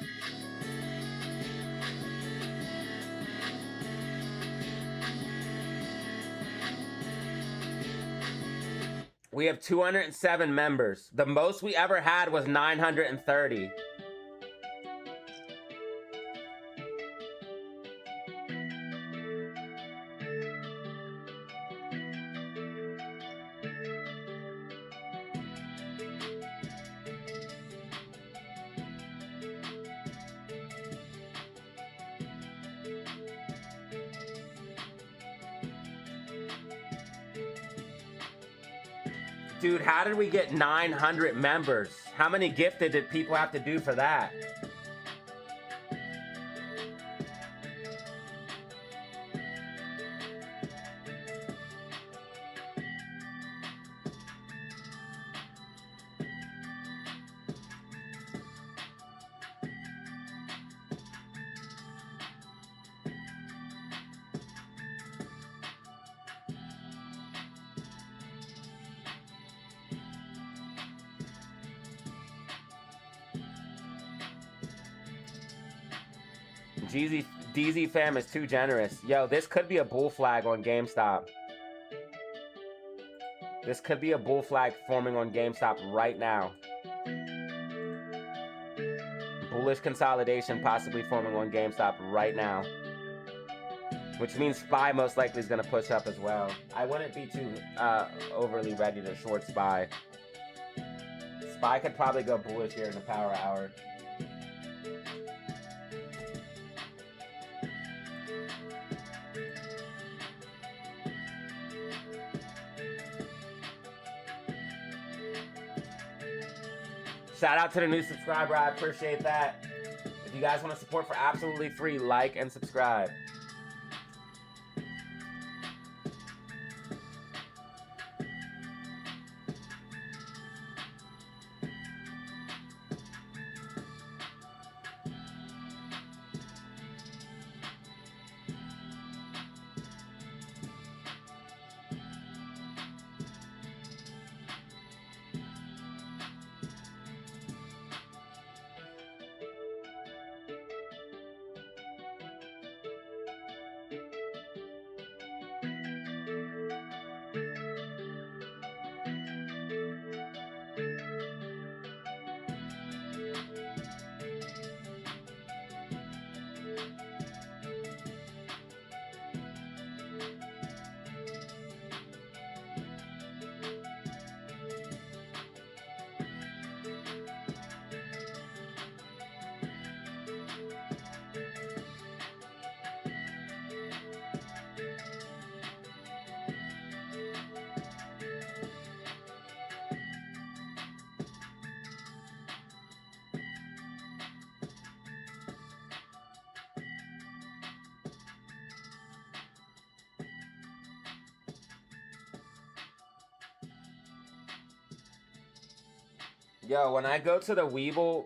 S3: We have 207 members. The most we ever had was 930. Dude, how did we get 900 members? How many gifted did people have to do for that? DZ fam is too generous. Yo, this could be a bull flag on GameStop. This could be a bull flag forming on GameStop right now. Bullish consolidation possibly forming on GameStop right now. Which means SPY most likely is going to push up as well. I wouldn't be too overly ready to short SPY. SPY could probably go bullish here in the power hour. Shout out to the new subscriber. I appreciate that. If you guys want to support for absolutely free, like and subscribe. Yo, when I go to the Weeble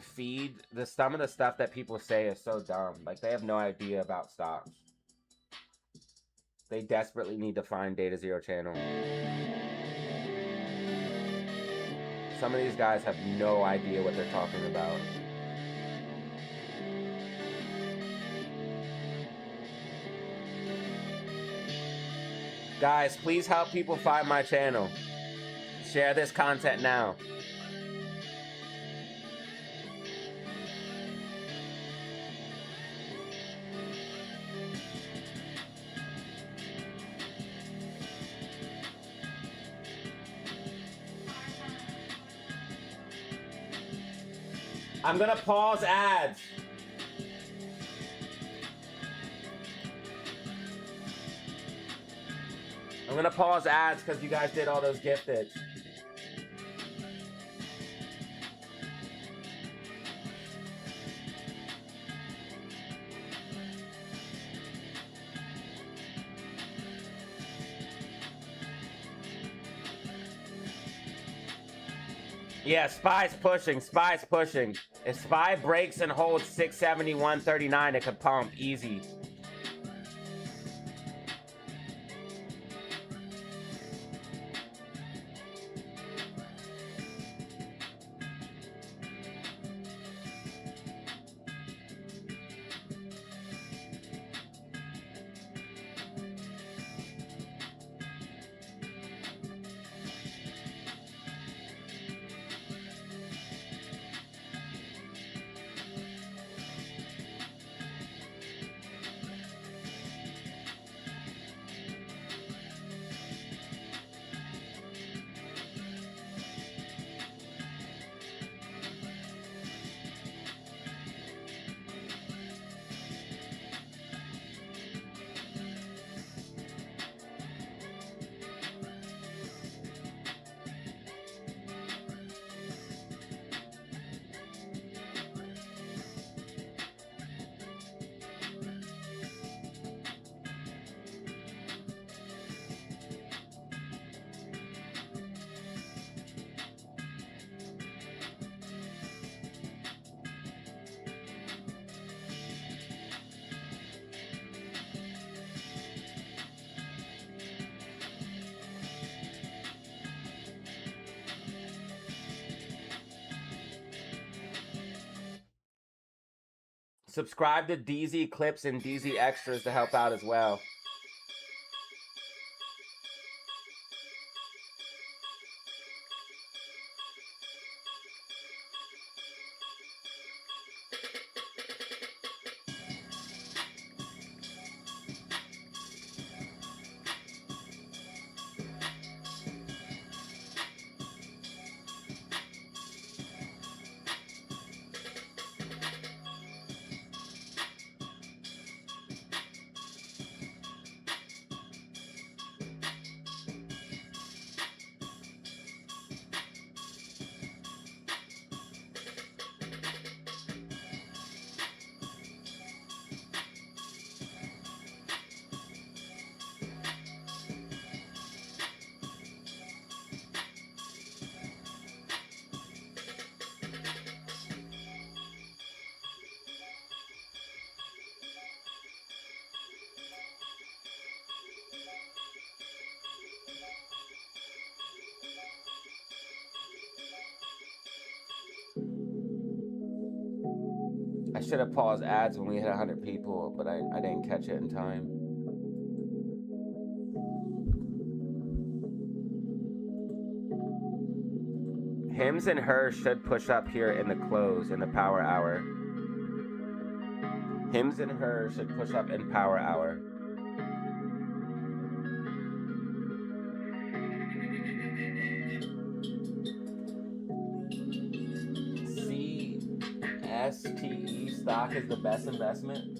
S3: feed, some of the stuff that people say is so dumb. Like, they have no idea about stocks. They desperately need to find Data Zero Channel. Some of these guys have no idea what they're talking about. Guys, please help people find my channel. Share this content now. I'm gonna pause ads. I'm gonna pause ads because you guys did all those gifted. Yeah, SPY's pushing. SPY's pushing. If SPY breaks and holds 671.39, it could pump easy. Subscribe to DZ Clips and DZ Extras to help out as well. I should have paused ads when we hit 100 people, but I didn't catch it in time. Hims and hers should push up here in the close, in the power hour. Hims and hers should push up in power hour. CSTE stock is the best investment.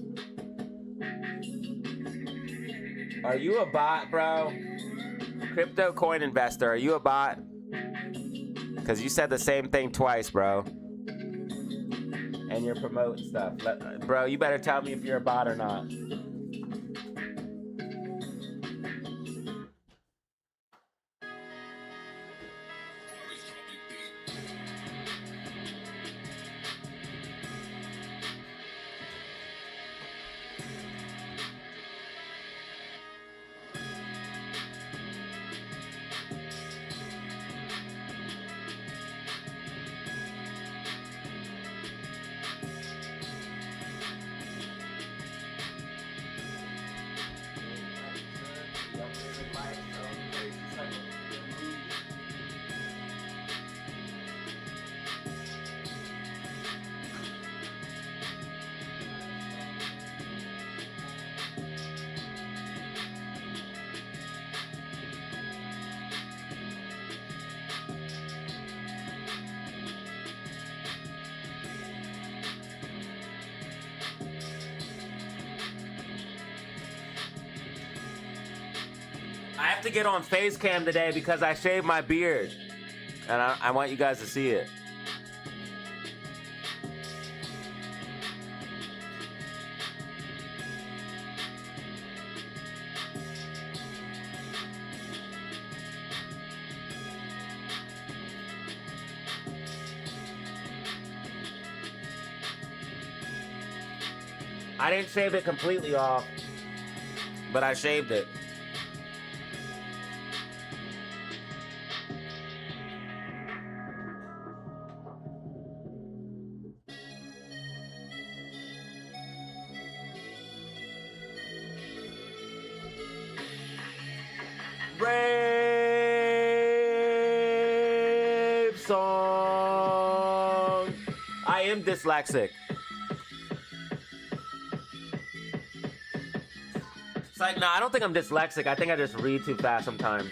S3: Are you a bot, bro? Crypto coin investor, are you a bot? Because you said the same thing twice, bro. And you're promoting stuff. Bro, you better tell me if you're a bot or not.
S1: have to get on face cam today because I shaved my beard. And I want you guys to see it. I didn't shave it completely off, but I shaved it. Rave song. I am dyslexic. It's like, no, I don't think I'm dyslexic. I think I just read too fast sometimes.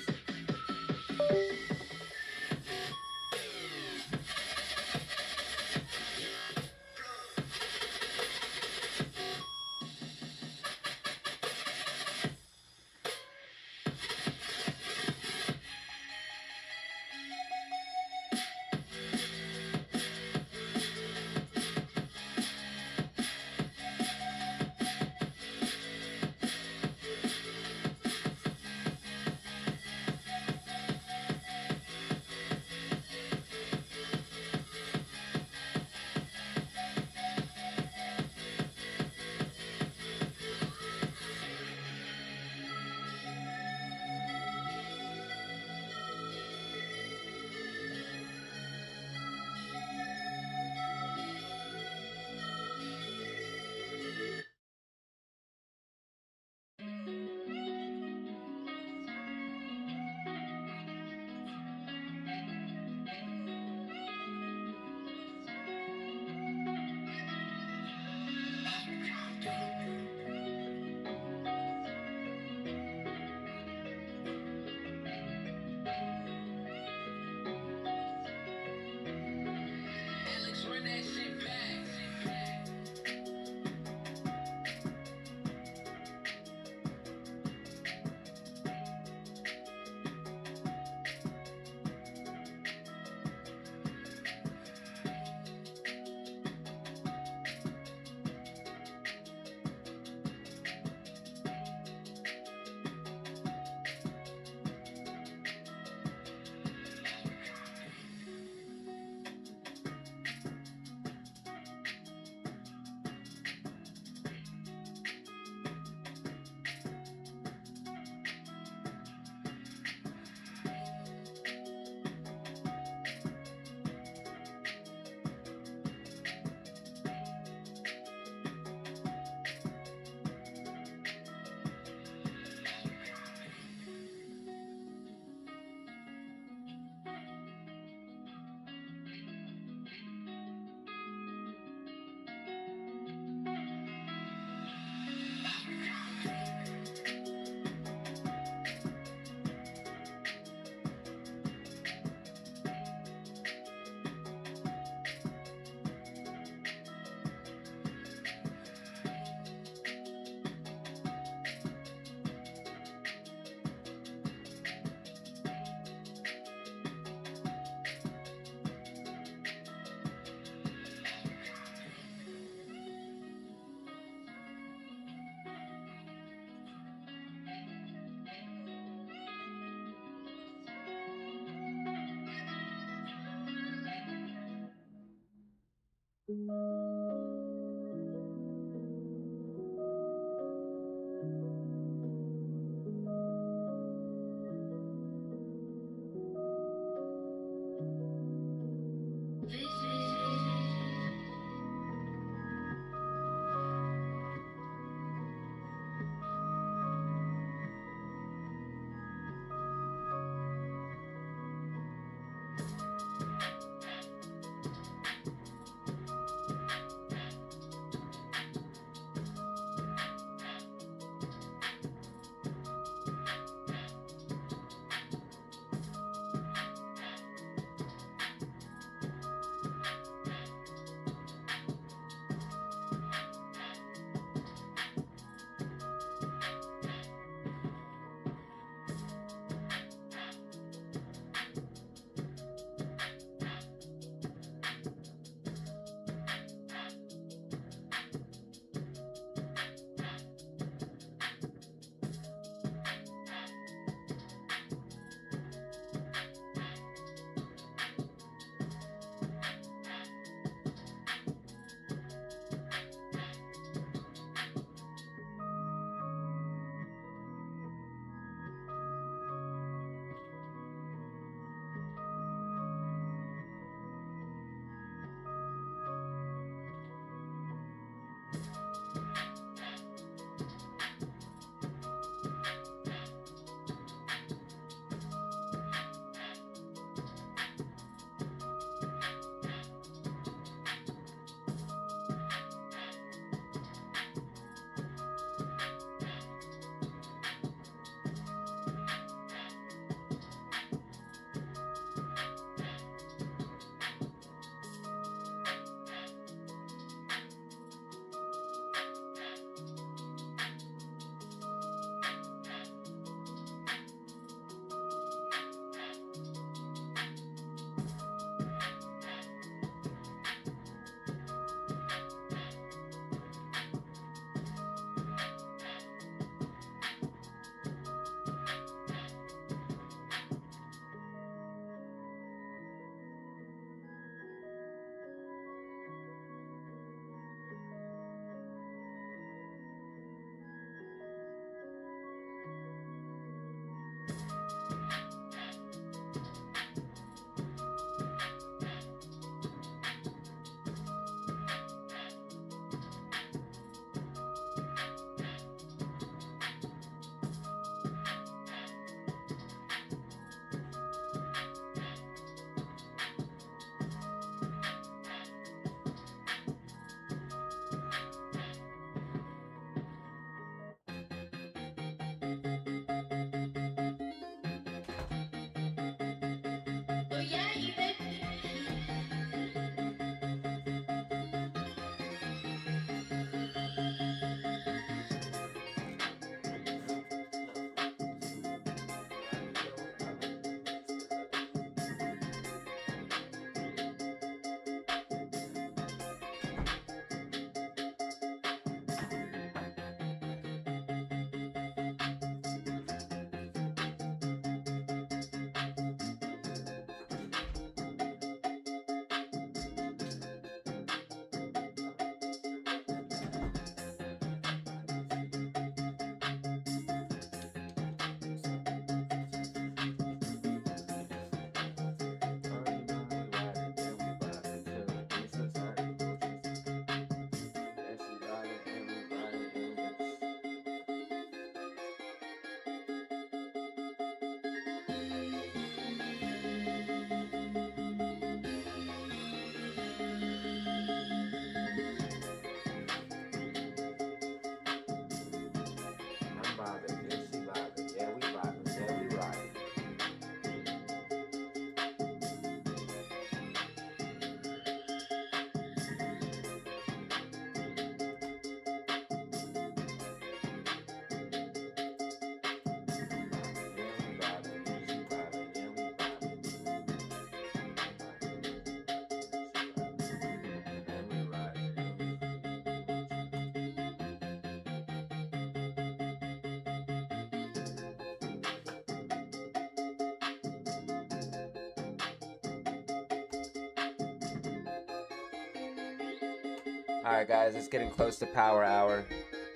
S3: Alright guys, it's getting close to power hour. Oh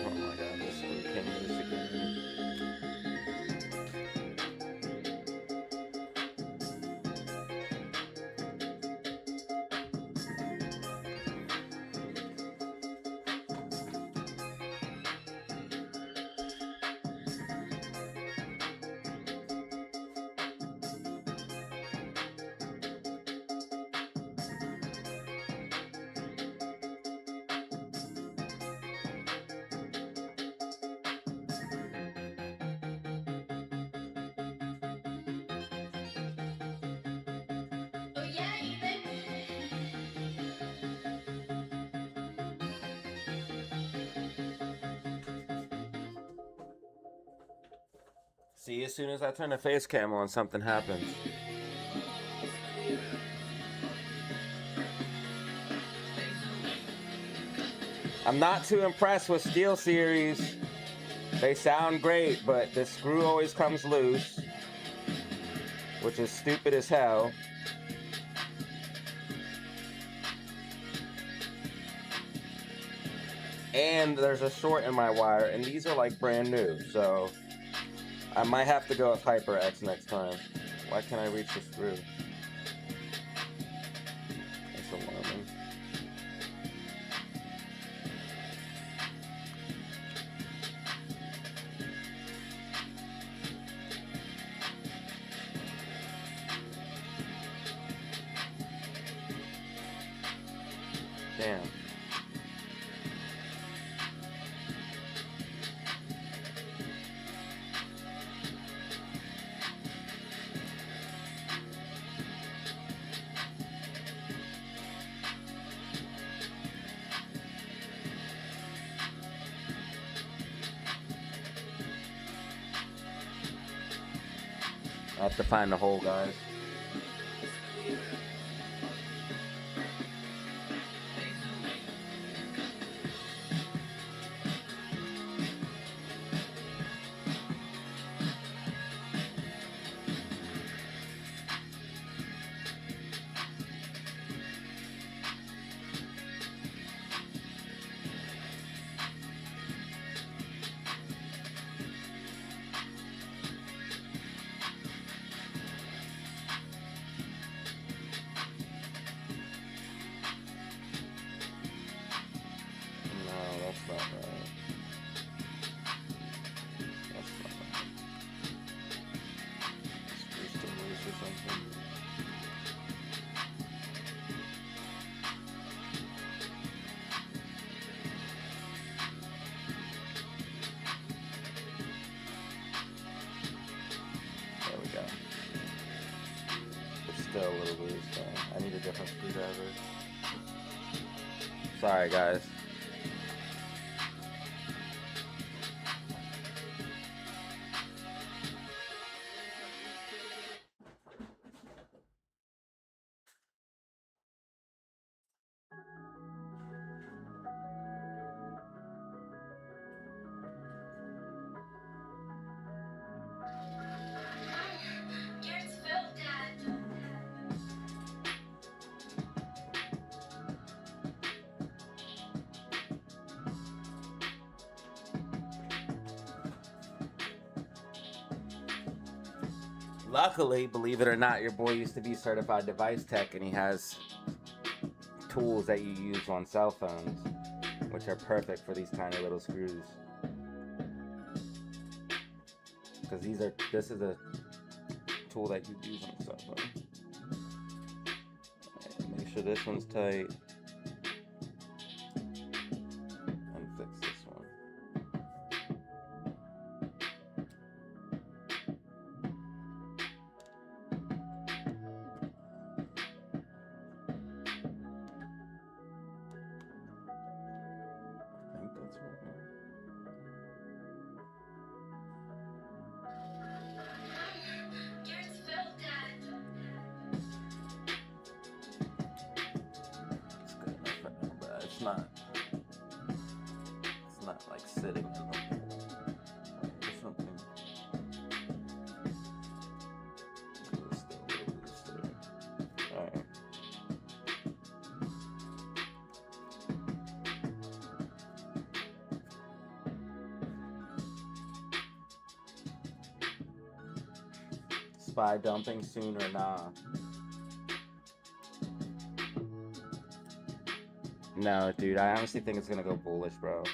S3: my god, this one came loose again. See, as soon as I turn the face cam on, something happens. I'm not too impressed with Steel Series. They sound great, but the screw always comes loose, which is stupid as hell. And there's a short in my wire, and these are like brand new, so I might have to go with HyperX next time. Why can't I reach the screw? That's alarming. Damn. I have to find the hole, guys. Still a little loose, so I need a different screwdriver. Sorry, guys. Luckily, believe it or not, your boy used to be certified device tech, and he has tools that you use on cell phones, which are perfect for these tiny little screws. Because this is a tool that you use on a cell phone. And make sure this one's tight. And fix this one. It's not like sitting in them. There's something. It's still a little loose.
S1: SPY dumping soon or nah? No, dude, I honestly think it's gonna go bullish, bro.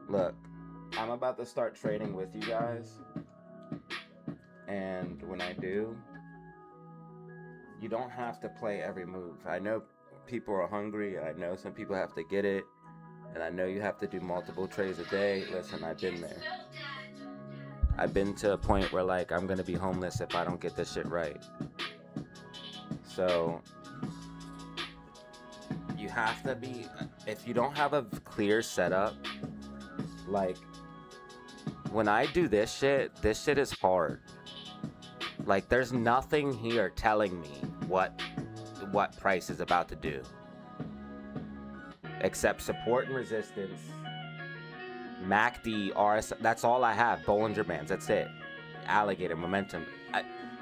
S1: Look, I'm about to start trading with you guys. And when I do, you don't have to play every move. I know people are hungry. I know some people have to get it. And I know you have to do multiple trades a day. Listen, I've been there. I've been to a point where, like, I'm gonna be homeless if I don't get this shit right. So you have to be, if you don't have a clear setup, like, when I do this shit is hard. Like, there's nothing here telling me what price is about to do, except support and resistance, MACD, RSI. That's all I have. Bollinger Bands. That's it. Alligator momentum.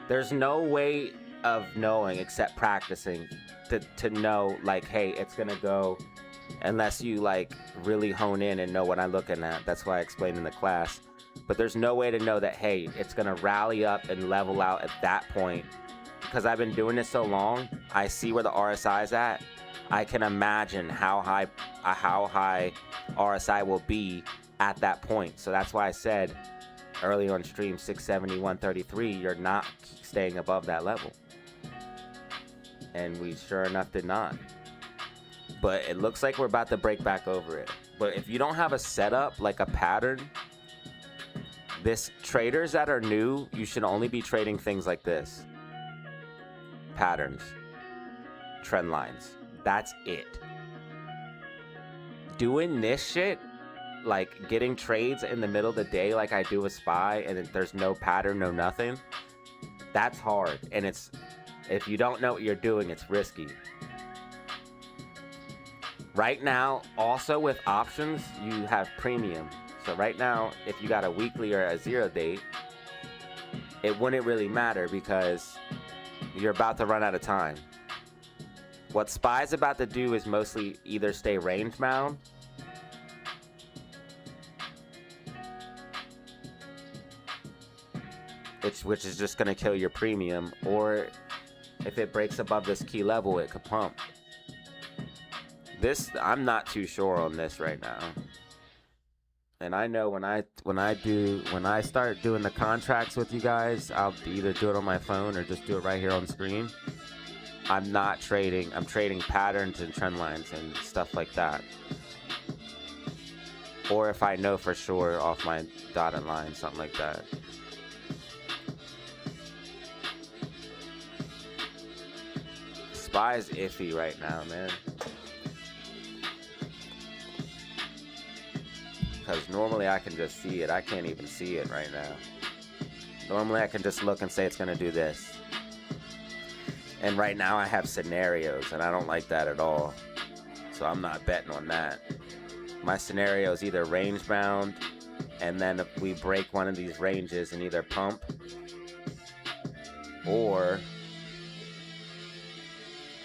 S1: There's no way of knowing except practicing to know, like, hey, it's gonna go, unless you, like, really hone in and know what I'm looking at. That's why I explained in the class. But there's no way to know that, hey, it's gonna rally up and level out at that point. Because I've been doing this so long, I see where the RSI is at. I can imagine how high RSI will be at that point. So that's why I said early on stream, 670, 133, you're not staying above that level. And we sure enough did not. But it looks like we're about to break back over it. But if you don't have a setup, like a pattern, traders that are new, you should only be trading things like this. Patterns, trend lines. That's it. Doing this shit, like getting trades in the middle of the day like I do with SPY, and there's no pattern, no nothing, that's hard. And it's, if you don't know what you're doing, it's risky. Right now, also with options, you have premium. So right now, if you got a weekly or a 0 date, it wouldn't really matter because you're about to run out of time. What SPY is about to do is mostly either stay range bound, which is just going to kill your premium, or if it breaks above this key level, it could pump. This, I'm not too sure on this right now. And I know when I start doing the contracts with you guys, I'll either do it on my phone or just do it right here on screen. I'm not trading. I'm trading patterns and trend lines and stuff like that. Or if I know for sure off my dotted line, something like that. SPY is iffy right now, man. Because normally I can just see it. I can't even see it right now. Normally I can just look and say it's going to do this. And right now I have scenarios, and I don't like that at all. So I'm not betting on that. My scenario is either range bound, and then if we break one of these ranges and either pump, or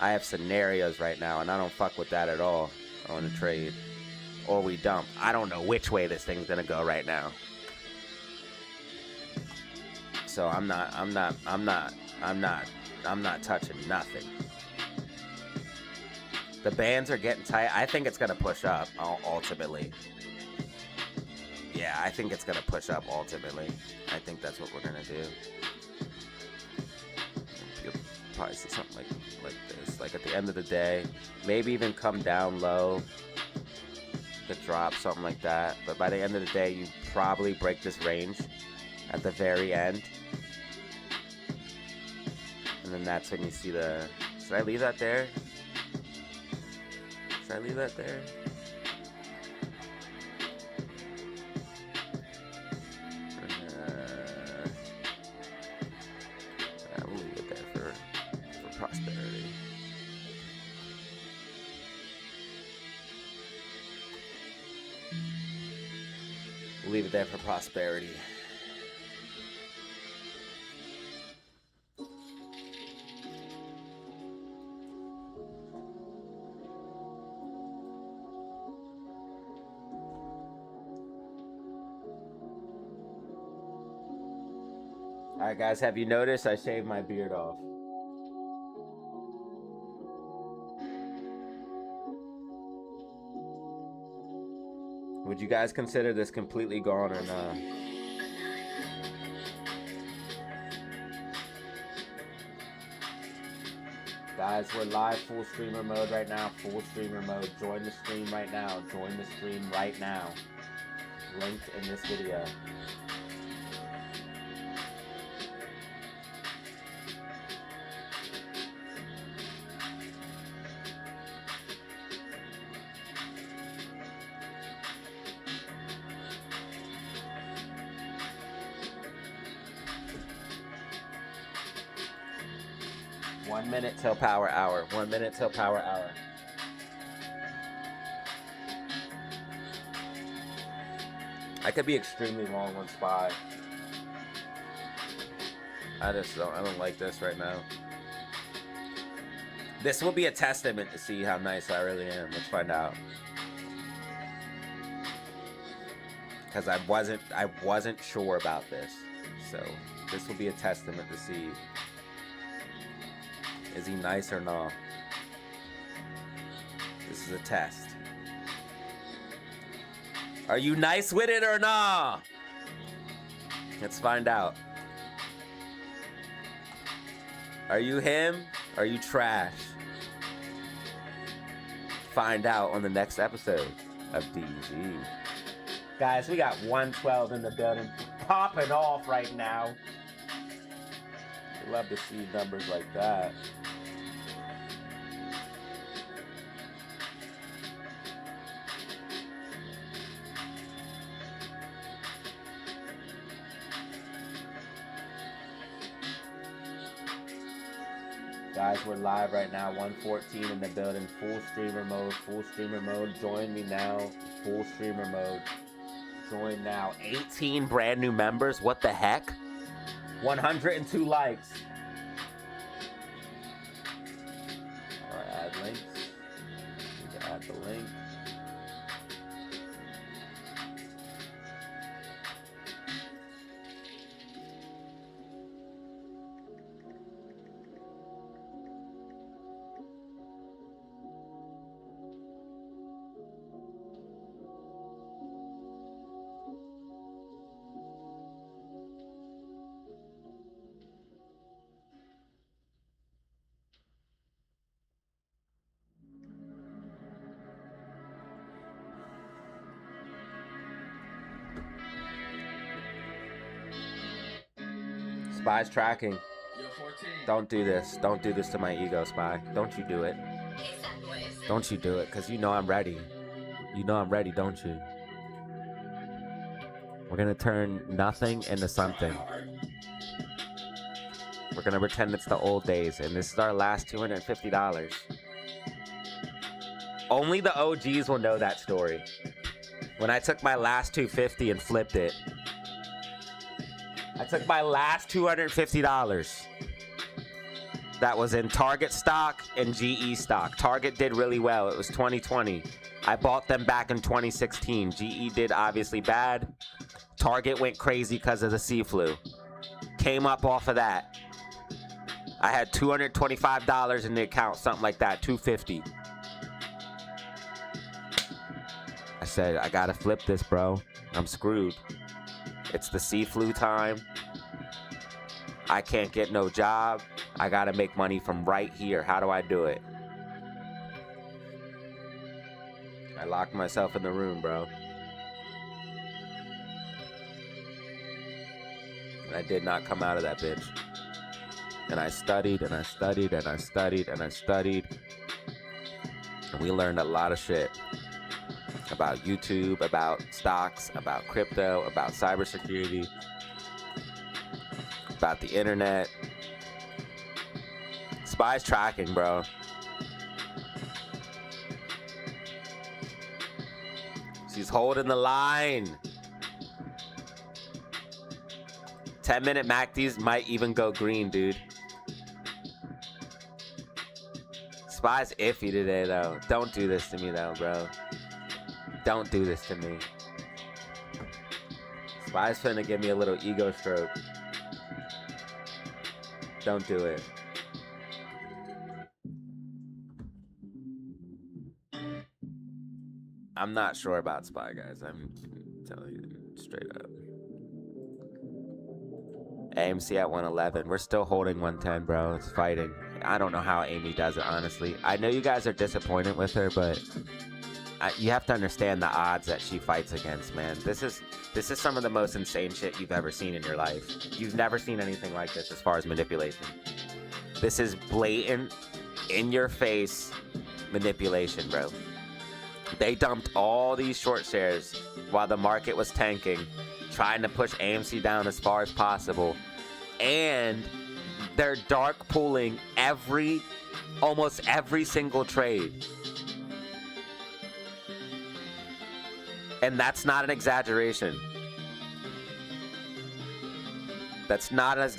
S1: I have scenarios right now, and I don't fuck with that at all on a trade. Or we dump. I don't know which way this thing's gonna go right now. So I'm not touching nothing. The bands are getting tight. I think it's gonna push up ultimately. Yeah, I think it's gonna push up ultimately. I think that's what we're gonna do. You'll probably see something like this. Like at the end of the day, maybe even come down low. Could drop, something like that. But by the end of the day, you probably break this range at the very end. And then that's when you see the... Should I leave that there? Should I leave that there? I will leave it there for prosperity. We'll leave it there for prosperity. Alright guys, have you noticed I shaved my beard off? Would you guys consider this completely gone or not? Guys, we're live full streamer mode right now. Full streamer mode. Join the stream right now. Join the stream right now. Linked in this video. One minute till power hour. 1 minute till power hour. I could be extremely wrong on SPY. I don't like this right now. This will be a testament to see how nice I really am. Let's find out. Because I wasn't sure about this. So this will be a testament to see. Is he nice or not? This is a test. Are you nice with it or not? Let's find out. Are you him? Are you trash? Find out on the next episode of DZ. Guys, we got 112 in the building, popping off right now. I'd love to see numbers like that. Guys, we're live right now, 114 in the building, full streamer mode, join me now, full streamer mode, join now. 18 brand new members, what the heck? 102 likes. Alright, add links, need to add the link. Spy's tracking.
S5: Yo, 14.
S1: Don't do this. Don't do this to my ego, Spy. Don't you do it. Don't you do it, because you know I'm ready. You know I'm ready, don't you? We're going to turn nothing into something. We're going to pretend it's the old days, and this is our last $250. Only the OGs will know that story. When I took my last $250 and flipped it. I took my last $250. That was in Target stock and GE stock. Target did really well. It was 2020. I bought them back in 2016. GE did obviously bad. Target went crazy because of the sea flu. Came up off of that. I had $225 in the account, something like that, $250. I said, I gotta flip this, bro. I'm screwed. It's the sea flu time. I can't get no job. I gotta make money from right here. How do I do it? I locked myself in the room, bro. And I did not come out of that bitch. And I studied and I studied and I studied and I studied. And we learned a lot of shit. About YouTube, about stocks, about crypto, about cybersecurity, about the internet. Spy's tracking, bro. She's holding the line. 10-minute MACDs might even go green, dude. Spy's iffy today, though. Don't do this to me, though, bro. Don't do this to me. Spy's finna give me a little ego stroke. Don't do it. I'm not sure about SPY, guys. I'm telling you straight up. AMC at 111. We're still holding 110, bro. It's fighting. I don't know how Amy does it, honestly. I know you guys are disappointed with her, but you have to understand the odds that she fights against, man. This is some of the most insane shit you've ever seen in your life. You've never seen anything like this as far as manipulation. This is blatant, in-your-face manipulation, bro. They dumped all these short shares while the market was tanking, trying to push AMC down as far as possible, and they're dark pooling almost every single trade. And that's not an exaggeration. That's not an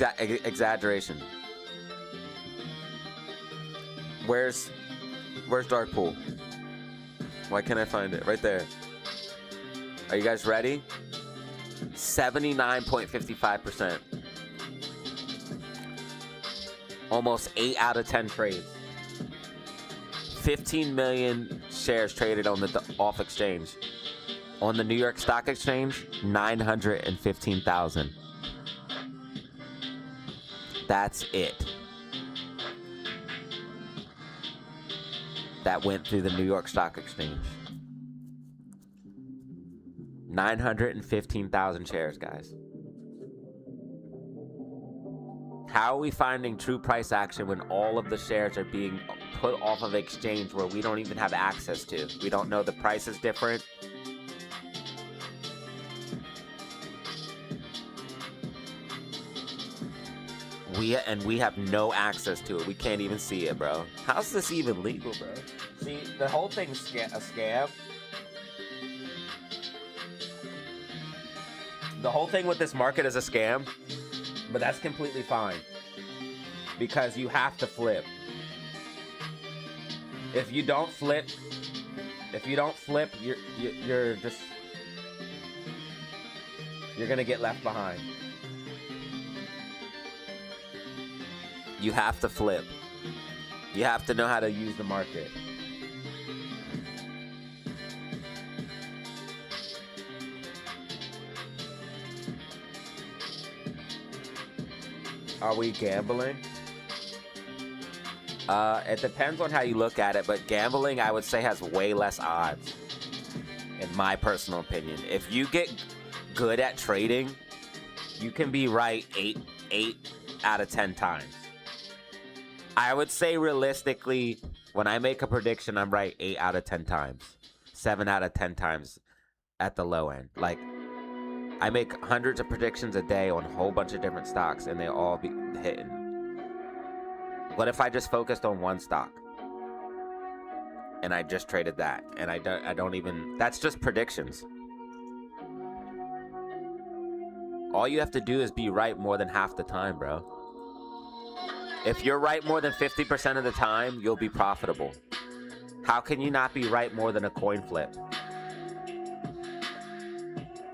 S1: exaggeration. Where's dark pool? Why can't I find it? Right there. Are you guys ready? 79.55%. Almost 8 out of 10 trades. 15 million shares traded on the off exchange. On the New York Stock Exchange, 915,000. That's it. That went through the New York Stock Exchange. 915,000 shares, guys. How are we finding true price action when all of the shares are being put off of exchange where we don't even have access to? We don't know the price is different. We have no access to it. We can't even see it, bro. How's this even legal, bro? See, the whole thing's a scam. The whole thing with this market is a scam, but that's completely fine because you have to flip. If you don't flip, you're gonna get left behind. You have to flip. You have to know how to use the market. Are we gambling? It depends on how you look at it, but gambling, I would say, has way less odds, in my personal opinion. If you get good at trading, you can be right 8 out of 10 times. I would say realistically, when I make a prediction, I'm right 8 out of 10 times. 7 out of 10 times at the low end. Like, I make hundreds of predictions a day on a whole bunch of different stocks, and they all be hitting. What if I just focused on one stock? And I just traded that, and I don't even... That's just predictions. All you have to do is be right more than half the time, bro. If you're right more than 50% of the time, you'll be profitable. How can you not be right more than a coin flip?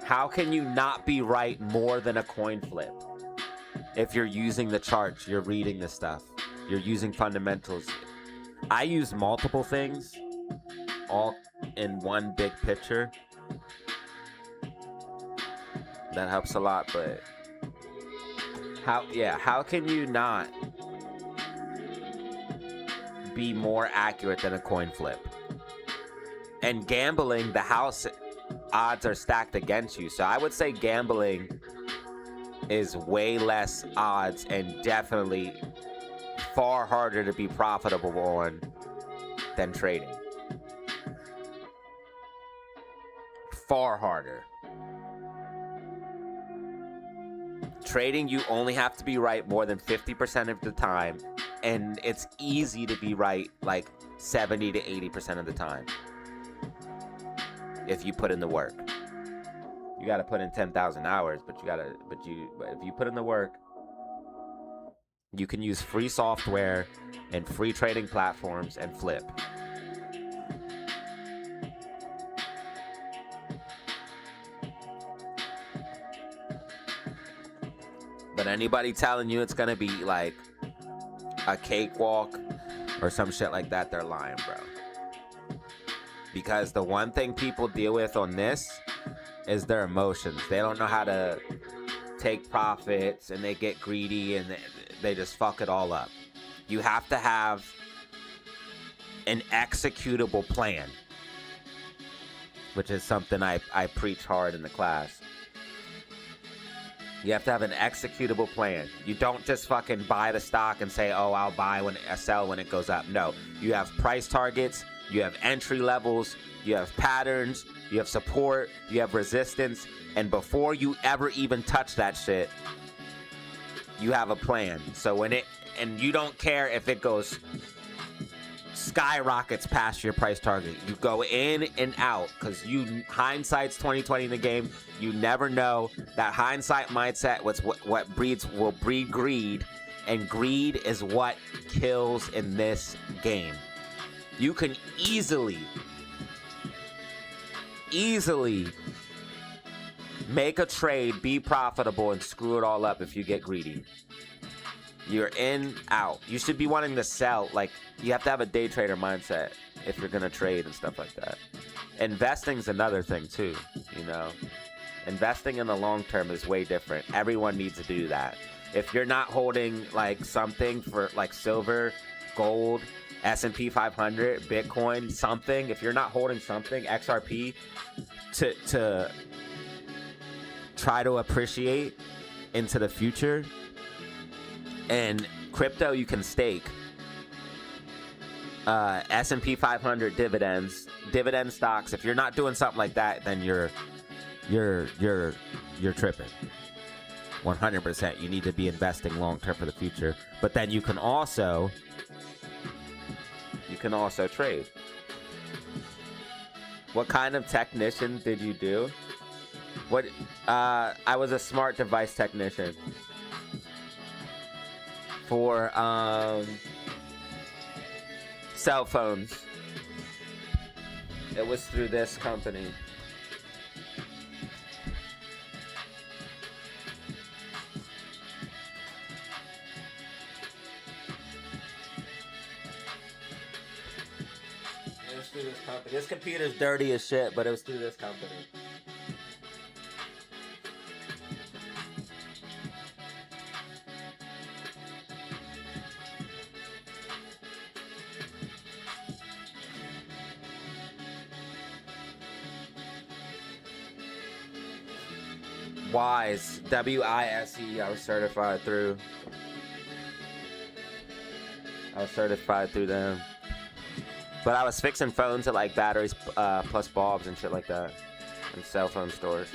S1: How can you not be right more than a coin flip? If you're using the charts, you're reading the stuff, you're using fundamentals. I use multiple things all in one big picture. That helps a lot, but how can you not be more accurate than a coin flip? And gambling, the house odds are stacked against you. So I would say gambling is way less odds and definitely far harder to be profitable on than trading. Far harder. Trading, you only have to be right more than 50% of the time, and it's easy to be right like 70 to 80% of the time if you put in the work. You got to put in 10,000 hours, but if you put in the work, you can use free software and free trading platforms and flip. But anybody telling you it's gonna be like a cakewalk or some shit like that, they're lying, bro. Because the one thing people deal with on this is their emotions. They don't know how to take profits, and they get greedy, and they just fuck it all up. You have to have an executable plan, which is something I preach hard in the class. You have to have an executable plan. You don't just fucking buy the stock and say, oh, I'll buy when I sell when it goes up. No, you have price targets, you have entry levels, you have patterns, you have support, you have resistance, and before you ever even touch that shit, you have a plan. So when it, and you don't care if it goes skyrockets past your price target. You go in and out, because hindsight's 2020 in the game. You never know. That hindsight mindset will breed greed, and greed is what kills in this game. You can easily make a trade, be profitable, and screw it all up if you get greedy. You're in, out. You should be wanting to sell. Like, you have to have a day trader mindset if you're going to trade and stuff like that. Investing's another thing, too, you know? Investing in the long term is way different. Everyone needs to do that. If you're not holding, like, something for, like, silver, gold, S&P 500, Bitcoin, something, if you're not holding something, XRP, to try to appreciate into the future, and crypto you can stake, S&P 500 dividend stocks. If you're not doing something like that, then you're tripping. 100%. You need to be investing long term for the future. But then you can also trade. What kind of technician did you do? I was a smart device technician for cell phones. It was through this company. It was through this company. This computer's dirty as shit, but it was through this company. WISE, W-I-S-E, I was certified through them. But I was fixing phones at like batteries plus bulbs and shit like that in cell phone stores.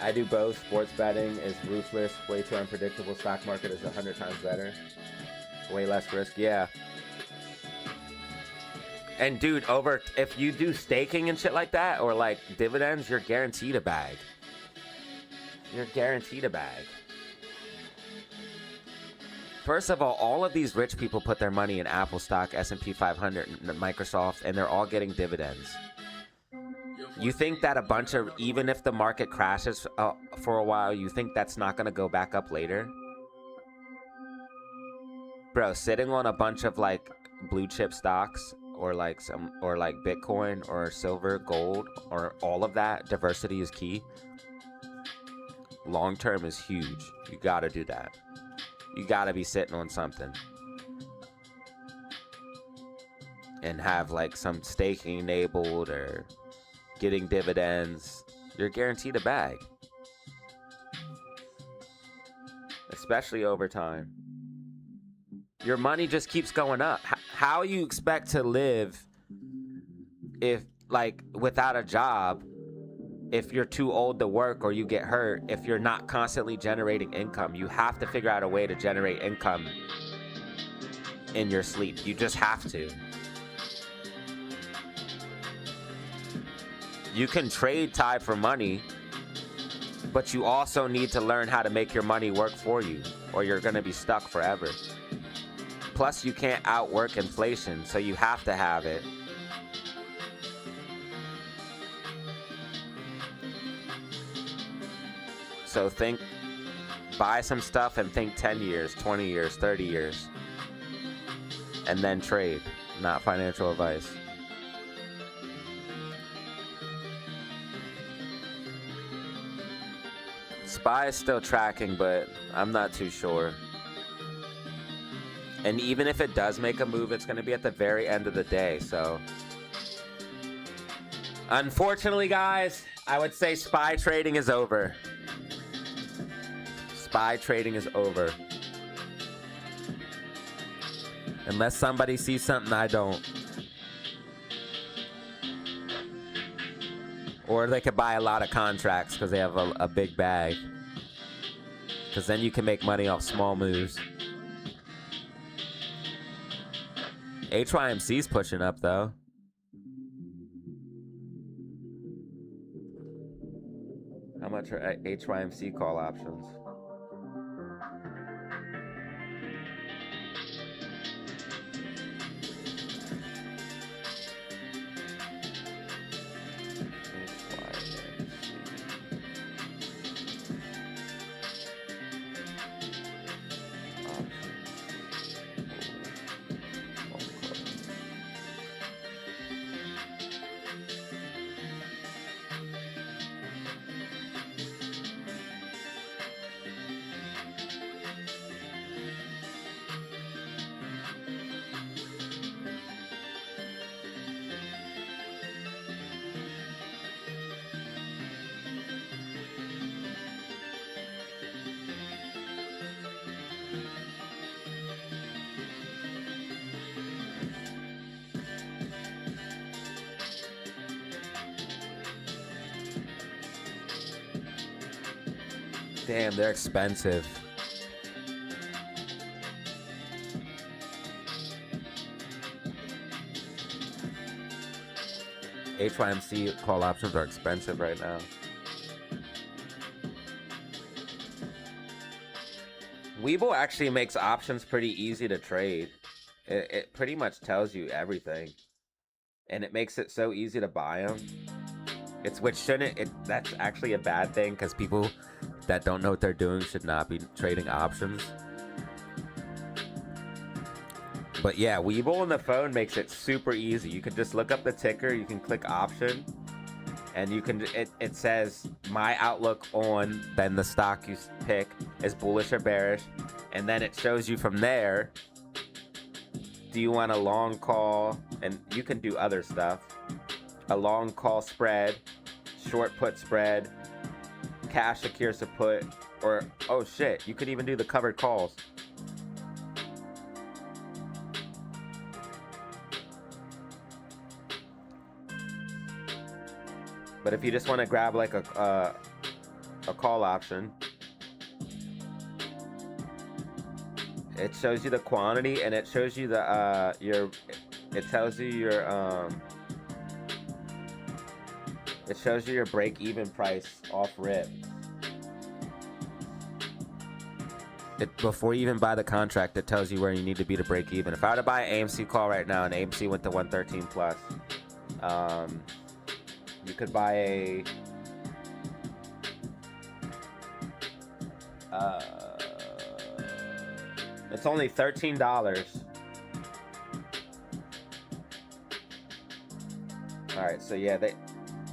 S1: I do both. Sports betting is ruthless, way too unpredictable. Stock market is 100 times better. Way less risk, yeah. And dude, if you do staking and shit like that, or like dividends, you're guaranteed a bag. You're guaranteed a bag. First of all of these rich people put their money in Apple stock, S&P 500, and Microsoft, and they're all getting dividends. You think that even if the market crashes for a while, you think that's not going to go back up later? Bro, sitting on a bunch of like blue chip stocks or like Bitcoin or silver, gold, or all of that, diversity is key. Long term is huge. You gotta do that. You gotta be sitting on something and have like some staking enabled or getting dividends. You're guaranteed a bag, especially over time. Your money just keeps going up. How you expect to live if, like, without a job, if you're too old to work or you get hurt, if you're not constantly generating income? You have to figure out a way to generate income in your sleep. You just have to. You can trade time for money, but you also need to learn how to make your money work for you, or you're going to be stuck forever. Plus, you can't outwork inflation, so you have to have it.
S3: So buy some stuff and think 10 years, 20 years, 30 years. And then trade, not financial advice. SPY is still tracking, but I'm not too sure. And even if it does make a move, it's going to be at the very end of the day, so. Unfortunately, guys, I would say SPY trading is over. SPY trading is over. Unless somebody sees something I don't. Or they could buy a lot of contracts because they have a big bag. Because then you can make money off small moves. HYMC's pushing up, though. How much are HYMC call options? Damn, they're expensive. HYMC call options are expensive right now. Webull actually makes options pretty easy to trade. It pretty much tells you everything. And it makes it so easy to buy them. That's actually a bad thing because people that don't know what they're doing should not be trading options. But yeah, Webull on the phone makes it super easy. You can just look up the ticker, you can click option, and you can it says my outlook on then the stock you pick is bullish or bearish, and then it shows you from there, do you want a long call, and you can do other stuff, a long call spread, short put spread, cash secures a put, or oh shit, you could even do the covered calls. But if you just want to grab like a call option, it shows you the quantity and it shows you the it tells you your it shows you your break-even price off rip. Before you even buy the contract, it tells you where you need to be to break even. If I were to buy an AMC call right now and AMC went to 113 plus, you could buy a it's only $13. All right, so yeah,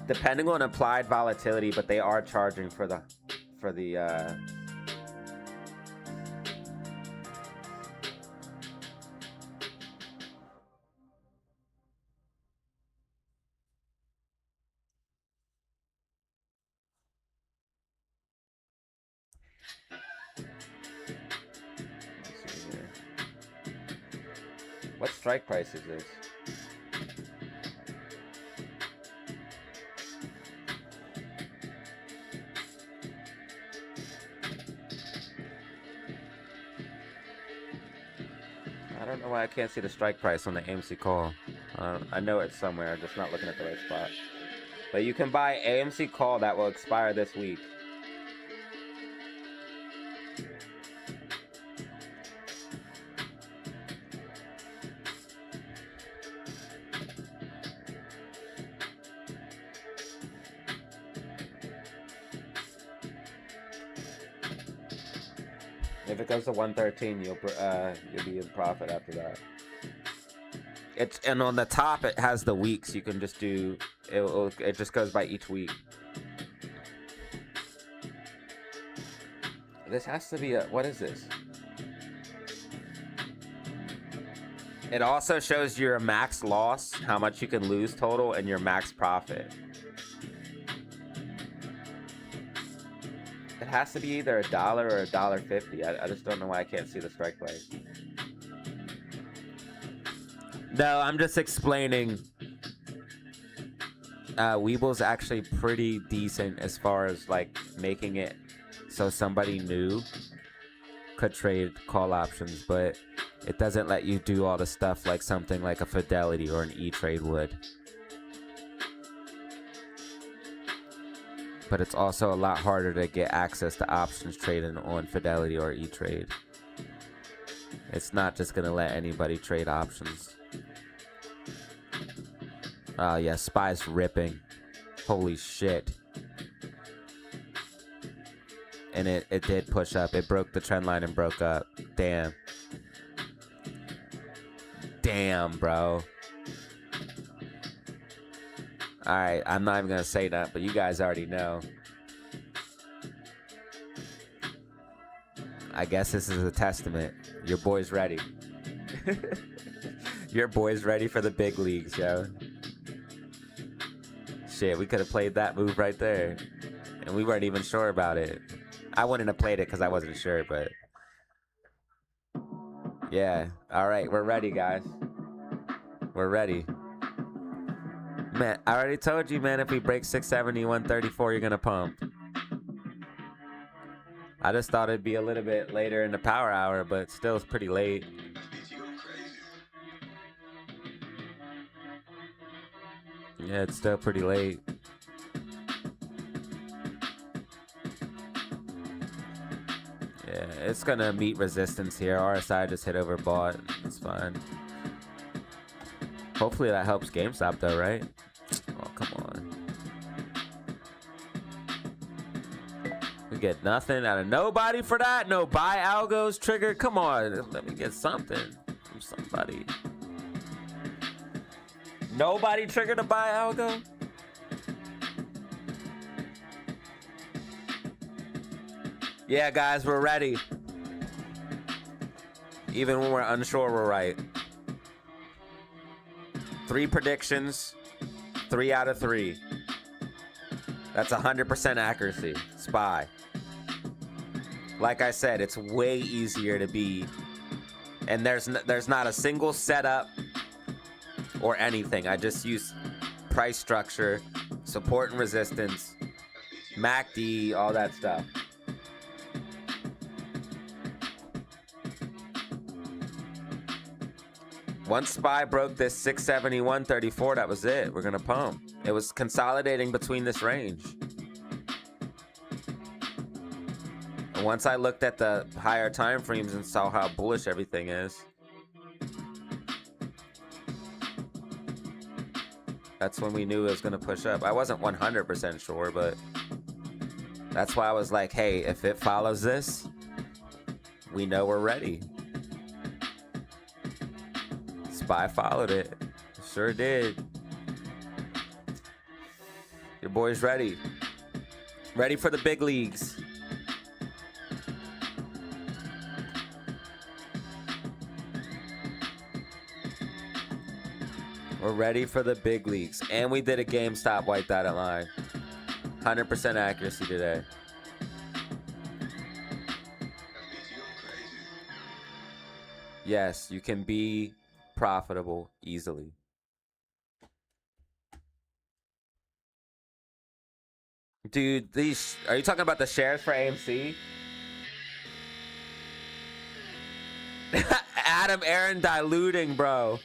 S3: depending on applied volatility, but they are charging for the what strike price is this? I don't know why I can't see the strike price on the AMC call. I know it's somewhere, I'm just not looking at the right spot. But you can buy AMC call that will expire this week.
S1: If it goes to 113, you'll be in profit after that. And on the top it has the weeks. You can just do it just goes by each week. This has to be what is this? It also shows your max loss, how much you can lose total, and your max profit. It has to be either $1 or $1.50. I just don't know why I can't see the strike price. No, I'm just explaining. Weeble's actually pretty decent as far as like making it so somebody new could trade call options, but it doesn't let you do all the stuff like something like a Fidelity or an E-Trade would. But it's also a lot harder to get access to options trading on Fidelity or E-Trade. It's not just gonna let anybody trade options. Oh yeah, SPY's ripping. Holy shit. And it did push up. It broke the trend line and broke up. Damn. Damn, bro. Alright, I'm not even gonna say that, but you guys already know. I guess this is a testament. Your boy's ready. Your boy's ready for the big leagues, yo. Shit, we could have played that move right there. And we weren't even sure about it. I wouldn't have played it because I wasn't sure, but... Yeah. Alright, we're ready, guys. We're ready. Man, I already told you, man, if we break 670, 134, you're gonna pump. I just thought it'd be a little bit later in the power hour, but still it's pretty late. Yeah, it's still pretty late. Yeah, it's gonna meet resistance here. RSI just hit overbought. It's fine. Hopefully that helps GameStop though, right? Oh, come on. We get nothing out of nobody for that. No buy algos triggered. Come on, let me get something from somebody. Nobody triggered a buy algo? Yeah, guys, we're ready. Even when we're unsure, we're right. 3 predictions, 3 out of 3. That's 100% accuracy. SPY. Like I said, it's way easier to be, and there's not a single setup or anything. I just use price structure, support and resistance, MACD, all that stuff. Once SPY broke this 671.34, that was it. We're gonna pump. It was consolidating between this range. And once I looked at the higher time frames and saw how bullish everything is, that's when we knew it was gonna push up. I wasn't 100% sure, but that's why I was like, hey, if it follows this, we know we're ready. SPY followed it. Sure did. Your boy's ready. Ready for the big leagues. We're ready for the big leagues. And we did a GameStop white dotted line. 100% accuracy today. Yes, you can be profitable easily. Dude, these, are you talking about the shares for AMC? Adam Aaron diluting, bro.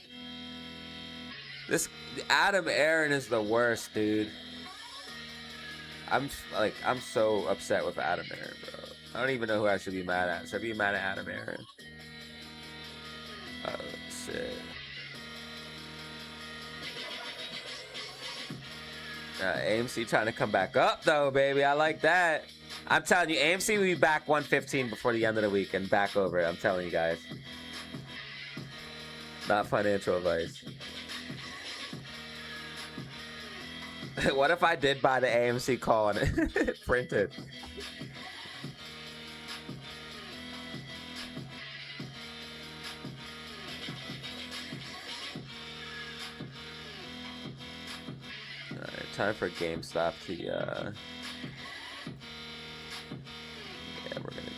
S1: This Adam Aaron is the worst, dude. I'm so upset with Adam Aaron, bro. I don't even know who I should be mad at. Should I be mad at Adam Aaron? Oh, shit. AMC trying to come back up, though, baby. I like that. I'm telling you, AMC will be back 115 before the end of the week and back over. I'm telling you guys. Not financial advice. What if I did buy the AMC call and it printed? Alright, time for GameStop to yeah, we're gonna do.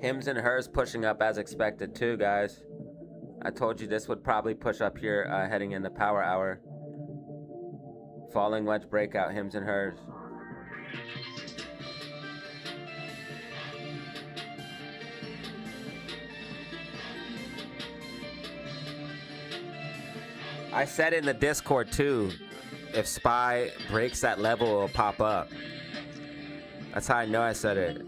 S1: Hims and hers pushing up as expected too, guys. I told you this would probably push up here heading in the power hour. Falling wedge breakout, hims and hers. I said in the Discord too, if SPY breaks that level, it'll pop up. That's how I know I said it.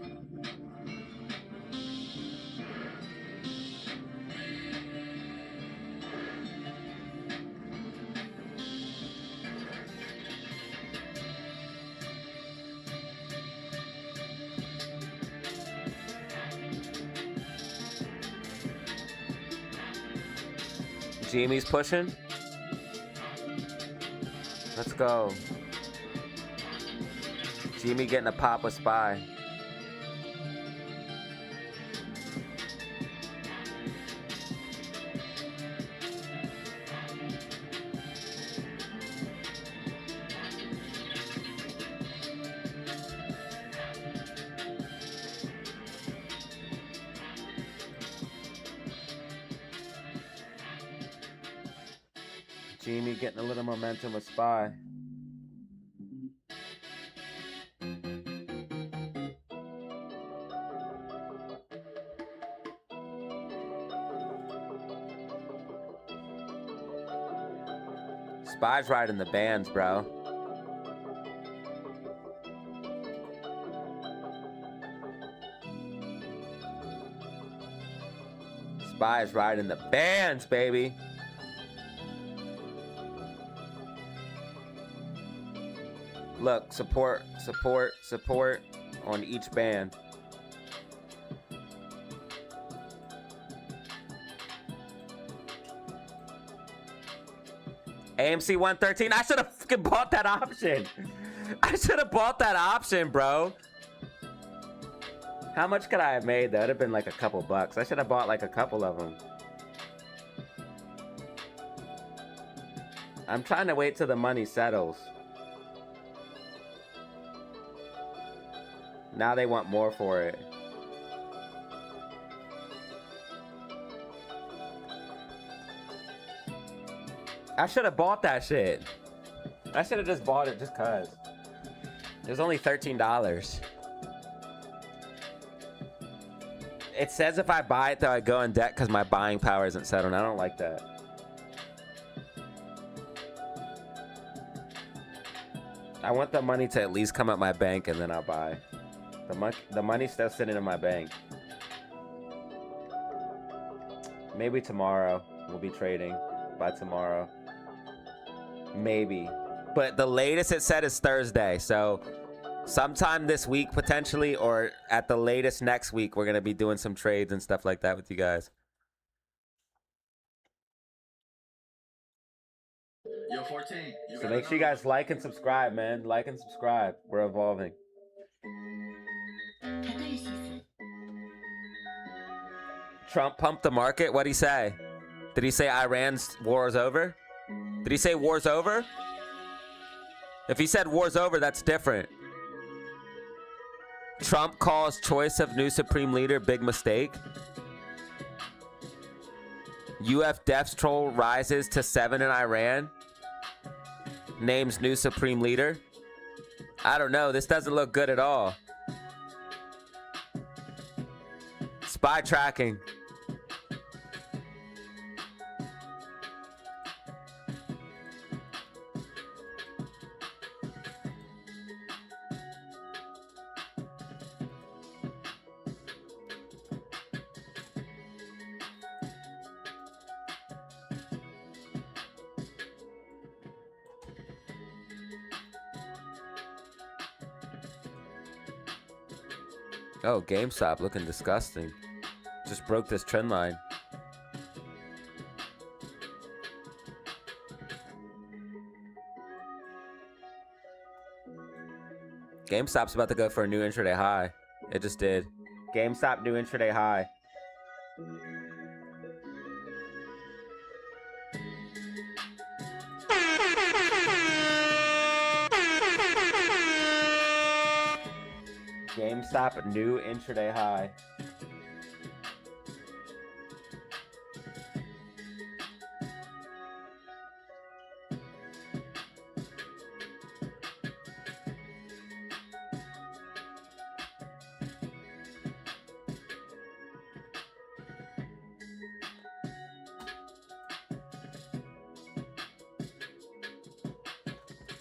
S1: GME's pushing. Let's go. GME getting a pop with SPY. GME getting a little momentum with SPY. SPY's riding the bands, bro. SPY's riding the bands, baby. Look, support, support, support on each band. AMC 113. I should have fucking bought that option. I should have bought that option, bro. How much could I have made? That would have been like a couple bucks. I should have bought like a couple of them. I'm trying to wait till the money settles. Now they want more for it. I should have bought that shit. I should have just bought it just cause. It was only $13. It says if I buy it though, I go in debt because my buying power isn't settled. I don't like that. I want the money to at least come out my bank and then I'll buy. The money's still sitting in my bank. Maybe tomorrow we'll be trading by tomorrow. Maybe. But the latest it said is Thursday. So sometime this week potentially, or at the latest next week, we're going to be doing some trades and stuff like that with you guys.
S5: Yo, 14.
S1: So make sure you guys like and subscribe, man. Like and subscribe. We're evolving. Trump pumped the market. What'd he say? Did he say Iran's war is over? Did he say war's over? If he said war's over, that's different. Trump calls choice of new supreme leader big mistake. UF death toll rises to 7 in Iran. Names new supreme leader. I don't know. This doesn't look good at all. Spy tracking. Oh, GameStop looking disgusting. Just broke this trend line. GameStop's about to go for a new intraday high. It just did. GameStop new intraday high. GameStop new intraday high.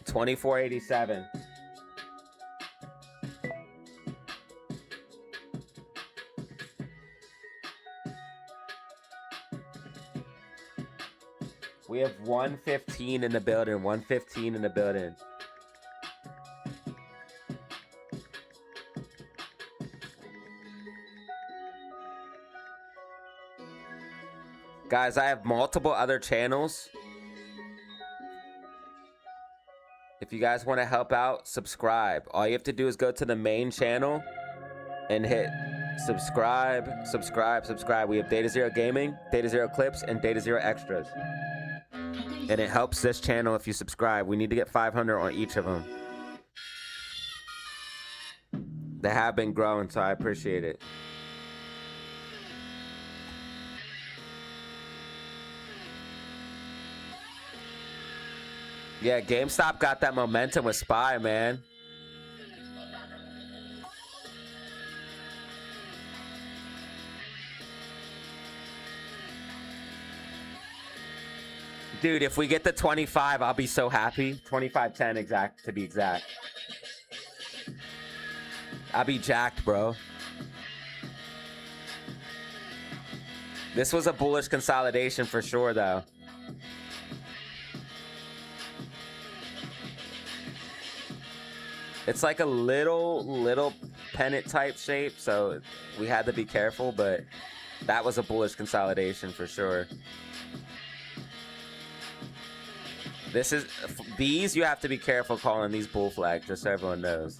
S1: $24.87. We have 115 in the building. 115 in the building. Guys, I have multiple other channels. If you guys want to help out, subscribe. All you have to do is go to the main channel and hit subscribe, subscribe, subscribe. We have Data Zero Gaming, Data Zero Clips, and Data Zero Extras. And it helps this channel if you subscribe. We need to get 500 on each of them. They have been growing, so I appreciate it. Yeah, GameStop got that momentum with Spy, man. Dude, if we get the 25, I'll be so happy. 25.10 exact, to be exact. I'll be jacked, bro. This was a bullish consolidation for sure, though. It's like a little pennant type shape, so we had to be careful, but that was a bullish consolidation for sure. This is these you have to be careful calling these bull flags, just so everyone knows.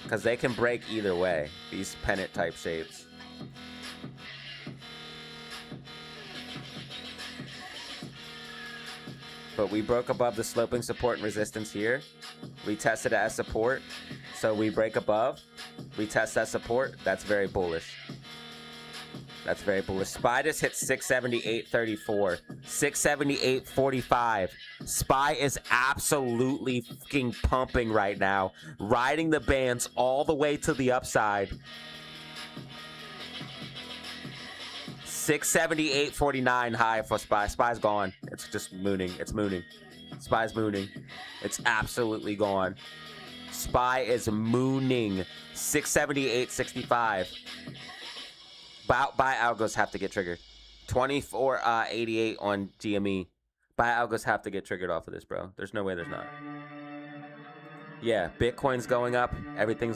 S1: Because they can break either way, these pennant type shapes. But we broke above the sloping support and resistance here. We tested it as support, so we break above. We test that support. That's very bullish. That's very bullish. SPY just hit 678.34, 678.45. SPY is absolutely fucking pumping right now, riding the bands all the way to the upside. 678.49 high for SPY. SPY's gone. It's just mooning. It's mooning. SPY's mooning. It's absolutely gone. SPY is mooning. 678.65. Buy algos have to get triggered. 24.88 on GME. Buy algos have to get triggered off of this, bro. There's no way there's not. Yeah, Bitcoin's going up. Everything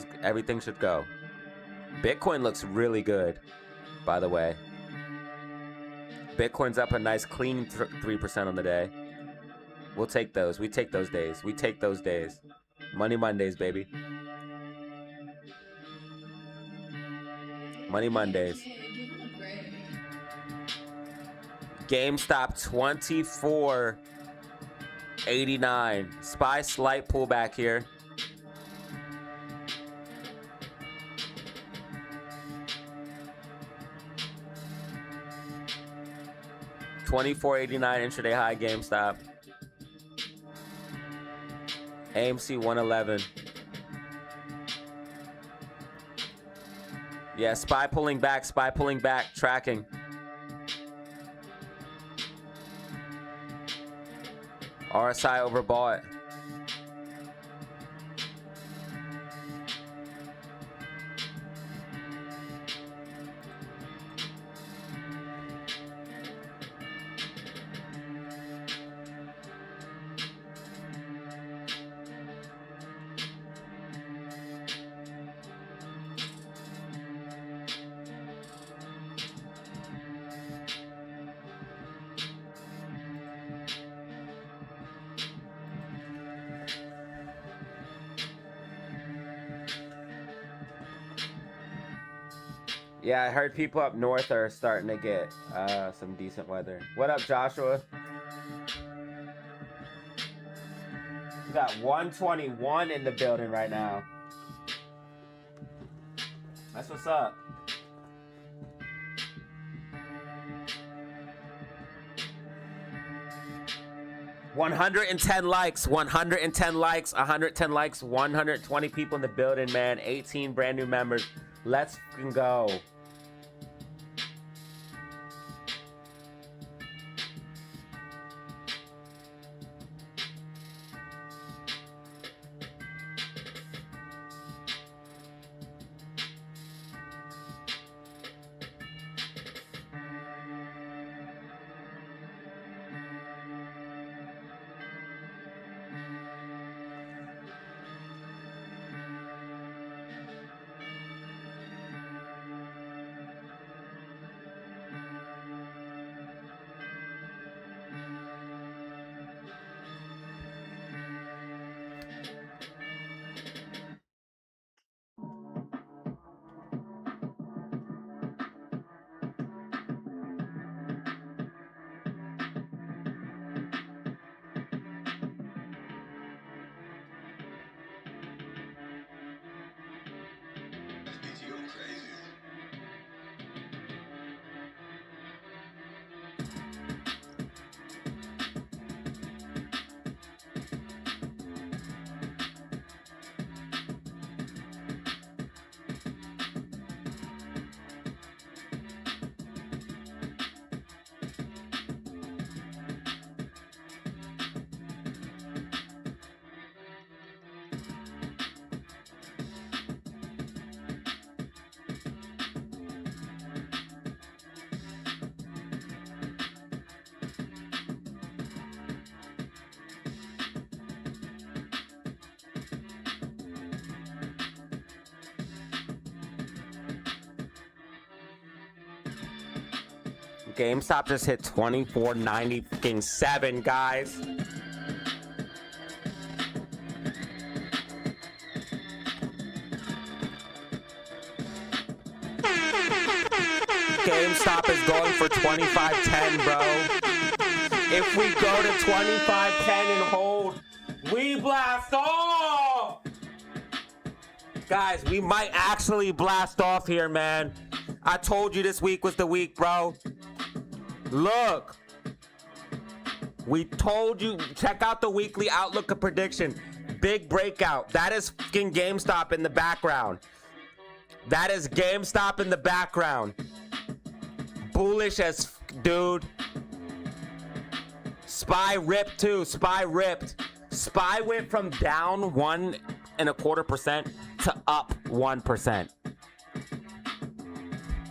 S1: should go. Bitcoin looks really good, by the way. Bitcoin's up a nice clean 3% on the day. We'll take those. We take those days. We take those days. Money Mondays, baby. Money Mondays. GameStop 24.89. SPY slight pullback here. $24.89 intraday high GameStop. AMC 111. Yeah, SPY pulling back, tracking. RSI overbought. Yeah, I heard people up north are starting to get some decent weather. What up, Joshua? We got 121 in the building right now. That's what's up. $110 likes, 110 likes, 110 likes, 120 people in the building, man. 18 brand new members. Let's fucking go.
S3: GameStop just hit 24.97, guys. GameStop is going for 25.10, bro. If we go to 25.10 and hold, we blast off! Guys, we might actually blast off here, man. I told you this week was the week, bro. Look. We told you. Check out the weekly outlook of prediction. Big breakout. That is fucking GameStop in the background. That is GameStop in the background. Bullish as dude. SPY ripped too. SPY ripped. SPY went from down 1.25% to up 1%.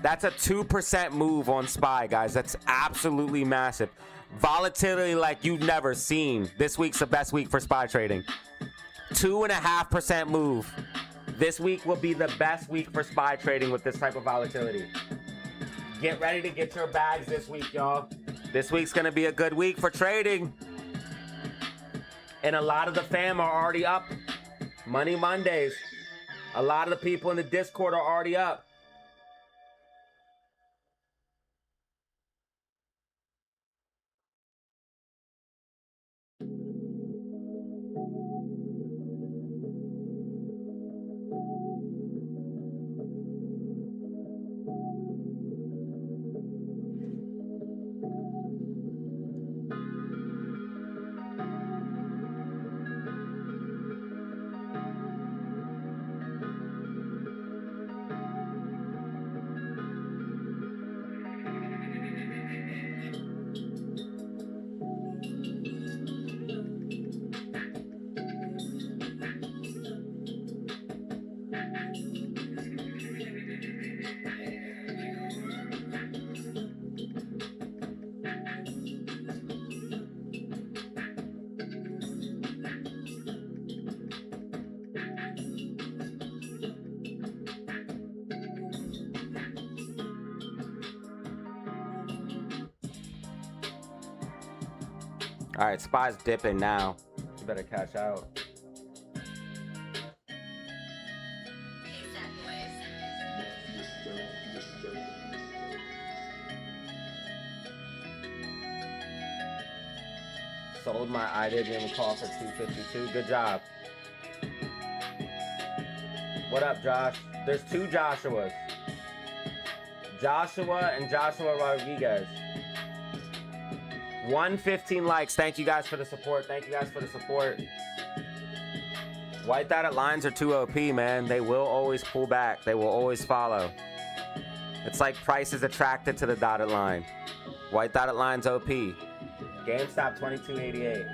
S3: That's a 2% move on SPY, guys. That's absolutely massive. Volatility like you've never seen. This week's the best week for SPY trading. 2.5% move. This week will be the best week for SPY trading with this type of volatility. Get ready to get your bags this week, y'all. This week's gonna be a good week for trading. And a lot of the fam are already up. Money Mondays. A lot of the people in the Discord are already up. All right, SPY's dipping now. You better cash out. Sold my idea, gave him a call for 252. Good job. What up, Josh? There's two Joshuas. Joshua and Joshua Rodriguez. 115 likes. Thank you guys for the support. Thank you guys for the support. White dotted lines are too OP, man. They will always pull back. They will always follow. It's like price is attracted to the dotted line. White dotted line's OP. GameStop 2288.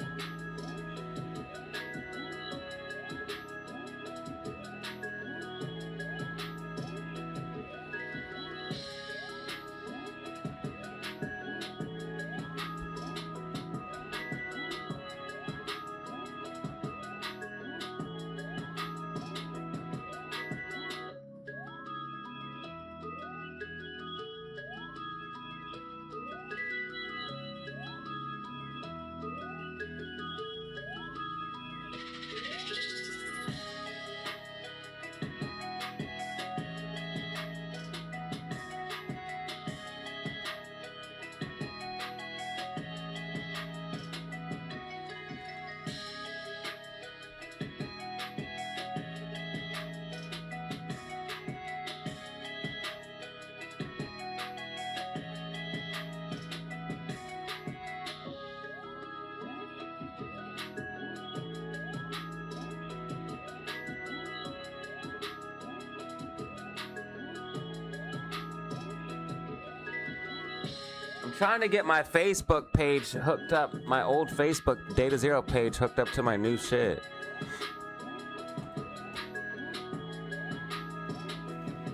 S3: Trying to get my Facebook page hooked up, my old Facebook Data Zero page hooked up to my new shit.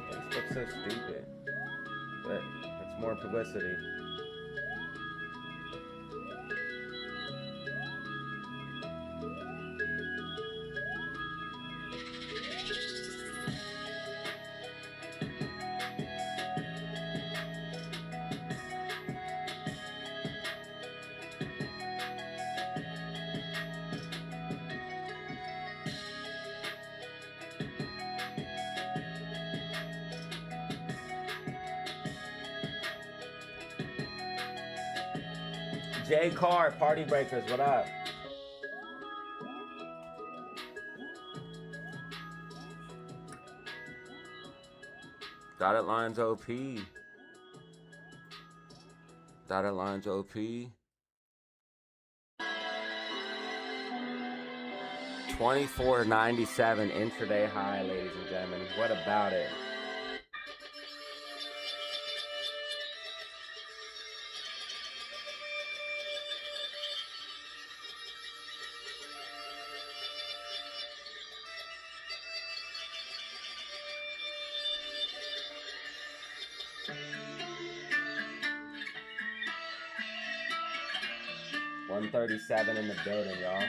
S3: Facebook's so stupid, but it's more publicity. J Car, Party Breakers, what up? Dotted lines OP. Dotted lines OP. 24.97 intraday high, ladies and gentlemen. What about it? $137 in the building, y'all.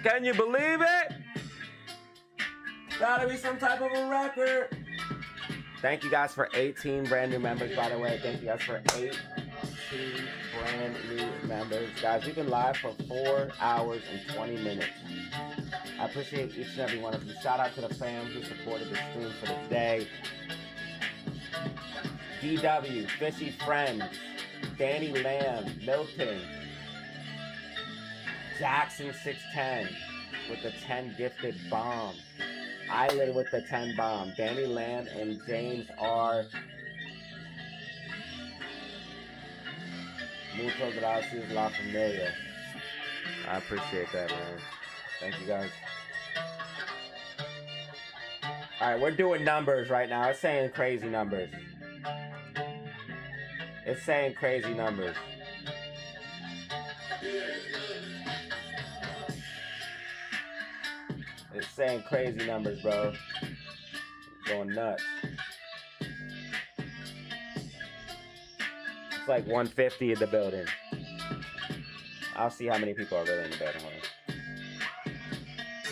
S3: Can you believe it? Gotta be some type of a record. Thank you guys for 18 brand new members, by the way. Thank you guys for 18 brand new members. Guys, we've been live for 4 hours and 20 minutes. I appreciate each and every one of you. Shout out to the fam who supported the stream for the day. DW, Fishy Friends, Danny Lamb, Milton, Jackson 610 with the 10 gifted bomb. Island with the 10 bomb. Danny Lamb and James R. Muchas gracias, La Familia. I appreciate that, man. Thank you, guys. All right, we're doing numbers right now. It's saying crazy numbers. It's saying crazy numbers. It's saying crazy numbers, bro. Going nuts. It's like 150 in the building. I'll see how many people are really in the building. Hold on.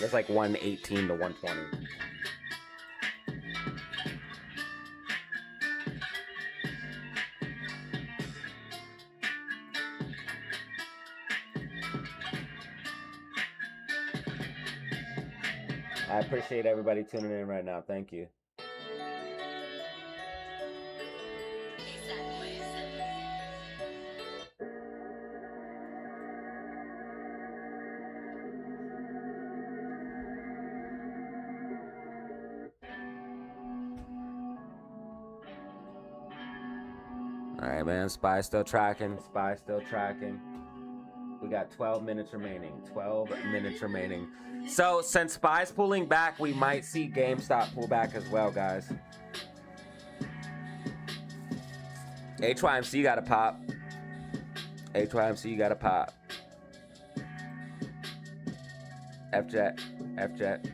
S3: It's like 118 to 120. I appreciate everybody tuning in right now. Thank you. All right, man. Spy still tracking. Spy still tracking. We got 12 minutes remaining. 12 minutes remaining. So, since Spy's pulling back, we might see GameStop pull back as well, guys. HYMC got to pop. HYMC got to pop. FJet. FJet.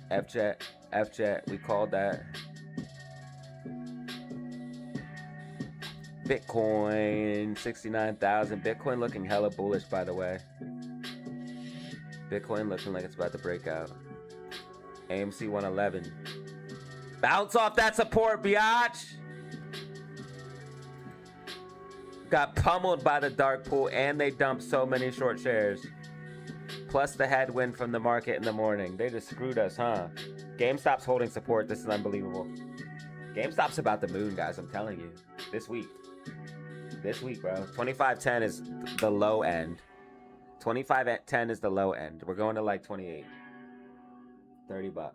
S3: FJet. FJet. We called that. Bitcoin, 69,000. Bitcoin looking hella bullish, by the way. Bitcoin looking like it's about to break out. AMC 111. Bounce off that support, biatch. Got pummeled by the dark pool, and they dumped so many short shares. Plus the headwind from the market in the morning. They just screwed us, huh? GameStop's holding support. This is unbelievable. GameStop's about the moon, guys. I'm telling you. This week. This week, bro. 25.10 is the low end. 25.10 is the low end. We're going to like 28. $30.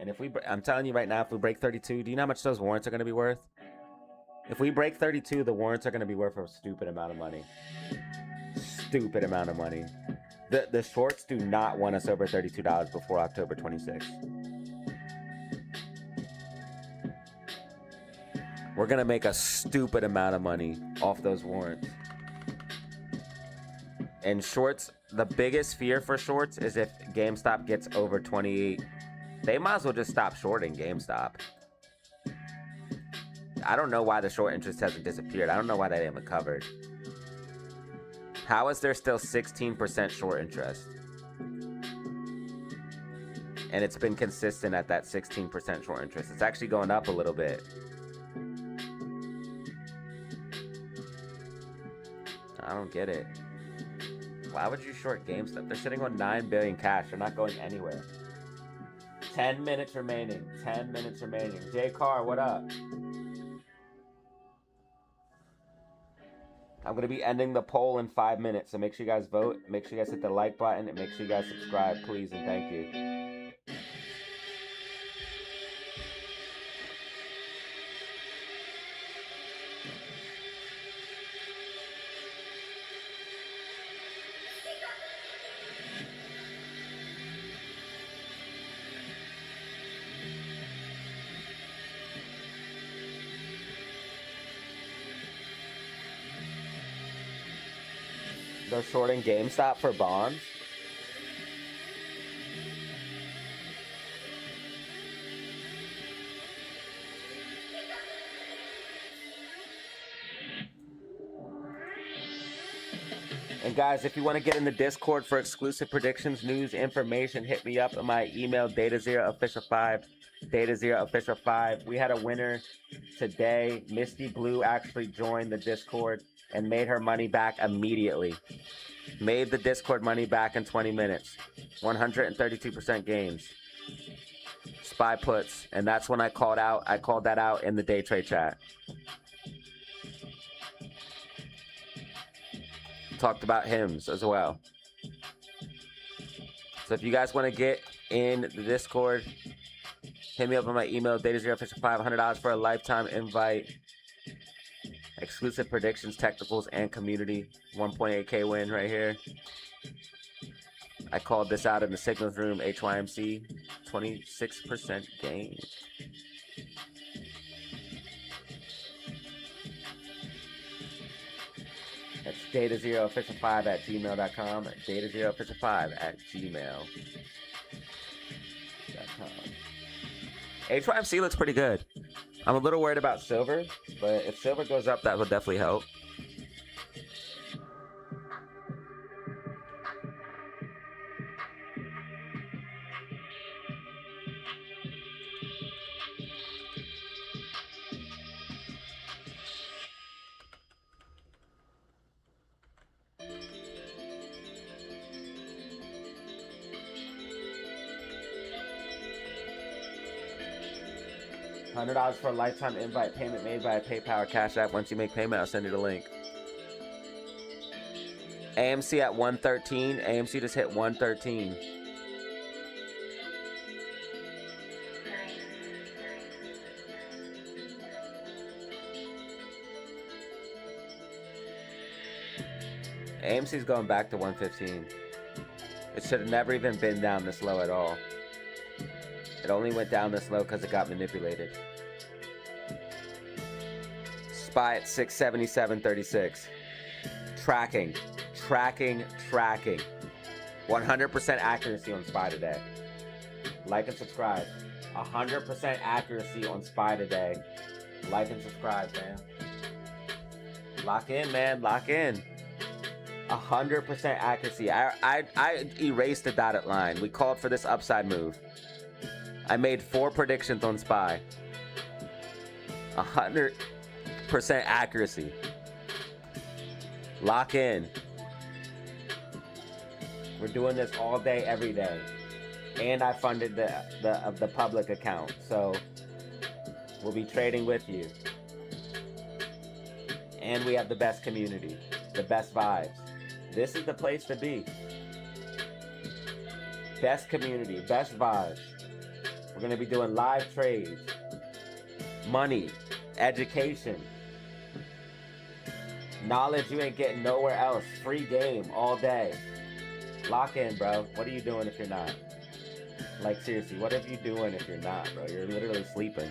S3: And if we, I'm telling you right now, if we break 32, do you know how much those warrants are going to be worth? If we break 32, the warrants are going to be worth a stupid amount of money. Stupid amount of money. The shorts do not want us over $32 before October 26th.
S1: We're gonna make a stupid amount of money off those warrants. And shorts, the biggest fear for shorts is if GameStop gets over 28. They might as well just stop shorting GameStop. I don't know why the short interest hasn't disappeared. I don't know why they haven't covered. How is there still 16% short interest? And it's been consistent at that 16% short interest. It's actually going up a little bit. I don't get it. Why would you short GameStop? They're sitting on 9 billion cash. They're not going anywhere. 10 minutes remaining. 10 minutes remaining. J Carr, what up? I'm going to be ending the poll in 5 minutes, so make sure you guys vote. Make sure you guys hit the like button, and make sure you guys subscribe, please, and thank you. They're shorting GameStop for bonds. And guys, if you want to get in the Discord for exclusive predictions, news, information, hit me up at my email, DataZeroOfficial5, DataZeroOfficial5. We had a winner today. Misty Blue actually joined the Discord and made her money back immediately. Made the Discord money back in 20 minutes. 132% gains. Spy puts. And that's when I called that out in the day trade chat. Talked about hymns as well. So if you guys want to get in the Discord, hit me up on my email, DataZeroOfficial5, $100 for a lifetime invite. Exclusive predictions, technicals, and community. 1.8K win right here. I called this out in the signals room. HYMC, 26% gain. That's DataZeroOfficial5 at gmail.com. DataZeroOfficial5 at gmail.com. HYMC looks pretty good. I'm a little worried about silver, but if silver goes up, that would definitely help. $100 for a lifetime invite, payment made by a PayPal or Cash App. Once you make payment, I'll send you the link. AMC at 113. AMC just hit 113. AMC's going back to 115. It should have never even been down this low at all. It only went down this low because it got manipulated. SPY at 677.36. Tracking. 100% accuracy on SPY today. Like and subscribe. 100% accuracy on SPY today. Like and subscribe, fam. Lock in, man. Lock in. 100% accuracy. I erased the dotted line. We called for this upside move. I made 4 predictions on SPY. 100% accuracy. Lock in. We're doing this all day, every day. And I funded the public account. So we'll be trading with you. And we have the best community. The best vibes. This is the place to be. Best community. Best vibes. We're going to be doing live trades. Money. Education. Knowledge you ain't getting nowhere else. Free game all day. Lock in, bro. What are you doing if you're not? Like, seriously, what are you doing if you're not, bro? You're literally sleeping.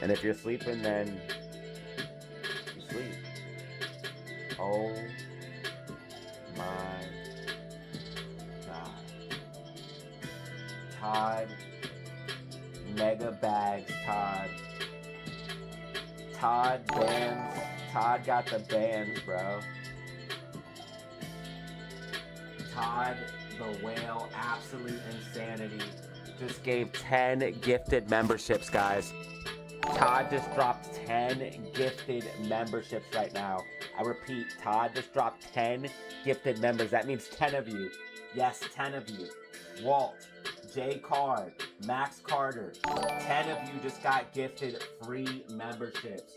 S3: And if you're sleeping, then you sleep. Oh my God. Todd. Mega bags, Todd. Todd bands. Todd got the bands, bro. Todd the Whale, absolute insanity. Just gave 10 gifted memberships, guys. Todd just dropped 10 gifted memberships right now. I repeat, Todd just dropped 10 gifted members. That means 10 of you. Yes, 10 of you. Walt, Jay Card, Max Carter. 10 of you just got gifted free memberships.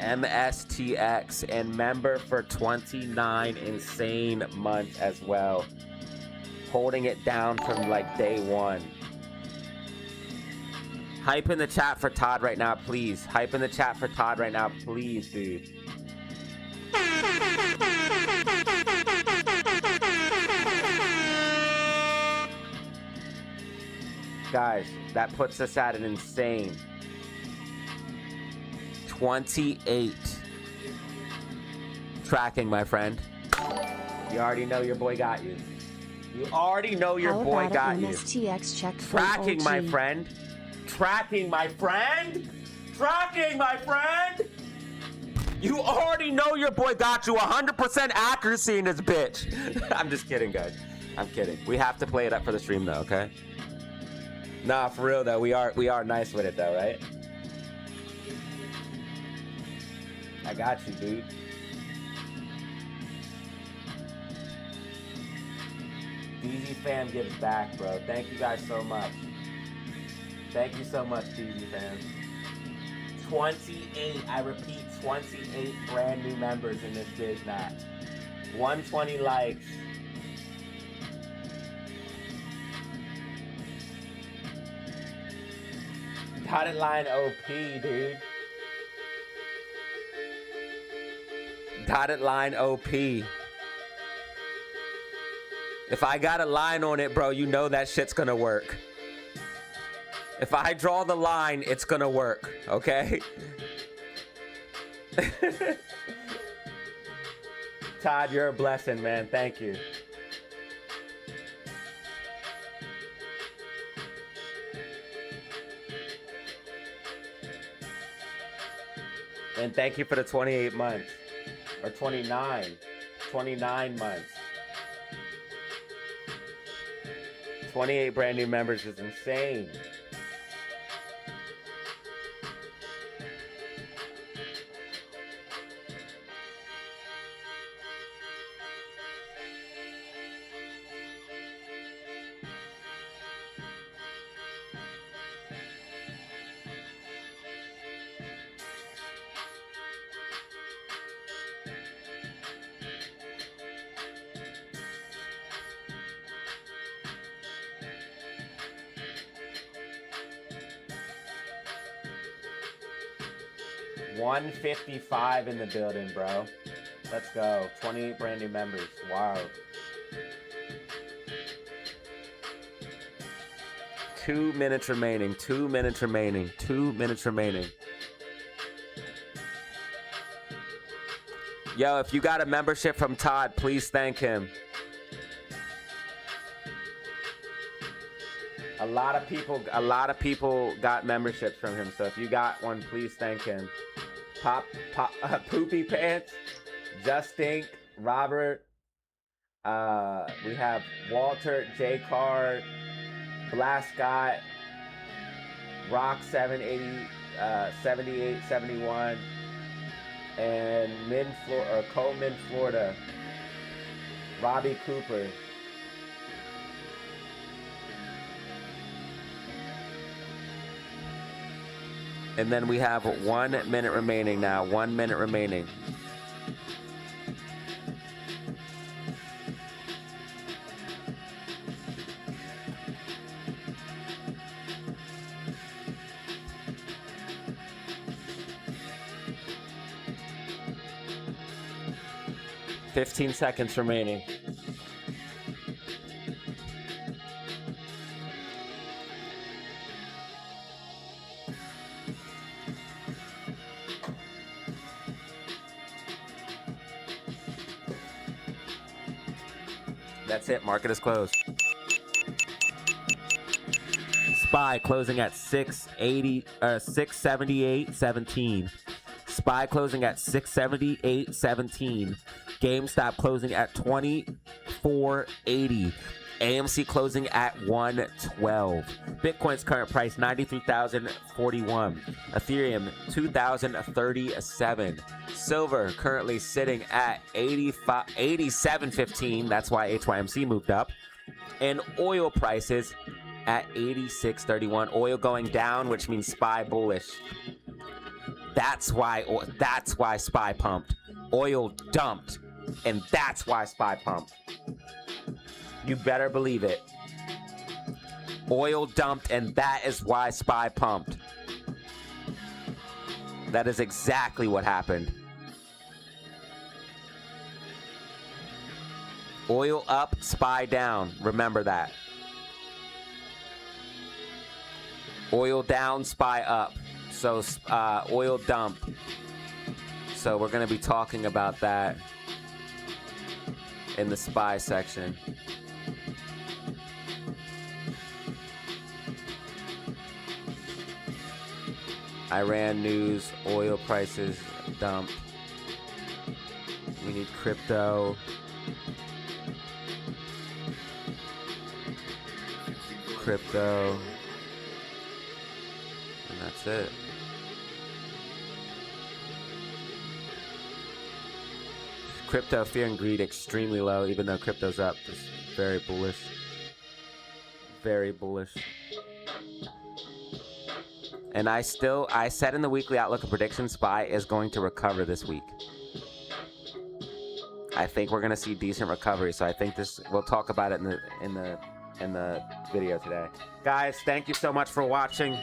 S3: MSTX and member for 29 insane months as well. Holding it down from like day one. Hype in the chat for Todd right now, please. Hype in the chat for Todd right now, please, dude. Guys, that puts us at an insane 28. Tracking, my friend. You already know your boy got you. You already know your
S2: How
S3: boy
S2: about
S3: got
S2: an
S3: you.
S2: MSTX check from
S3: Tracking, my
S2: OG?
S3: friend. Tracking, my friend. Tracking, my friend. You already know your boy got you. 100% accuracy in this bitch. I'm just kidding, guys. I'm kidding. We have to play it up for the stream, though, okay? Nah, for real, though. We are nice with it, though, right? I got you, dude. DZ fam gives back, bro. Thank you guys so much. Thank you so much, DZ fam. 28, I repeat, 28 brand new members in this biz match. 120 likes. Dotted line OP, dude. Dotted line OP. If I got a line on it, bro, you know that shit's gonna work. If I draw the line, it's gonna work, okay? Todd, you're a blessing, man. Thank you. And thank you for the 28 months. Or 29. 29 months. 28 brand new members is insane. $155 in the building, bro. Let's go. 28 brand new members. Wow. 2 minutes remaining. 2 minutes remaining. 2 minutes remaining. Yo, if you got a membership from Todd, please thank him. A lot of people got memberships from him. So if you got one, please thank him. Poopy Pants, Justink, Robert. We have Walter, J Card, Blast Scott, Rock 780, 78, 71, and Coleman, Florida, Robbie Cooper. And then we have 1 minute remaining now. 1 minute remaining. $15 seconds remaining. That's it. Market is closed. SPY closing at 678.17. SPY closing at 678.17. GameStop closing at 24.80. AMC closing at 112. Bitcoin's current price 93,041. Ethereum 2,037. Silver currently sitting at 87.15. That's why HYMC moved up. And oil prices at 86.31. Oil going down, which means SPY bullish. That's why SPY pumped. Oil dumped, and that's why SPY pumped. You better believe it. Oil dumped, and that is why SPY pumped. That is exactly what happened. Oil up, SPY down. Remember that. Oil down, SPY up. So oil dump. So we're going to be talking about that in the SPY section. Iran news, oil prices dumped. We need crypto. Crypto. And that's it. Crypto fear and greed extremely low, even though crypto's up. It's very bullish. Very bullish. And I said in the weekly outlook and prediction, SPY is going to recover this week. I think we're going to see decent recovery. So I think we'll talk about it in the video today. Guys, thank you so much for watching.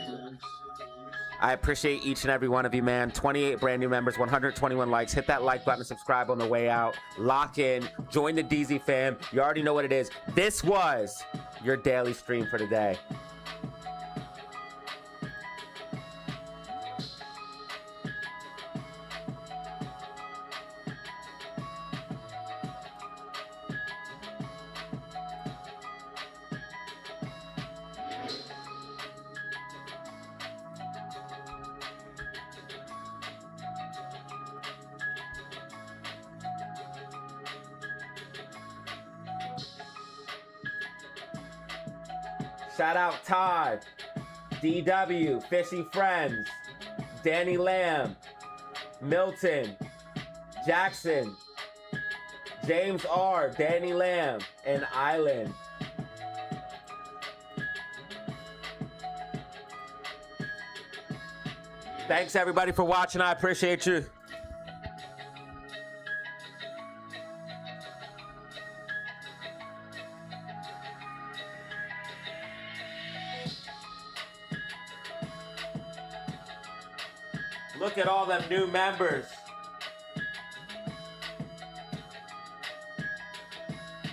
S3: I appreciate each and every one of you, man. 28 brand new members, 121 likes. Hit that like button and subscribe on the way out. Lock in. Join the DZ fam. You already know what it is. This was your daily stream for today. Shout out Todd, DW, Fishy Friends, Danny Lamb, Milton, Jackson, James R, Danny Lamb, and Island. Thanks everybody for watching. I appreciate you. Look at all them new members.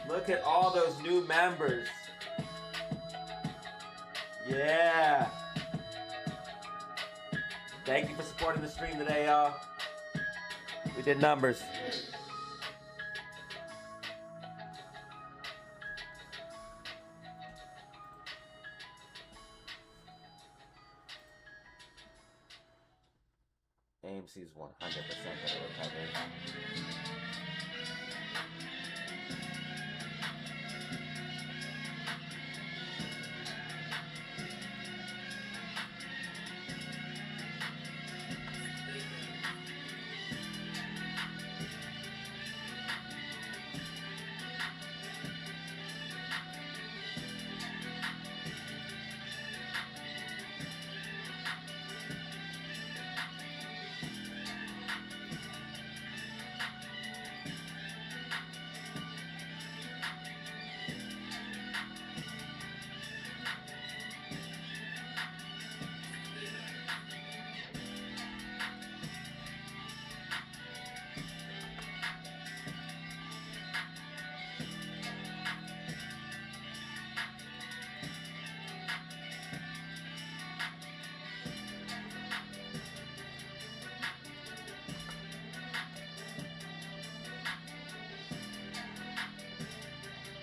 S3: Look at all those new members. Yeah. Thank you for supporting the stream today, y'all. We did numbers. AMC's 100% gonna recover.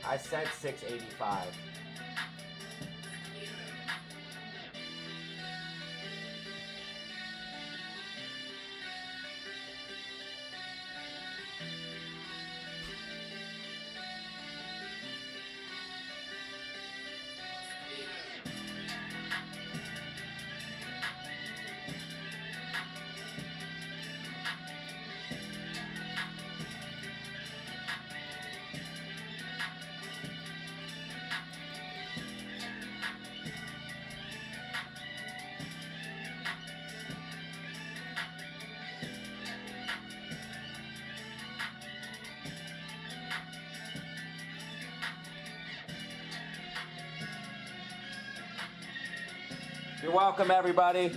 S1: I said 685. You're welcome, everybody.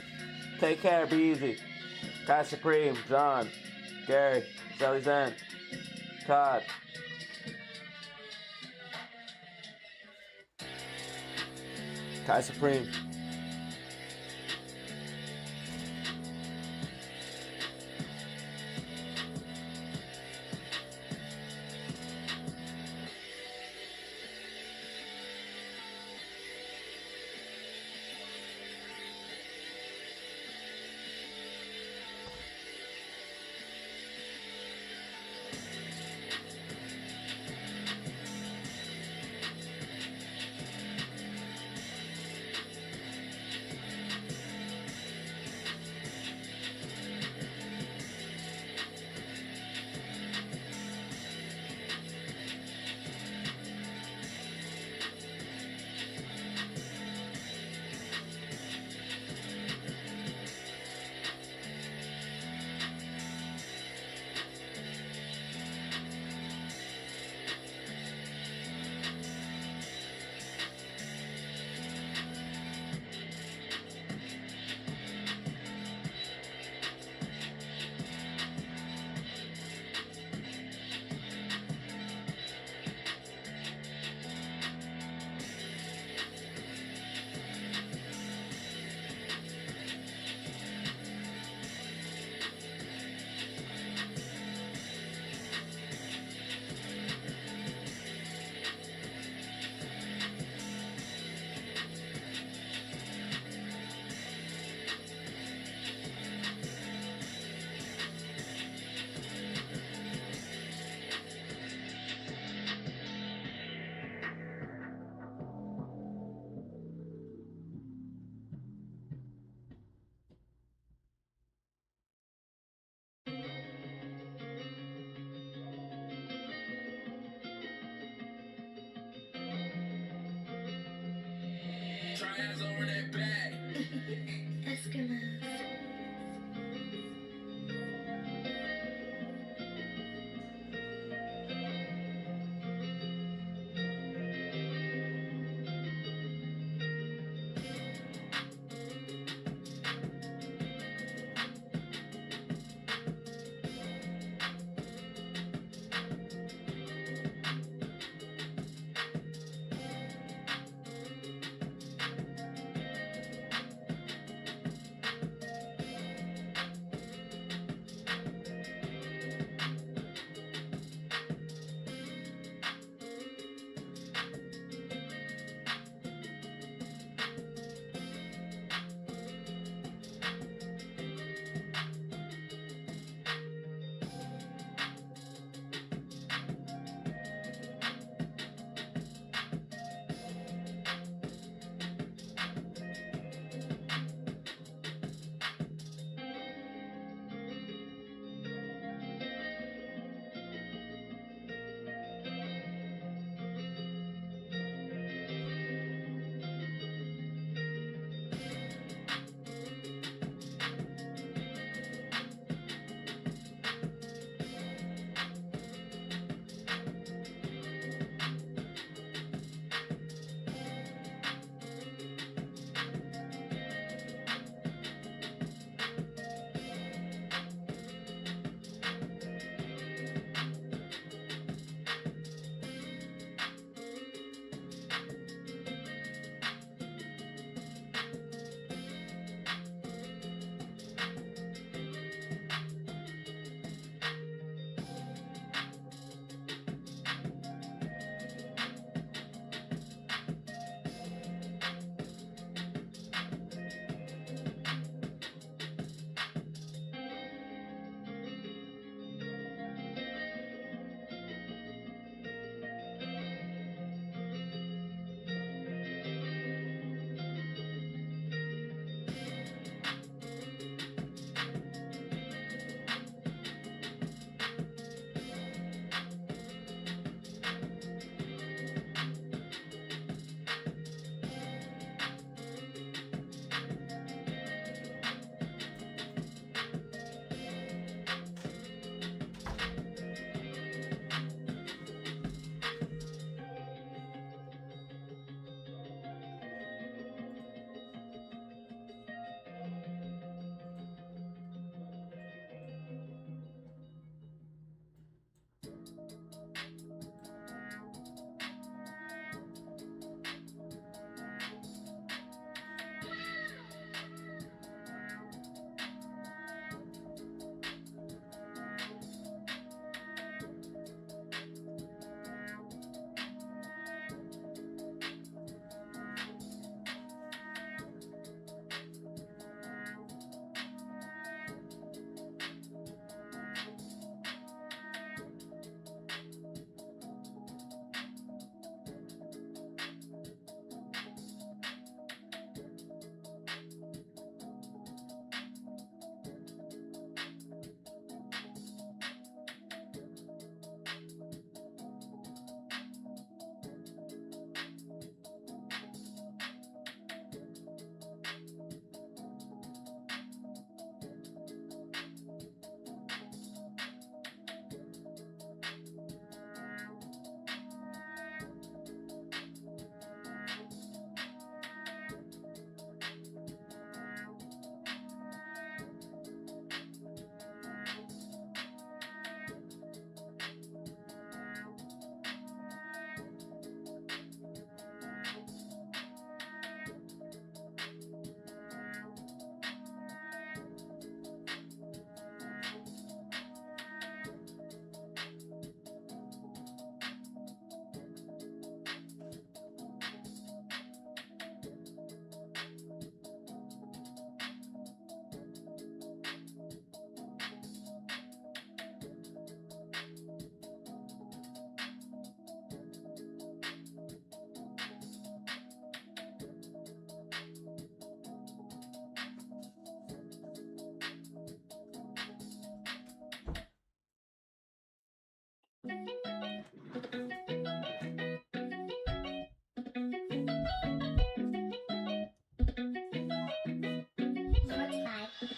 S1: Take care. Be easy. Kai Supreme, John, Gary, Sally Zen, Todd. Kai Supreme.
S5: Tryouts over that bag.
S6: Eskimos.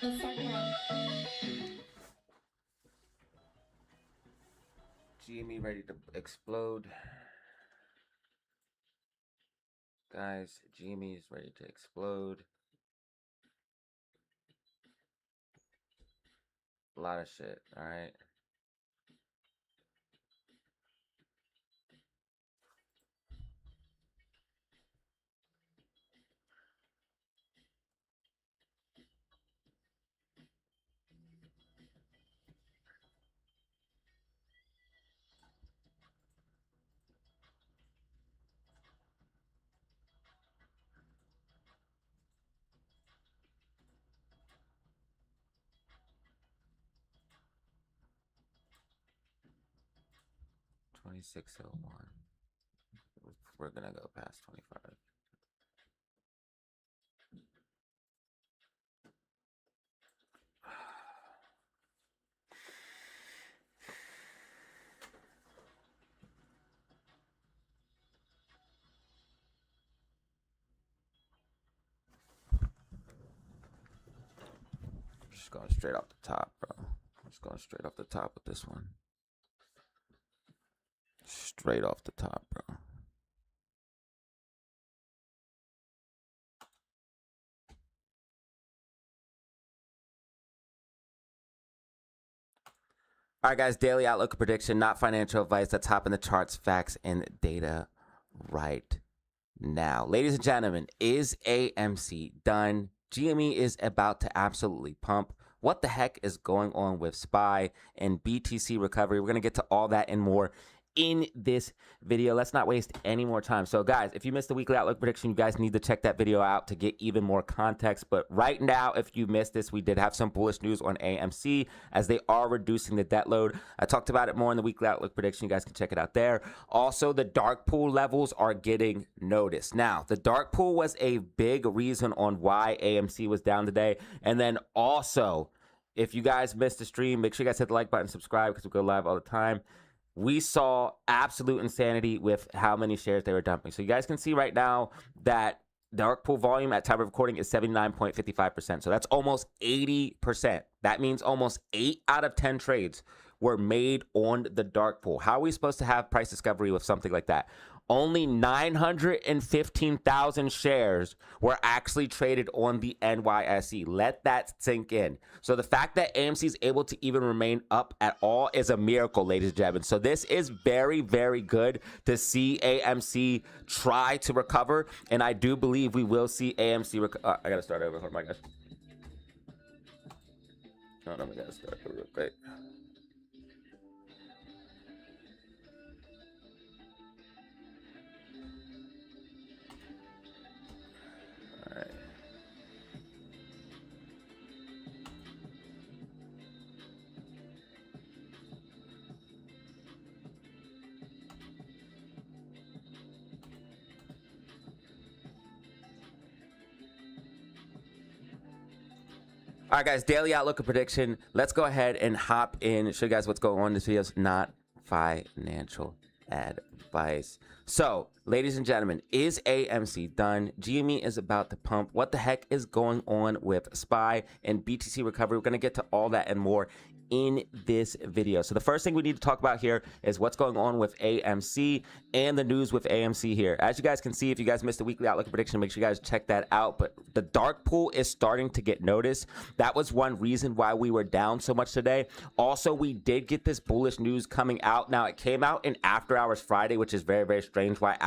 S6: The second round.
S3: GME ready to explode. Guys, GME is ready to explode. A lot of shit, all right? $26.01. We're gonna go past 25. Just going straight off the top, bro. Just going straight off the top with this one. Straight off the top, bro. All right, guys, daily outlook prediction, not financial advice. That's top in the charts, facts, and data right now. Ladies and gentlemen, is AMC done? GME is about to absolutely pump. What the heck is going on with SPY and BTC recovery? We're going to get to all that and more in this video. Let's not waste any more time. So guys, if you missed the weekly outlook prediction, you guys need to check that video out to get even more context. But right now, if you missed this, we did have some bullish news on AMC as they are reducing the debt load. I talked about it more in the weekly outlook prediction. You guys can check it out there. Also, the dark pool levels are getting noticed. Now, the dark pool was a big reason on why AMC was down today. And then also, if you guys missed the stream, make sure you guys hit the like button, subscribe, because we go live all the time. We saw absolute insanity with how many shares they were dumping. So you guys can see right now that dark pool volume at time of recording is 79.55%. So that's almost 80%. That means almost 8 out of 10 trades were made on the dark pool. How are we supposed to have price discovery with something like that? Only 915,000 shares were actually traded on the NYSE. Let that sink in. So the fact that AMC is able to even remain up at all is a miracle, ladies and gentlemen. So this is very, very good to see AMC try to recover. And I do believe we will see AMC recover. I got to start over. Hold on, my guys. Hold on, I got to start over real quick. All right, guys, daily outlook and prediction. Let's go ahead and hop in, show you guys what's going on. This video is not financial advice. So, ladies and gentlemen, is AMC done? GME is about to pump. What the heck is going on with SPY and BTC recovery? We're going to get to all that and more in this video. So the first thing we need to talk about here is what's going on with AMC and the news with AMC here. As you guys can see, if you guys missed the weekly outlook prediction, make sure you guys check that out. But the dark pool is starting to get noticed. That was one reason why we were down so much today. Also, we did get this bullish news coming out. Now, it came out in after hours Friday, which is very, very strange why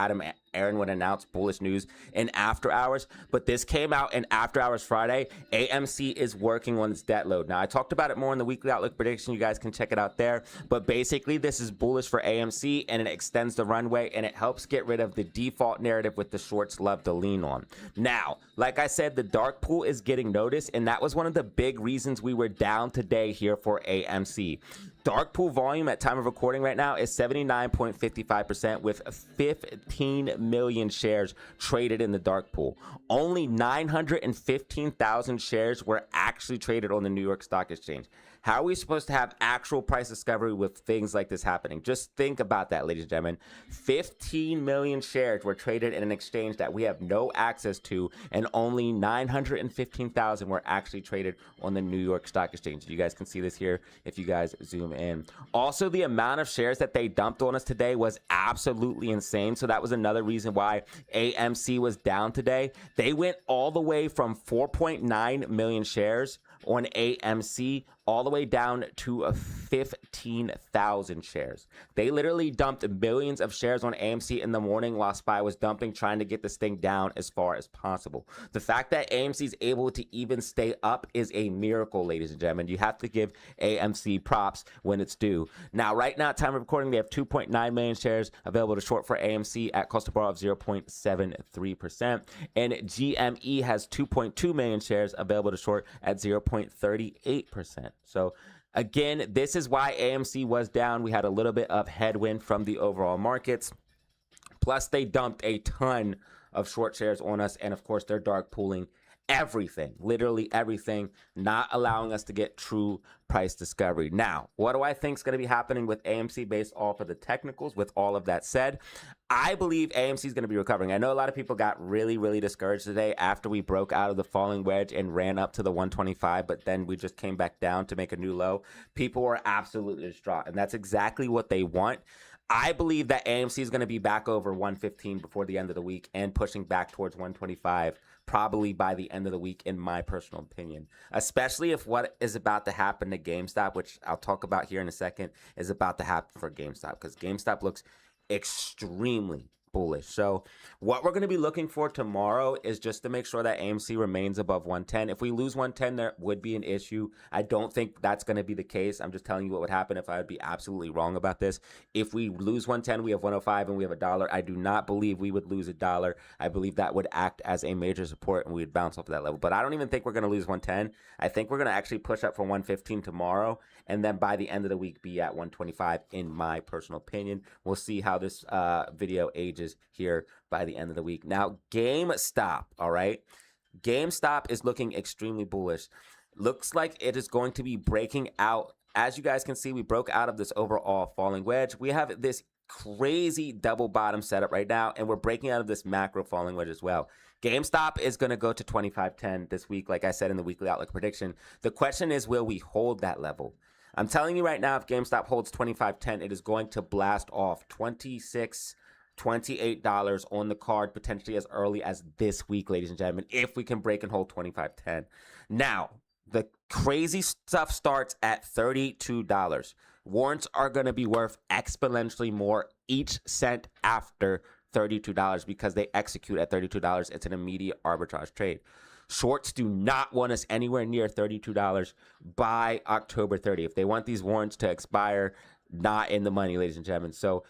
S3: Aaron would announce bullish news in after hours, but this came out in after hours Friday. AMC is working on its debt load. Now, I talked about it more in the weekly outlook prediction. You guys can check it out there, but basically this is bullish for AMC and it extends the runway and it helps get rid of the default narrative with the shorts love to lean on. Now, like I said, the dark pool is getting noticed, and that was one of the big reasons we were down today here for AMC. Dark pool volume at time of recording right now is 79.55% with 15 million shares traded in the dark pool. Only 915,000 shares were actually traded on the New York Stock Exchange.
S1: How are we supposed to have actual price discovery with things like this happening? Just think about that, ladies and gentlemen. 15 million shares were traded in an exchange that we have no access to, and only 915,000 were actually traded on the New York Stock Exchange. You guys can see this here if you guys zoom in. Also, the amount of shares that they dumped on us today was absolutely insane. So that was another reason why AMC was down today. They went all the way from 4.9 million shares on AMC all the way down to 15,000 shares. They literally dumped millions of shares on AMC in the morning while SPY was dumping, trying to get this thing down as far as possible. The fact that AMC is able to even stay up is a miracle, ladies and gentlemen. You have to give AMC props when it's due. Now, right now, time of recording, they have 2.9 million shares available to short for AMC at cost of borrow of 0.73%. And GME has 2.2 million shares available to short at 0.38%. So again, this is why AMC was down. We had a little bit of headwind from the overall markets. Plus, they dumped a ton of short shares on us. And of course, they're dark pooling everything, literally everything, not allowing us to get true price discovery. Now, what do I think is going to be happening with AMC based off of the technicals? With all of that said, I believe AMC is going to be recovering. I know a lot of people got really, really discouraged today after we broke out of the falling wedge and ran up to the 125, but then we just came back down to make a new low. People were absolutely distraught, and that's exactly what they want. I believe that AMC is going to be back over 115 before the end of the week and pushing back towards 125 probably by the end of the week, in my personal opinion, especially if what is about to happen to GameStop, which I'll talk about here in a second, is about to happen for GameStop, because GameStop looks extremely bullish. So what we're going to be looking for tomorrow is just to make sure that AMC remains above 110. If we lose 110, there would be an issue. I don't think that's going to be the case. I'm just telling you what would happen if I would be absolutely wrong about this. If we lose 110, we have 105 and we have $1. I do not believe we would lose $1. I believe that would act as a major support and we would bounce off of that level. But I don't even think we're going to lose 110. I think we're going to actually push up for 115 tomorrow, and then by the end of the week be at 125, in my personal opinion. We'll see how this video ages here by the end of the week. Now, GameStop, all right? GameStop is looking extremely bullish. Looks like it is going to be breaking out. As you guys can see, we broke out of this overall falling wedge. We have this crazy double bottom setup right now, and we're breaking out of this macro falling wedge as well. GameStop is going to go to 25.10 this week, like I said in the weekly outlook prediction. The question is, will we hold that level? I'm telling you right now, if GameStop holds 25.10, it is going to blast off $28 on the card, potentially as early as this week, ladies and gentlemen, if we can break and hold 25.10. Now, the crazy stuff starts at $32. Warrants are going to be worth exponentially more each cent after $32 because they execute at $32. It's an immediate arbitrage trade. Shorts do not want us anywhere near $32 by October 30. If they want these warrants to expire, not in the money, ladies and gentlemen. So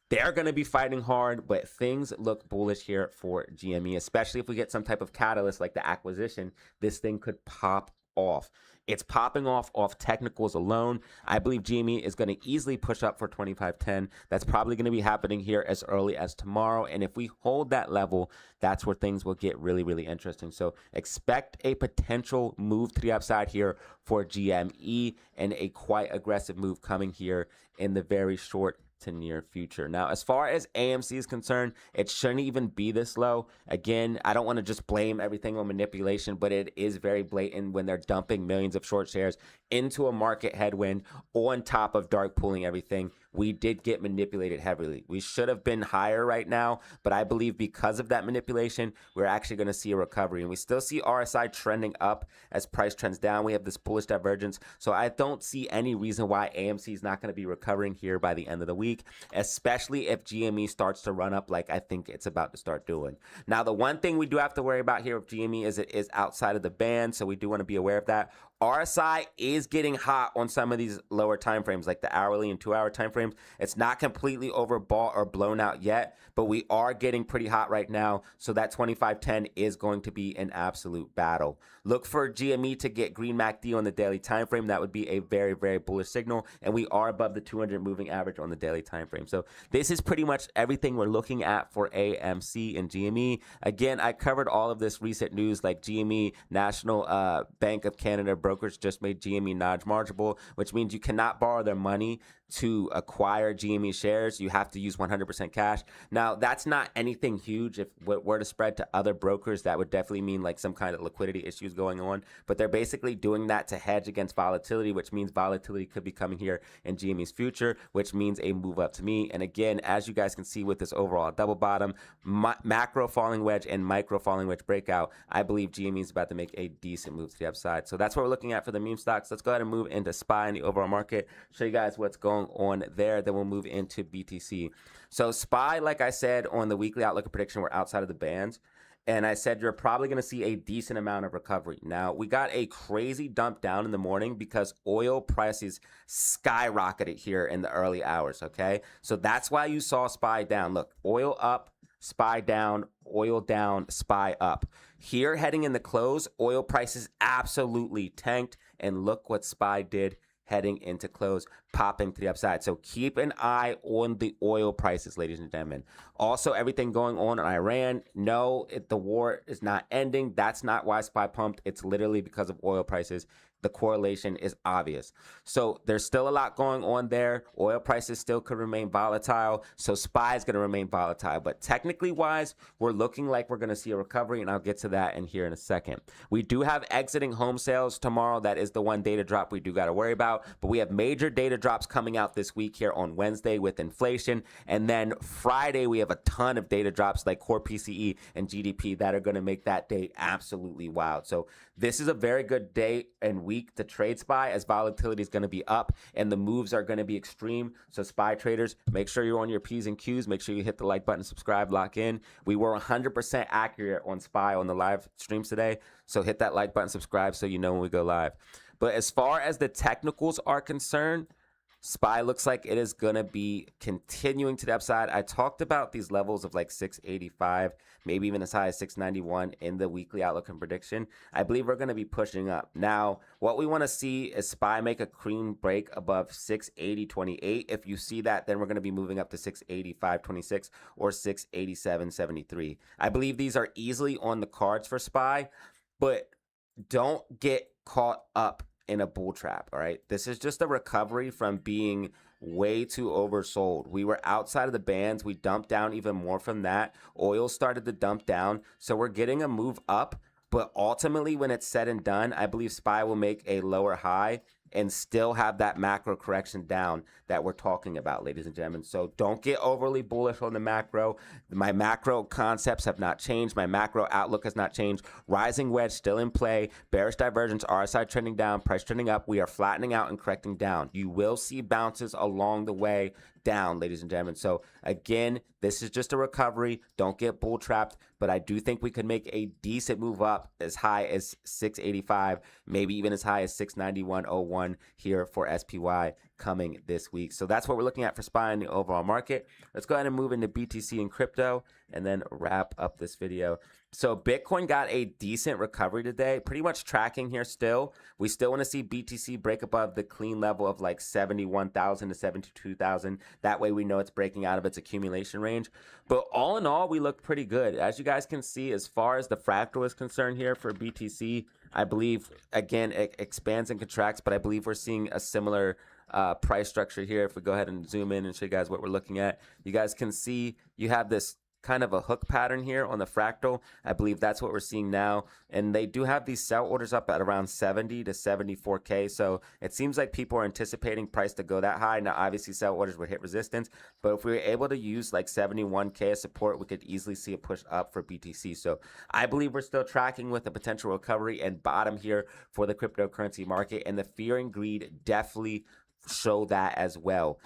S1: they're going to be fighting hard, but things look bullish here for GME, especially if we get some type of catalyst like the acquisition. This thing could pop off. It's popping off technicals alone. I believe GME is going to easily push up for 25.10. That's probably going to be happening here as early as tomorrow. And if we hold that level, that's where things will get really, really interesting. So expect a potential move to the upside here for GME and a quite aggressive move coming here in the very short to near future. Now, as far as AMC is concerned, it shouldn't even be this low. Again, I don't want to just blame everything on manipulation, but it is very blatant when they're dumping millions of short shares into a market headwind on top of dark pooling everything. We did get manipulated heavily. We should have been higher right now, but I believe because of that manipulation, we're actually going to see a recovery. And we still see RSI trending up as price trends down. We have this bullish divergence. So I don't see any reason why AMC is not going to be recovering here by the end of the week, especially if GME starts to run up like I think it's about to start doing. Now, the one thing we do have to worry about here with GME is it is outside of the band, so we do want to be aware of that. RSI is getting hot on some of these lower time frames, like the hourly and 2-hour time frames. It's not completely overbought or blown out yet, but we are getting pretty hot right now. So that 25.10 is going to be an absolute battle. Look for GME to get green MACD on the daily time frame. That would be a very, very bullish signal, and we are above the 200 moving average on the daily time frame. So this is pretty much everything we're looking at for AMC and GME. Again, I covered all of this recent news, like GME, National Bank of Canada brokers just made GME non-marginable, which means you cannot borrow their money to acquire GME shares. You have to use 100% cash. Now, that's not anything huge. If it were to spread to other brokers, that would definitely mean like some kind of liquidity issues going on. But they're basically doing that to hedge against volatility, which means volatility could be coming here in GME's future, which means a move up to me. And again, as you guys can see with this overall double bottom, macro falling wedge and micro falling wedge breakout, I believe GME is about to make a decent move to the upside. So that's what we're looking at for the meme stocks. Let's go ahead and move into SPY in the overall market, show you guys what's going on there. Then we'll move into BTC. So SPY, like I said on the weekly outlook and prediction, we're outside of the bands. And I said you're probably going to see a decent amount of recovery. Now, we got a crazy dump down in the morning because oil prices skyrocketed here in the early hours, okay? So that's why you saw SPY down. Look, oil up, SPY down, oil down, SPY up. Here, heading in the close, oil prices absolutely tanked. And look what SPY did heading into close, popping to the upside. So keep an eye on the oil prices, ladies and gentlemen. Also, everything going on in Iran. No, the war is not ending. That's not why SPY pumped. It's literally because of oil prices. The correlation is obvious. So there's still a lot going on there. Oil prices still could remain volatile. So SPY is going to remain volatile. But technically wise, we're looking like we're going to see a recovery. And I'll get to that in here in a second. We do have exiting home sales tomorrow. That is the one data drop we do got to worry about. But we have major data drops coming out this week here on Wednesday with inflation. And then Friday, we have a ton of data drops like core PCE and GDP that are going to make that day absolutely wild. So this is a very good day and week to trade SPY, as volatility is going to be up and the moves are going to be extreme. So SPY traders, make sure you're on your P's and Q's. Make sure you hit the like button, subscribe, lock in. We were 100% accurate on SPY on the live streams today. So hit that like button, subscribe, so you know when we go live. But as far as the technicals are concerned, SPY looks like it is going to be continuing to the upside. I talked about these levels of like 685, maybe even as high as 691 in the weekly outlook and prediction. I believe we're going to be pushing up. Now, what we want to see is SPY make a clean break above 680.28. If you see that, then we're going to be moving up to 685.26 or 687.73. I believe these are easily on the cards for SPY, but don't get caught up in a bull trap. All right, this is just a recovery from being way too oversold. We were outside of the bands. We dumped down even more from that. Oil started to dump down, so we're getting a move up. But ultimately, when it's said and done, I believe SPY will make a lower high and still have that macro correction down that we're talking about, ladies and gentlemen. So don't get overly bullish on the macro. My macro concepts have not changed. My macro outlook has not changed. Rising wedge still in play. Bearish divergence, RSI trending down, price trending up. We are flattening out and correcting down. You will see bounces along the way down, ladies and gentlemen. So again, this is just a recovery. Don't get bull trapped, but I do think we could make a decent move up as high as 685, maybe even as high as 691.01 here for SPY coming this week. So that's what we're looking at for SPY in the overall market. Let's go ahead and move into BTC and crypto and then wrap up this video. So Bitcoin got a decent recovery today, pretty much tracking here still. We still want to see BTC break above the clean level of like 71,000 to 72,000. That way we know it's breaking out of its accumulation range. But all in all, we look pretty good. As you guys can see, as far as the fractal is concerned here for BTC, I believe, again, it expands and contracts, but I believe we're seeing a similar price structure here. If we go ahead and zoom in and show you guys what we're looking at, you guys can see you have this kind of a hook pattern here on the fractal. I believe that's what we're seeing now. And they do have these sell orders up at around 70 to 74K. So it seems like people are anticipating price to go that high. Now, obviously, sell orders would hit resistance. But if we were able to use like 71K as support, we could easily see a push up for BTC. So I believe we're still tracking with a potential recovery and bottom here for the cryptocurrency market. And the fear and greed definitely show that as well.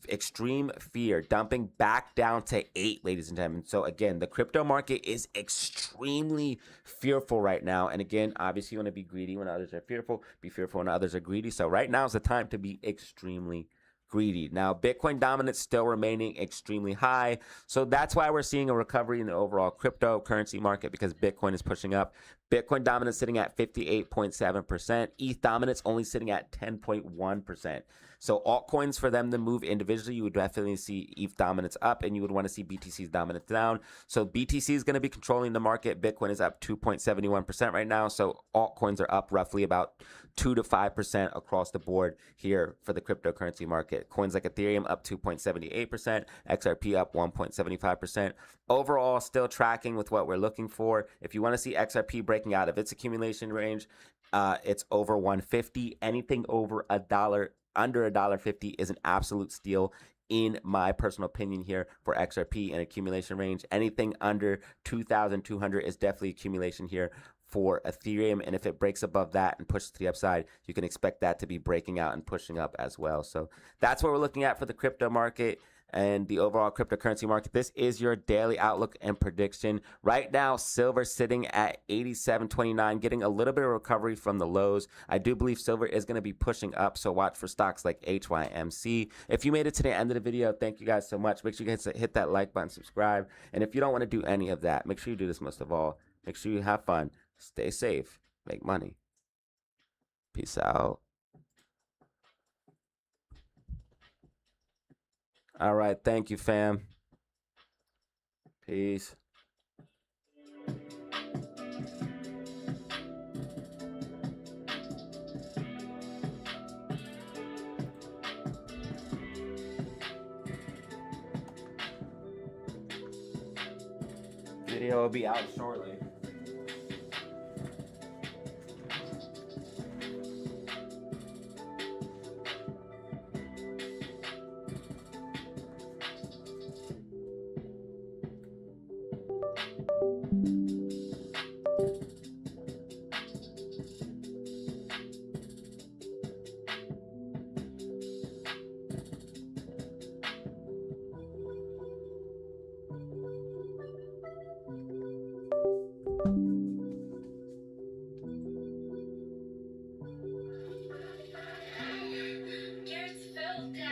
S1: Extreme fear dumping back down to 8, ladies and gentlemen. So again, the crypto market is extremely fearful right now. And again, obviously you want to be greedy when others are fearful, be fearful when others are greedy. So right now is the time to be extremely greedy. Now, Bitcoin dominance still remaining extremely high. So that's why we're seeing a recovery in the overall cryptocurrency market, because Bitcoin is pushing up. Bitcoin dominance sitting at 58.7%. ETH dominance only sitting at 10.1%. So altcoins, for them to move individually, you would definitely see ETH dominance up, and you would want to see BTC's dominance down. So BTC is going to be controlling the market. Bitcoin is up 2.71% right now. So altcoins are up roughly about 2 to 5% across the board here for the cryptocurrency market. Coins like Ethereum up 2.78%, XRP up 1.75%. Overall, still tracking with what we're looking for. If you want to see XRP breaking out of its accumulation range, it's over 150. Anything over $1, under $1.50 is an absolute steal, in my personal opinion here, for XRP and accumulation range. Anything under 2,200 is definitely accumulation here for Ethereum, and if it breaks above that and pushes to the upside, you can expect that to be breaking out and pushing up as well. So that's what we're looking at for the crypto market and the overall cryptocurrency market. This is your daily outlook and prediction. Right now, silver sitting at 87.29, getting a little bit of recovery from the lows. I do believe silver is going to be pushing up, so watch for stocks like HYMC. If you made it to the end of the video, thank you guys so much. Make sure you guys hit that like button, subscribe, and if you don't want to do any of that, make sure you do this most of all. Make sure you have fun, stay safe, make money. Peace out. All right, thank you, fam. Peace. Video will be out shortly.
S6: Garrett's filled, Dad.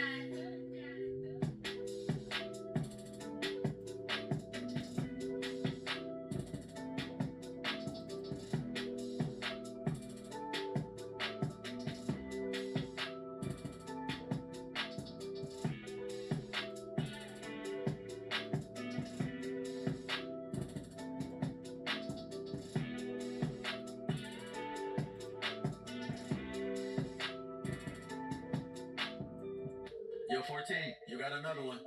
S5: Yo, 14, you got another one.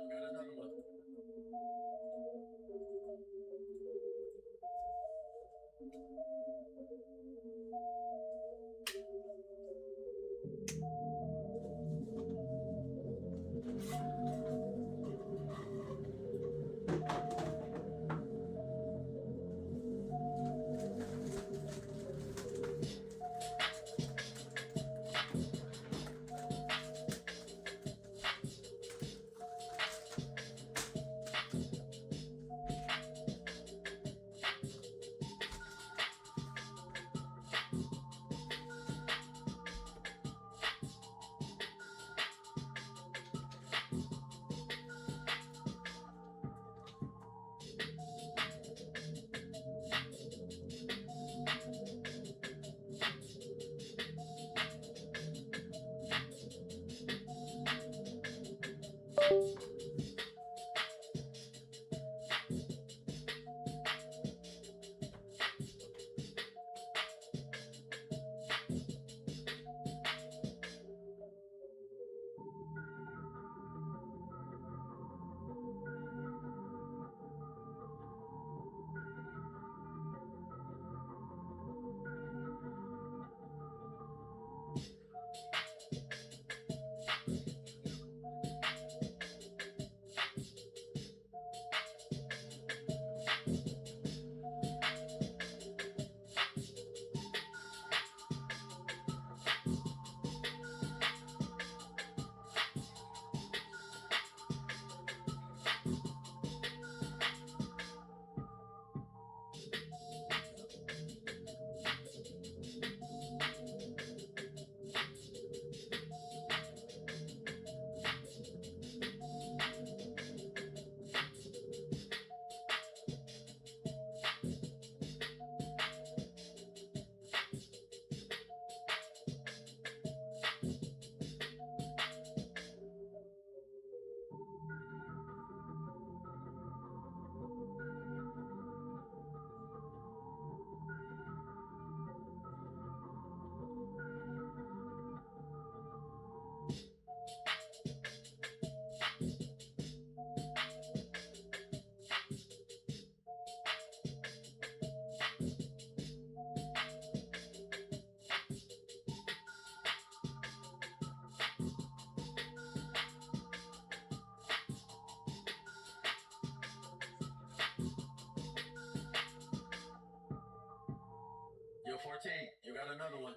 S5: got another one.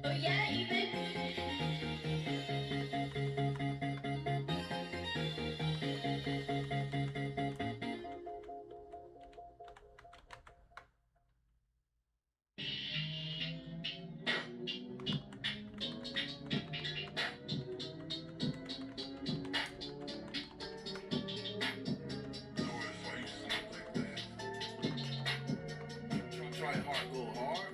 S6: Oh yeah, Ethan.
S5: Try hard, go hard.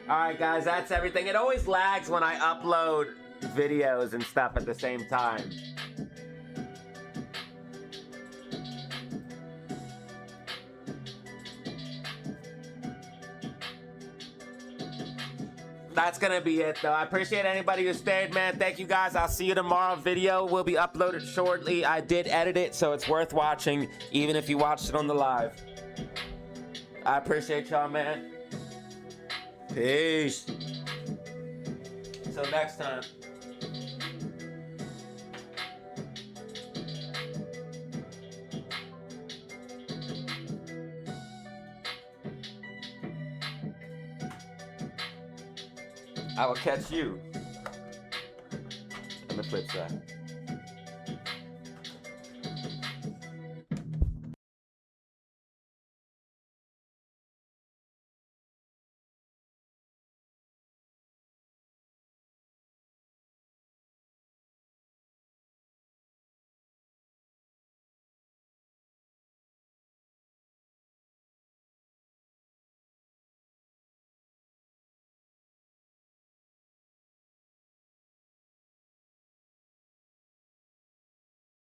S1: All right, guys, that's everything. It always lags when I upload videos and stuff at the same time. That's gonna be it, though. I appreciate anybody who stayed, man. Thank you, guys. I'll see you tomorrow. Video will be uploaded shortly. I did edit it, so it's worth watching, even if you watched it on the live. I appreciate y'all, man. Peace. Till next time. I will catch you on the flip side.